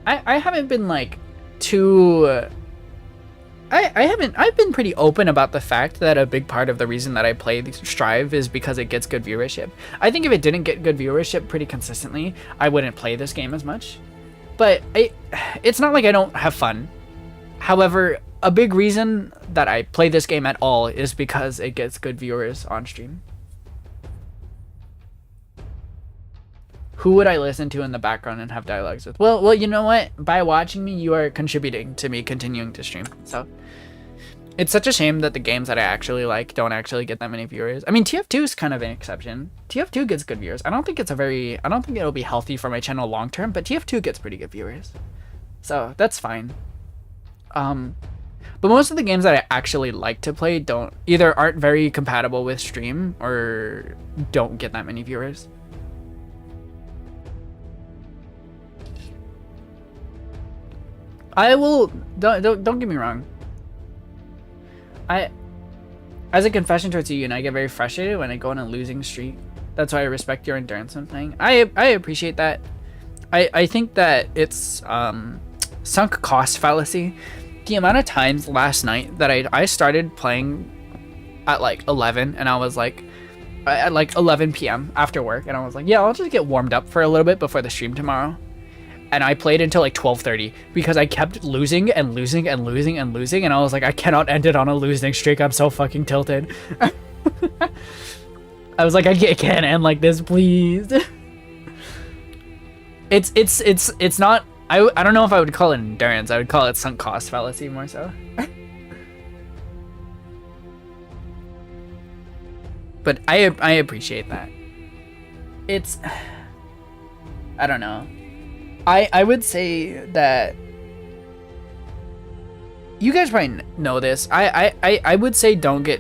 haven't been like too I've been pretty open about the fact that a big part of the reason that I play Strive is because it gets good viewership. I think if it didn't get good viewership pretty consistently, I wouldn't play this game as much. But it's not like I don't have fun. However, a big reason that I play this game at all is because it gets good viewers on stream. Who would I listen to in the background and have dialogues with? Well, you know what? By watching me, you are contributing to me continuing to stream. So it's such a shame that the games that I actually like don't actually get that many viewers. I mean, TF2 is kind of an exception. TF2 gets good viewers. I don't think it'll be healthy for my channel long term, but TF2 gets pretty good viewers. So that's fine. But most of the games that I actually like to play aren't very compatible with stream or don't get that many viewers. I will, don't get me wrong. As a confession towards you, and I get very frustrated when I go on a losing streak. That's why I respect your endurance when playing. I appreciate that. I think that it's sunk cost fallacy. The amount of times last night that I started playing at like 11, and I was like, at like 11 p.m. after work, and I was like, yeah, I'll just get warmed up for a little bit before the stream tomorrow. and I played until like 12:30 because I kept losing and losing and losing and losing, and I was like, I cannot end it on a losing streak. I'm so fucking tilted. I was like, I can't end like this, please. It's not. I don't know if I would call it endurance. I would call it sunk cost fallacy more so. But I appreciate that. It's, I don't know. I would say that you guys probably know this. I would say Guilty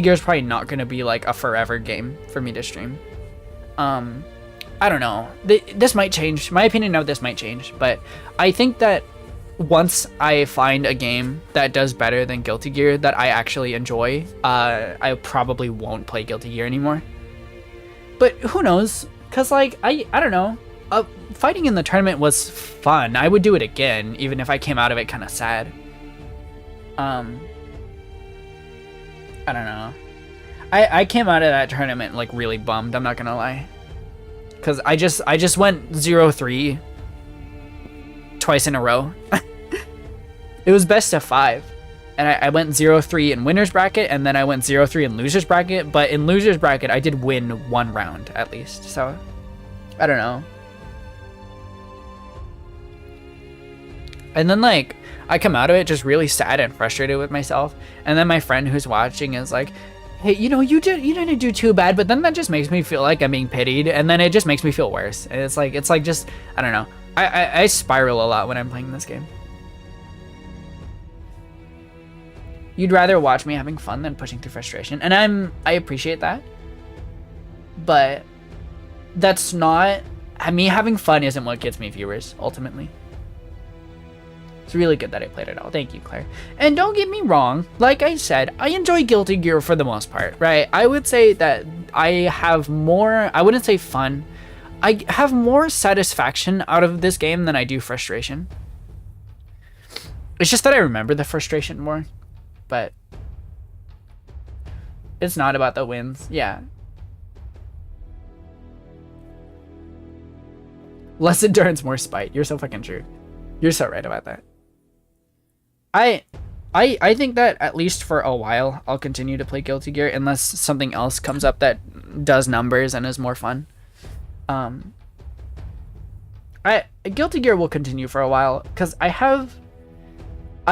Gear is probably not gonna be like a forever game for me to stream. I don't know. This might change. My opinion of this might change, but I think that once I find a game that does better than Guilty Gear that I actually enjoy, I probably won't play Guilty Gear anymore. But who knows? Cause like I don't know. Fighting in the tournament was fun. I would do it again, even if I came out of it kind of sad. I don't know. I came out of that tournament like really bummed. I'm not gonna lie. Cause I just went 0-3 twice in a row. It was best of 5, and I went 0-3 in winners bracket, and then I went 0-3 in losers bracket. But in losers bracket, I did win 1 round at least. So I don't know. And then like I come out of it just really sad and frustrated with myself. And then my friend who's watching is like, hey, you know, you didn't do too bad, but then that just makes me feel like I'm being pitied, and then it just makes me feel worse. And it's like just, I don't know. I spiral a lot when I'm playing this game. You'd rather watch me having fun than pushing through frustration, and I appreciate that. But that's not, me having fun isn't what gets me viewers ultimately. It's really good that I played it all. Thank you, Claire. And don't get me wrong, like I said, I enjoy Guilty Gear for the most part, right? I would say that I have more, I wouldn't say fun, I have more satisfaction out of this game than I do frustration. It's just that I remember the frustration more, but it's not about the wins. Yeah. Less endurance, more spite. You're so fucking true. You're so right about that. I think that at least for a while I'll continue to play Guilty Gear unless something else comes up that does numbers and is more fun. Guilty Gear will continue for a while because I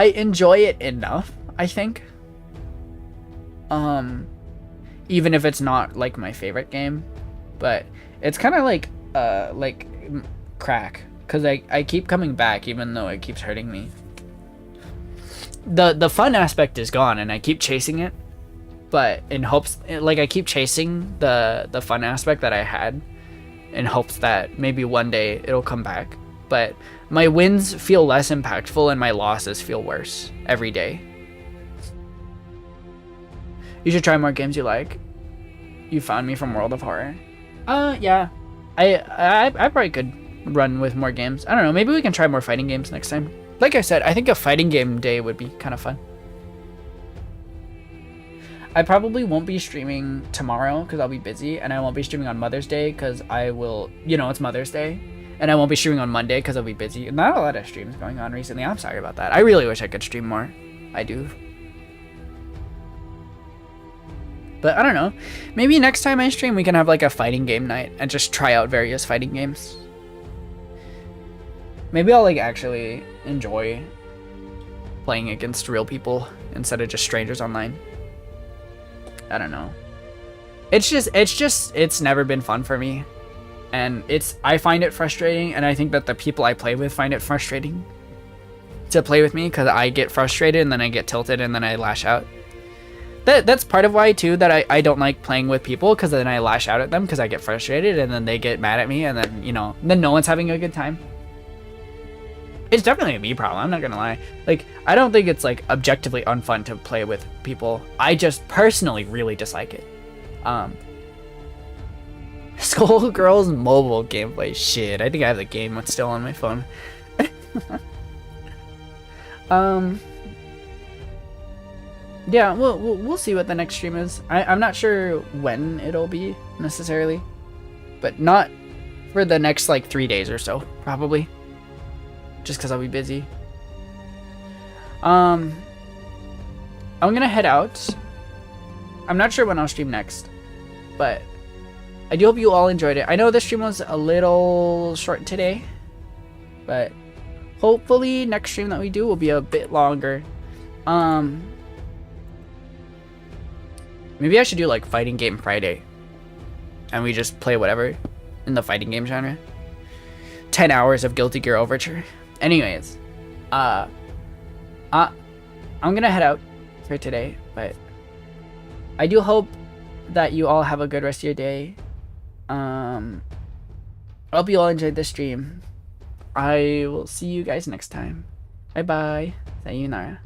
enjoy it enough, I think. Even if it's not like my favorite game, but it's kind of like crack, because I keep coming back even though it keeps hurting me. The fun aspect is gone, and I keep chasing it, but in hopes, like, I keep chasing the fun aspect that I had in hopes that maybe one day it'll come back. But my wins feel less impactful and my losses feel worse every day. You should try more games you like. You found me from World of Horror. Yeah. I probably could run with more games. I don't know, maybe we can try more fighting games next time. Like I said, I think a fighting game day would be kind of fun. I probably won't be streaming tomorrow because I'll be busy, and I won't be streaming on Mother's Day because I will, you know, it's Mother's Day. And I won't be streaming on Monday because I'll be busy. Not a lot of streams going on recently. I'm sorry about that. I really wish I could stream more. I do. But I don't know. Maybe next time I stream, we can have like a fighting game night and just try out various fighting games. Maybe I'll like actually enjoy playing against real people instead of just strangers online. I don't know. It's never been fun for me. And I find it frustrating, and I think that the people I play with find it frustrating to play with me because I get frustrated and then I get tilted and then I lash out. That's part of why too that I don't like playing with people, because then I lash out at them because I get frustrated and then they get mad at me, and then, you know, then no one's having a good time. It's definitely a me problem, I'm not gonna lie. Like, I don't think it's like objectively unfun to play with people. I just personally really dislike it. Skullgirls mobile gameplay, shit. I think I have the game still on my phone. Yeah, we'll see what the next stream is. I'm not sure when it'll be necessarily, but not for the next like 3 days or so, probably. Just because I'll be busy. I'm gonna head out. I'm not sure when I'll stream next, but I do hope you all enjoyed it. I know the stream was a little short today, but hopefully next stream that we do will be a bit longer. Maybe I should do like Fighting Game Friday, and we just play whatever in the fighting game genre. 10 hours of Guilty Gear Overture. Anyways, I'm gonna head out for today, but I do hope that you all have a good rest of your day. I hope you all enjoyed the stream. I will see you guys next time. Bye bye. Sayonara.